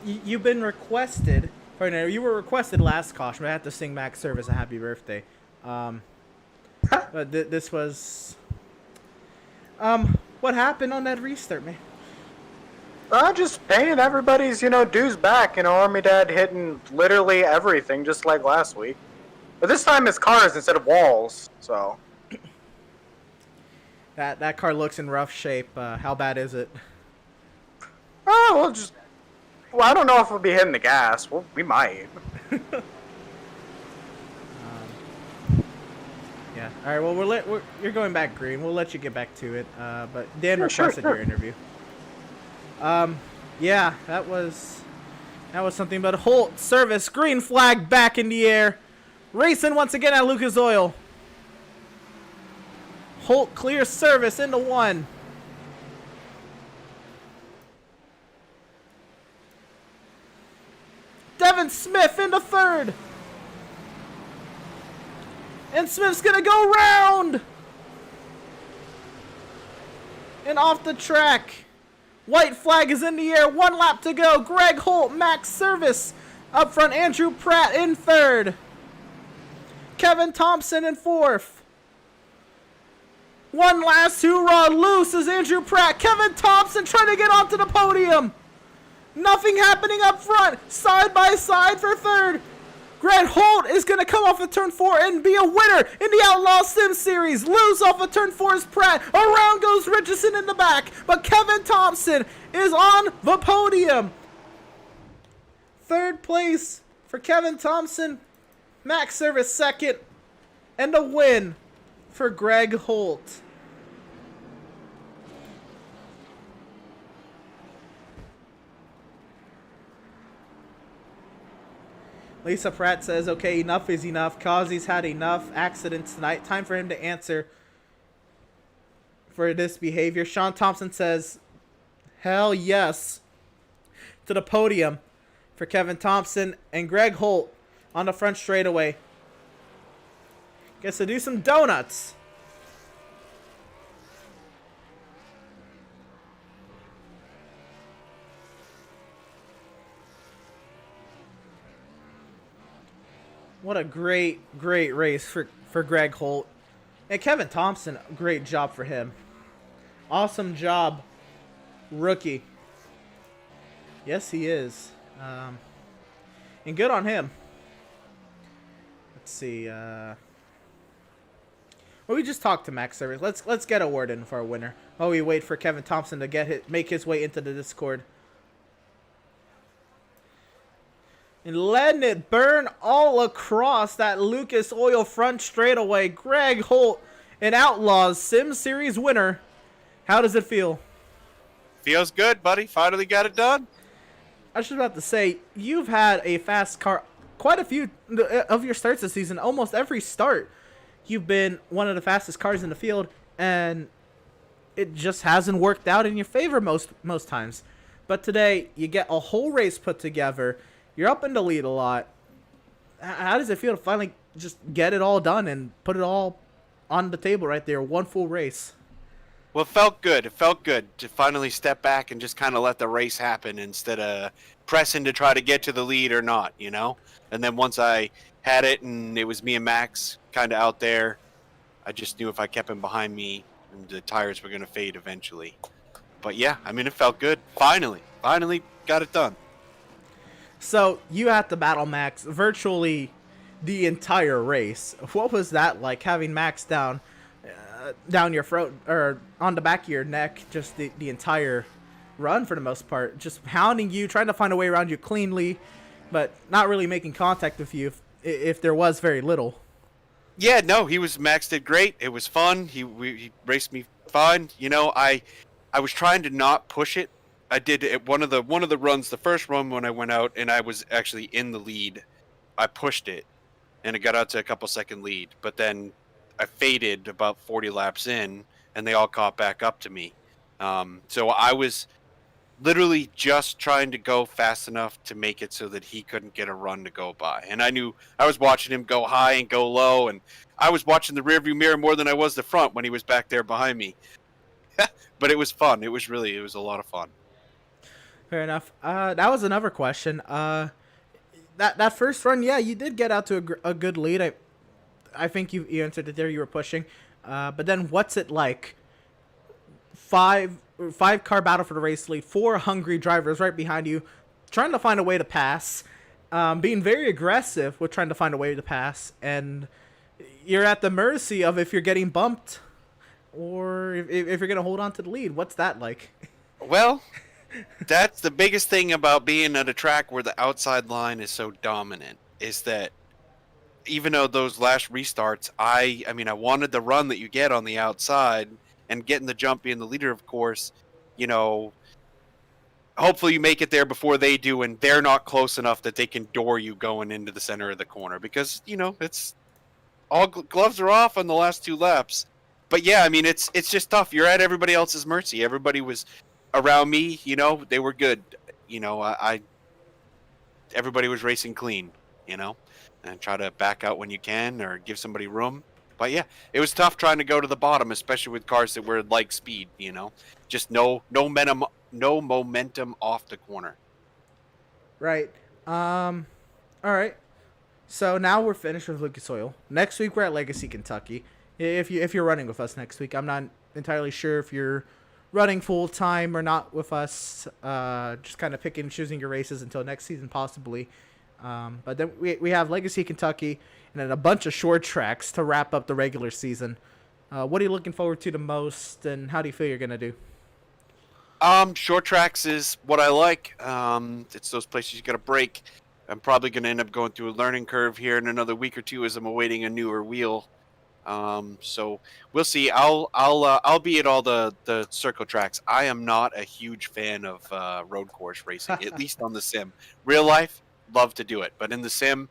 you've been requested... You were requested last caution, but I have to sing Max Service a happy birthday. But this was... what happened on that restart, man? Just paying everybody's, dues back. Army Dad hitting literally everything, just like last week. But this time it's cars instead of walls, so... That car looks in rough shape. How bad is it? Oh, well, I don't know if we'll be hitting the gas. Well, we might. Yeah. All right. Well, you're going back green. We'll let you get back to it. But Dan requested your interview. Yeah, that was something. But Holt service, green flag back in the air, racing once again at Lucas Oil. Holt clears service into 1. Devin Smith into 3rd. And Smith's gonna go round. And off the track. White flag is in the air. 1 lap to go. Greg Holt, Max Service. Up front, Andrew Pratt in 3rd. Kevin Thompson in 4th. One last hoorah. Loose is Andrew Pratt. Kevin Thompson trying to get onto the podium. Nothing happening up front. Side by side for 3rd. Grant Holt is going to come off of turn 4 and be a winner in the Outlaw Sim Series. Loose off of turn 4 is Pratt. Around goes Richardson in the back. But Kevin Thompson is on the podium. 3rd place for Kevin Thompson. Max Service 2nd. And a win for Greg Holt. Lisa Pratt says, okay, enough is enough. Kazi's had enough accidents tonight. Time for him to answer for this behavior. Sean Thompson says, hell yes, to the podium for Kevin Thompson and Greg Holt on the front straightaway. Gets to do some donuts. What a great race for Greg Holt. And Kevin Thompson, great job for him. Awesome job, rookie. Yes, he is. And good on him. Let's see. Well, we just talked to Max Service. Let's get a word in for a winner. Oh, we wait for Kevin Thompson to make his way into the Discord. And letting it burn all across that Lucas Oil front straightaway. Greg Holt, an Outlaws Sim Series winner. How does it feel? Feels good, buddy. Finally got it done. I was just about to say, you've had a fast car quite a few of your starts this season. Almost every start, you've been one of the fastest cars in the field, and it just hasn't worked out in your favor most times. But today, you get a whole race put together. You're up in the lead a lot. How does it feel to finally just get it all done and put it all on the table right there? One full race. Well, it felt good. It felt good to finally step back and just kind of let the race happen instead of pressing to try to get to the lead or not, you know? And then once I had it and it was me and Max kind of out there, I just knew if I kept him behind me, the tires were going to fade eventually. But yeah, I mean, it felt good. Finally got it done. So you had to battle Max virtually the entire race. What was that like, having Max down your throat or on the back of your neck, just the entire run for the most part, just hounding you, trying to find a way around you cleanly, but not really making contact with you if there was very little? Yeah, no, Max did great. It was fun. He raced me fine. You know, I was trying to not push it. I did one of the runs, the first run when I went out, and I was actually in the lead I pushed it, and it got out to a couple second lead. But then I faded about 40 laps in, and they all caught back up to me. So I was literally just trying to go fast enough to make it so that he couldn't get a run to go by. And I knew I was watching him go high and go low, and I was watching the rearview mirror more than I was the front when he was back there behind me. But it was fun. It was a lot of fun. Fair enough. That was another question. That first run, yeah, you did get out to a good lead. I think you answered it there. You were pushing. But then what's it like? Five car battle for the race lead, 4 hungry drivers right behind you, trying to find a way to pass, being very aggressive with trying to find a way to pass, and you're at the mercy of if you're getting bumped or if you're going to hold on to the lead. What's that like? Well, that's the biggest thing about being at a track where the outside line is so dominant, is that even though those last restarts, I wanted the run that you get on the outside, and getting the jump, being the leader, of course, hopefully you make it there before they do, and they're not close enough that they can door you going into the center of the corner, because, it's all gloves are off on the last 2 laps. But yeah, it's just tough. You're at everybody else's mercy. Everybody was around me, they were good. Everybody was racing clean, and try to back out when you can or give somebody room. But yeah, it was tough trying to go to the bottom, especially with cars that were like speed, just no momentum off the corner. Right. All right. So now we're finished with Lucas Oil. Next week we're at Legacy, Kentucky. If you're running with us next week, I'm not entirely sure if you're running full time or not with us. Just kind of picking and choosing your races until next season, possibly. But then we have Legacy, Kentucky, and then a bunch of short tracks to wrap up the regular season. What are you looking forward to the most, and how do you feel you're going to do? Short tracks is what I like. It's those places you got to break. I'm probably going to end up going through a learning curve here in another week or two as I'm awaiting a newer wheel. So we'll see. I'll be at all the circle tracks. I am not a huge fan of road course racing, at least on the sim. Real life, love to do it, but in the sim,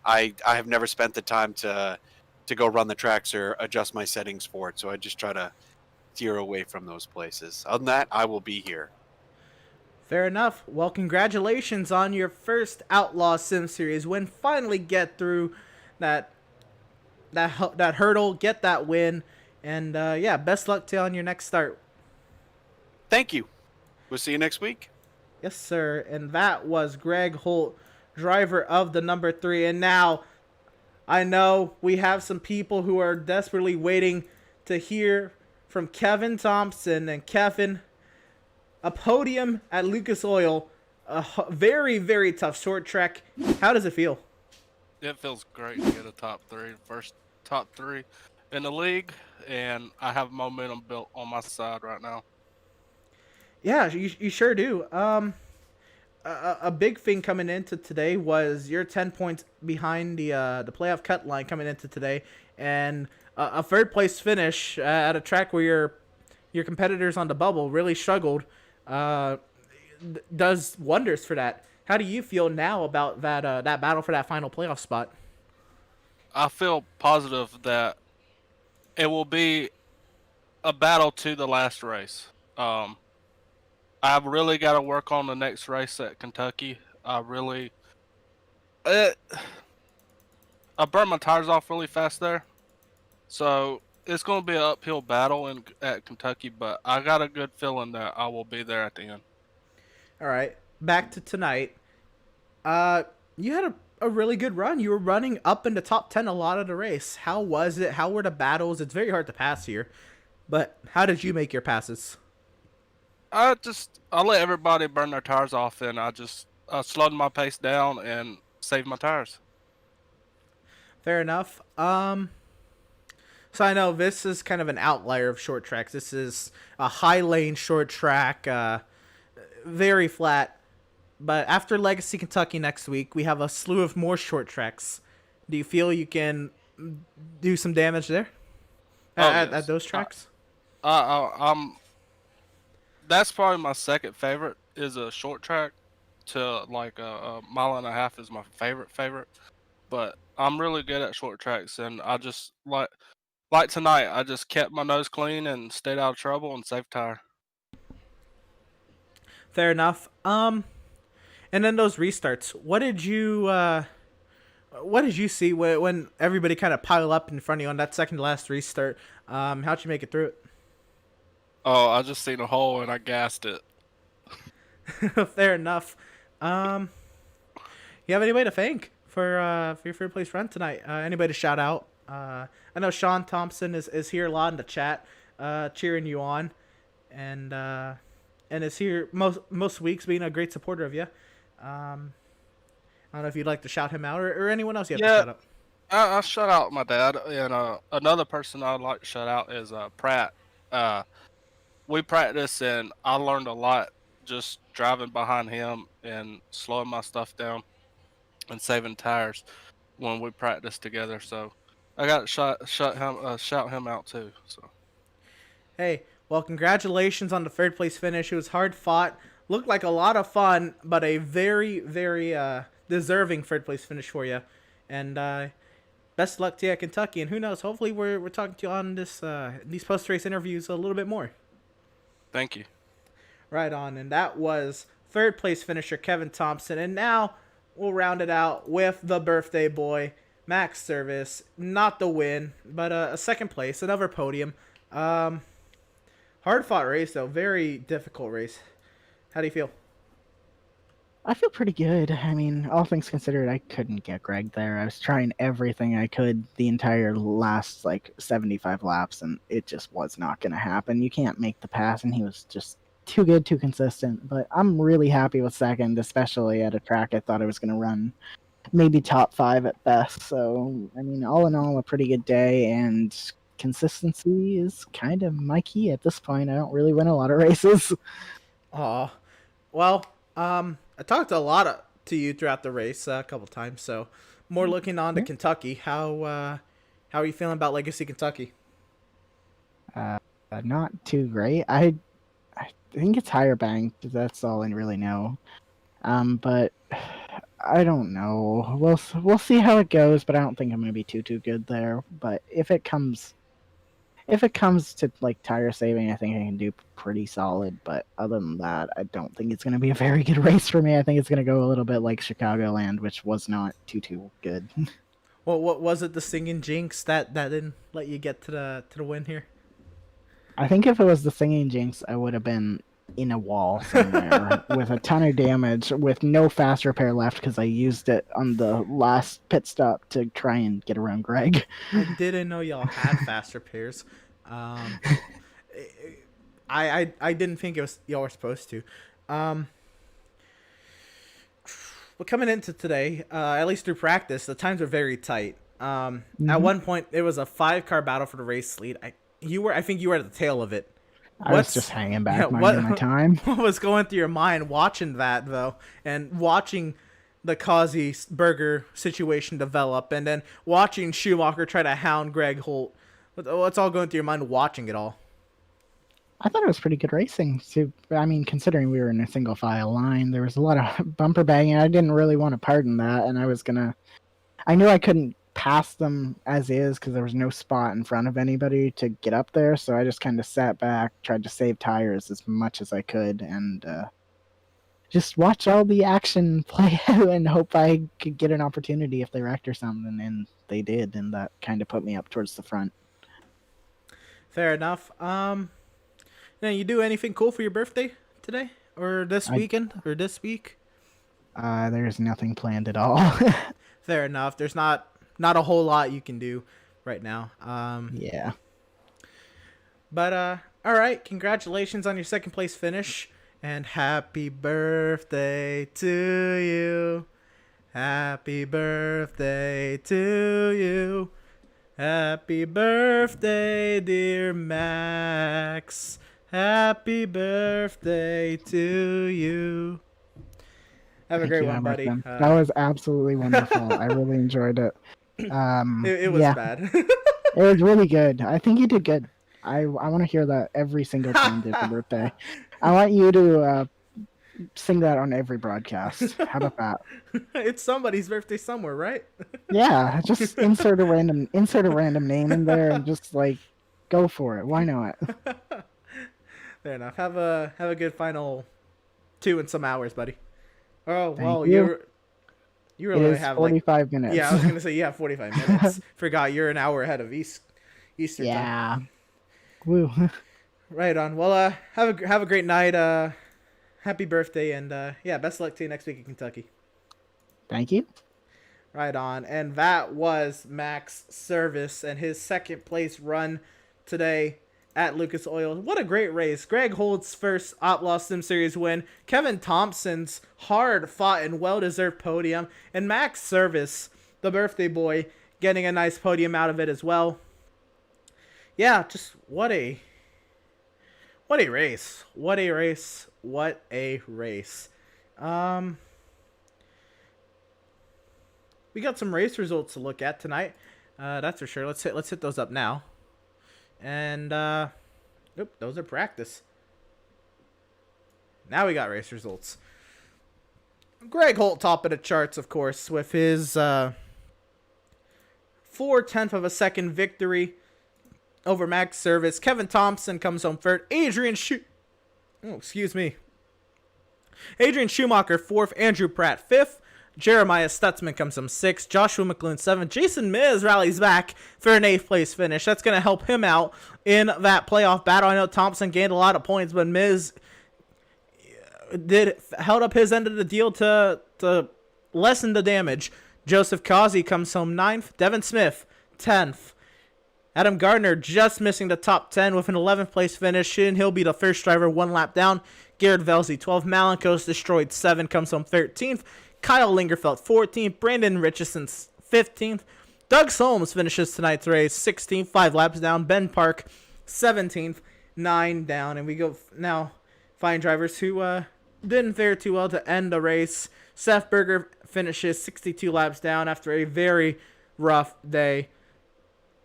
I have never spent the time to go run the tracks or adjust my settings for it. So I just try to steer away from those places. Other than that, I will be here. Fair enough. Well, congratulations on your first Outlaw Sim Series win. Finally get through that hurdle, get that win, and yeah, best luck to you on your next start. Thank you. We'll see you next week. Yes, sir. And that was Greg Holt, driver of the number 3. And now, I know we have some people who are desperately waiting to hear from Kevin Thompson. And Kevin, a podium at Lucas Oil, a very, very tough short track. How does it feel? It feels great to get a top 3, first top 3 in the league, and I have momentum built on my side right now. Yeah, you sure do. A big thing coming into today was you're 10 points behind the playoff cut line coming into today, and a third place finish at a track where your competitors on the bubble really struggled does wonders for that. How do you feel now about that battle for that final playoff spot? I feel positive that it will be a battle to the last race. I've really got to work on the next race at Kentucky. I burned my tires off really fast there. So it's going to be an uphill battle at Kentucky, but I got a good feeling that I will be there at the end. All right, back to tonight. You had a really good run. You were running up in the top 10 a lot of the race. How was it? How were the battles? It's very hard to pass here, but how did you make your passes? I let everybody burn their tires off, and I slowed my pace down and saved my tires. Fair enough. So I know this is kind of an outlier of short tracks. This is a high lane short track, very flat. But after Legacy, Kentucky next week, we have a slew of more short tracks. Do you feel you can do some damage there at those tracks? That's probably my second favorite, is a short track. To like a mile and a half is my favorite. but I'm really good at short tracks, and I just like tonight. I just kept my nose clean and stayed out of trouble and saved tire. Fair enough. And then those restarts. What did you see when everybody kind of piled up in front of you on that second to last restart? How'd you make it through Oh, I just seen a hole and I gassed it. it? Fair enough. Um, you have anybody to thank for your third place run tonight? Anybody to shout out? I know Sean Thompson is here a lot in the chat, cheering you on, and is here most weeks being a great supporter of you. I don't know if you'd like to shout him out or anyone else you have to shout out. I shout out my dad, and another person I'd like to shout out is Pratt. We practice, and I learned a lot just driving behind him and slowing my stuff down and saving tires when we practice together. So I got to shout him out too. So Hey, well, congratulations on the third place finish. It was hard fought, looked like a lot of fun, but a very, very deserving third place finish for you. And best of luck to you at Kentucky. And who knows, hopefully we're talking to you on these post race interviews a little bit more. thank you. Right on. And that was third place finisher Kevin Thompson. And now we'll round it out with the birthday boy, Max Service. Not the win, but a second place, another podium. Hard fought race though, very difficult race. How do you feel? I feel pretty good. I mean, all things considered, I couldn't get Greg there. I was trying everything I could the entire last 75 laps, and it just was not going to happen. You can't make the pass, and he was just too good, too consistent. But I'm really happy with second, especially at a track I thought I was going to run maybe top 5 at best. So, I mean, all in all, a pretty good day, and consistency is kind of my key at this point. I don't really win a lot of races. Aw. Well, I talked a lot to you throughout the race a couple times, so more looking on to Kentucky. How are you feeling about Legacy Kentucky? Not too great. I think it's higher banked. That's all I really know. But I don't know. We'll see how it goes. But I don't think I'm gonna be too good there. But if it comes to tire saving, I think I can do pretty solid. But other than that, I don't think it's going to be a very good race for me. I think it's going to go a little bit like Chicagoland, which was not too good. Well, what was it? The singing jinx that didn't let you get to the win here? I think if it was the singing jinx, I would have been in a wall somewhere with a ton of damage, with no fast repair left because I used it on the last pit stop to try and get around Greg. I didn't know y'all had fast repairs. I didn't think y'all were supposed to. But coming into today, at least through practice, the times were very tight. At one point, it was a 5-car battle for the race lead. I think you were at the tail of it. I was just hanging back my time. What was going through your mind watching that, though, and watching the Kazi Berger situation develop, and then watching Schumacher try to hound Greg Holt? What's all going through your mind watching it all? I thought it was pretty good racing. I mean, considering we were in a single file line, there was a lot of bumper bagging. I didn't really want to pardon that, and I knew I couldn't pass them as is because there was no spot in front of anybody to get up there, so I just kind of sat back, tried to save tires as much as I could, and just watch all the action play out and hope I could get an opportunity if they wrecked or something, and they did, and that kind of put me up towards the front. Fair enough. Now, you do anything cool for your birthday today, or this weekend, or this week? There's nothing planned at all. Fair enough. There's not a whole lot you can do right now. Yeah. But all right, congratulations on your second place finish, and happy birthday to you. Happy birthday to you. Happy birthday, dear Max. Happy birthday to you. Have a great one, buddy. That was absolutely wonderful. I really enjoyed it. It was bad. It was really good. I think you did good. I want to hear that every single time for birthday. I want you to sing that on every broadcast. How about that? It's somebody's birthday somewhere, right? Yeah, just insert a random name in there and just like go for it. Why not? Fair enough. Have a good final 2 and some hours, buddy. Oh well, Thank you. you It really is have 45 minutes. Yeah, I was gonna say you have 45 minutes. Forgot you're an hour ahead of Eastern time. Yeah. Woo. Right on. Well, have a great night. Happy birthday, and yeah, best of luck to you next week in Kentucky. Thank you. Right on. And that was Max Service and his second place run today at Lucas Oil. What a great race. Greg Holt's first Outlaw Sim Series win. Kevin Thompson's hard fought and well-deserved podium. And Max Service, the birthday boy, getting a nice podium out of it as well. Yeah, just what a race. What a race. What a race. We got some race results to look at tonight. That's for sure. Let's hit those up now. And those are practice. Now we got race results. Greg Holt top of the charts, of course, with his 4/10 of a second victory over Max Service. Kevin Thompson comes home third. Adrian Schumacher fourth. Andrew Pratt fifth. Jeremiah Stutzman comes from 6th. Joshua McLuhan 7th. Jason Miz rallies back for an 8th place finish. That's going to help him out in that playoff battle. I know Thompson gained a lot of points, but Miz held up his end of the deal to lessen the damage. Joseph Causey comes home 9th. Devin Smith 10th. Adam Gardner just missing the top 10 with an 11th place finish, and he'll be the first driver 1 lap down. Garrett Velzy 12th. Malinkos destroyed 7, comes home 13th. Kyle Lingerfeld 14th, Brandon Richardson 15th, Doug Solms finishes tonight's race 16th, 5 laps down, Ben Park 17th, 9 down, and we go now find drivers who didn't fare too well to end the race. Seth Berger finishes 62 laps down after a very rough day.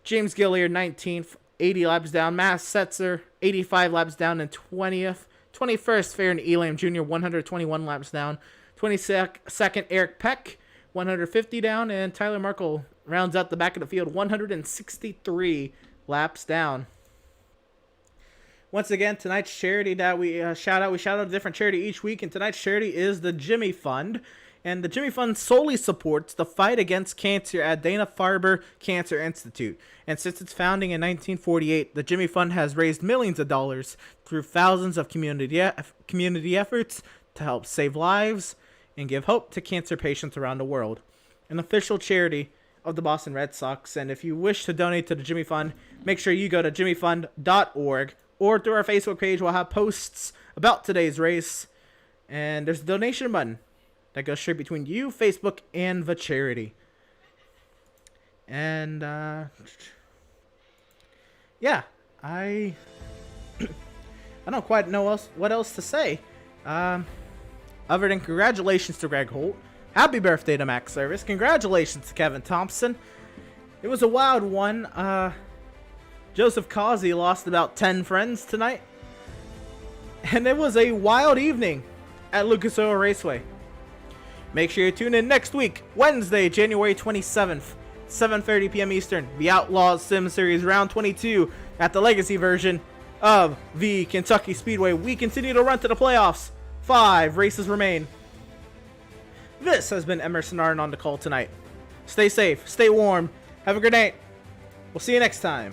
James Gilliard 19th, 80 laps down. Matt Setzer 85 laps down and 20th. 21st, Farron Elam Jr. 121 laps down. 22nd, Eric Peck, 150 down, and Tyler Markle rounds out the back of the field, 163 laps down. Once again, tonight's charity that we shout out a different charity each week, and tonight's charity is the Jimmy Fund. And the Jimmy Fund solely supports the fight against cancer at Dana-Farber Cancer Institute. And since its founding in 1948, the Jimmy Fund has raised millions of dollars through thousands of community efforts to help save lives and give hope to cancer patients around the world. An official charity of the Boston Red Sox. And if you wish to donate to the Jimmy Fund, make sure you go to jimmyfund.org or through our Facebook page. We'll have posts about today's race. And there's a donation button that goes straight between you, Facebook, and the charity. And, yeah, I don't quite know what else to say. Other than congratulations to Greg Holt. Happy birthday to Max Service. Congratulations to Kevin Thompson. It was a wild one. Joseph Causey lost about 10 friends tonight. And it was a wild evening at Lucas Oil Raceway. Make sure you tune in next week, Wednesday, January 27th, 7:30 p.m. Eastern, the Outlaws Sim Series Round 22 at the Legacy version of the Kentucky Speedway. We continue to run to the playoffs. 5 races remain. This has been Emerson Arden on the call tonight. Stay safe, stay warm, have a good night. We'll see you next time.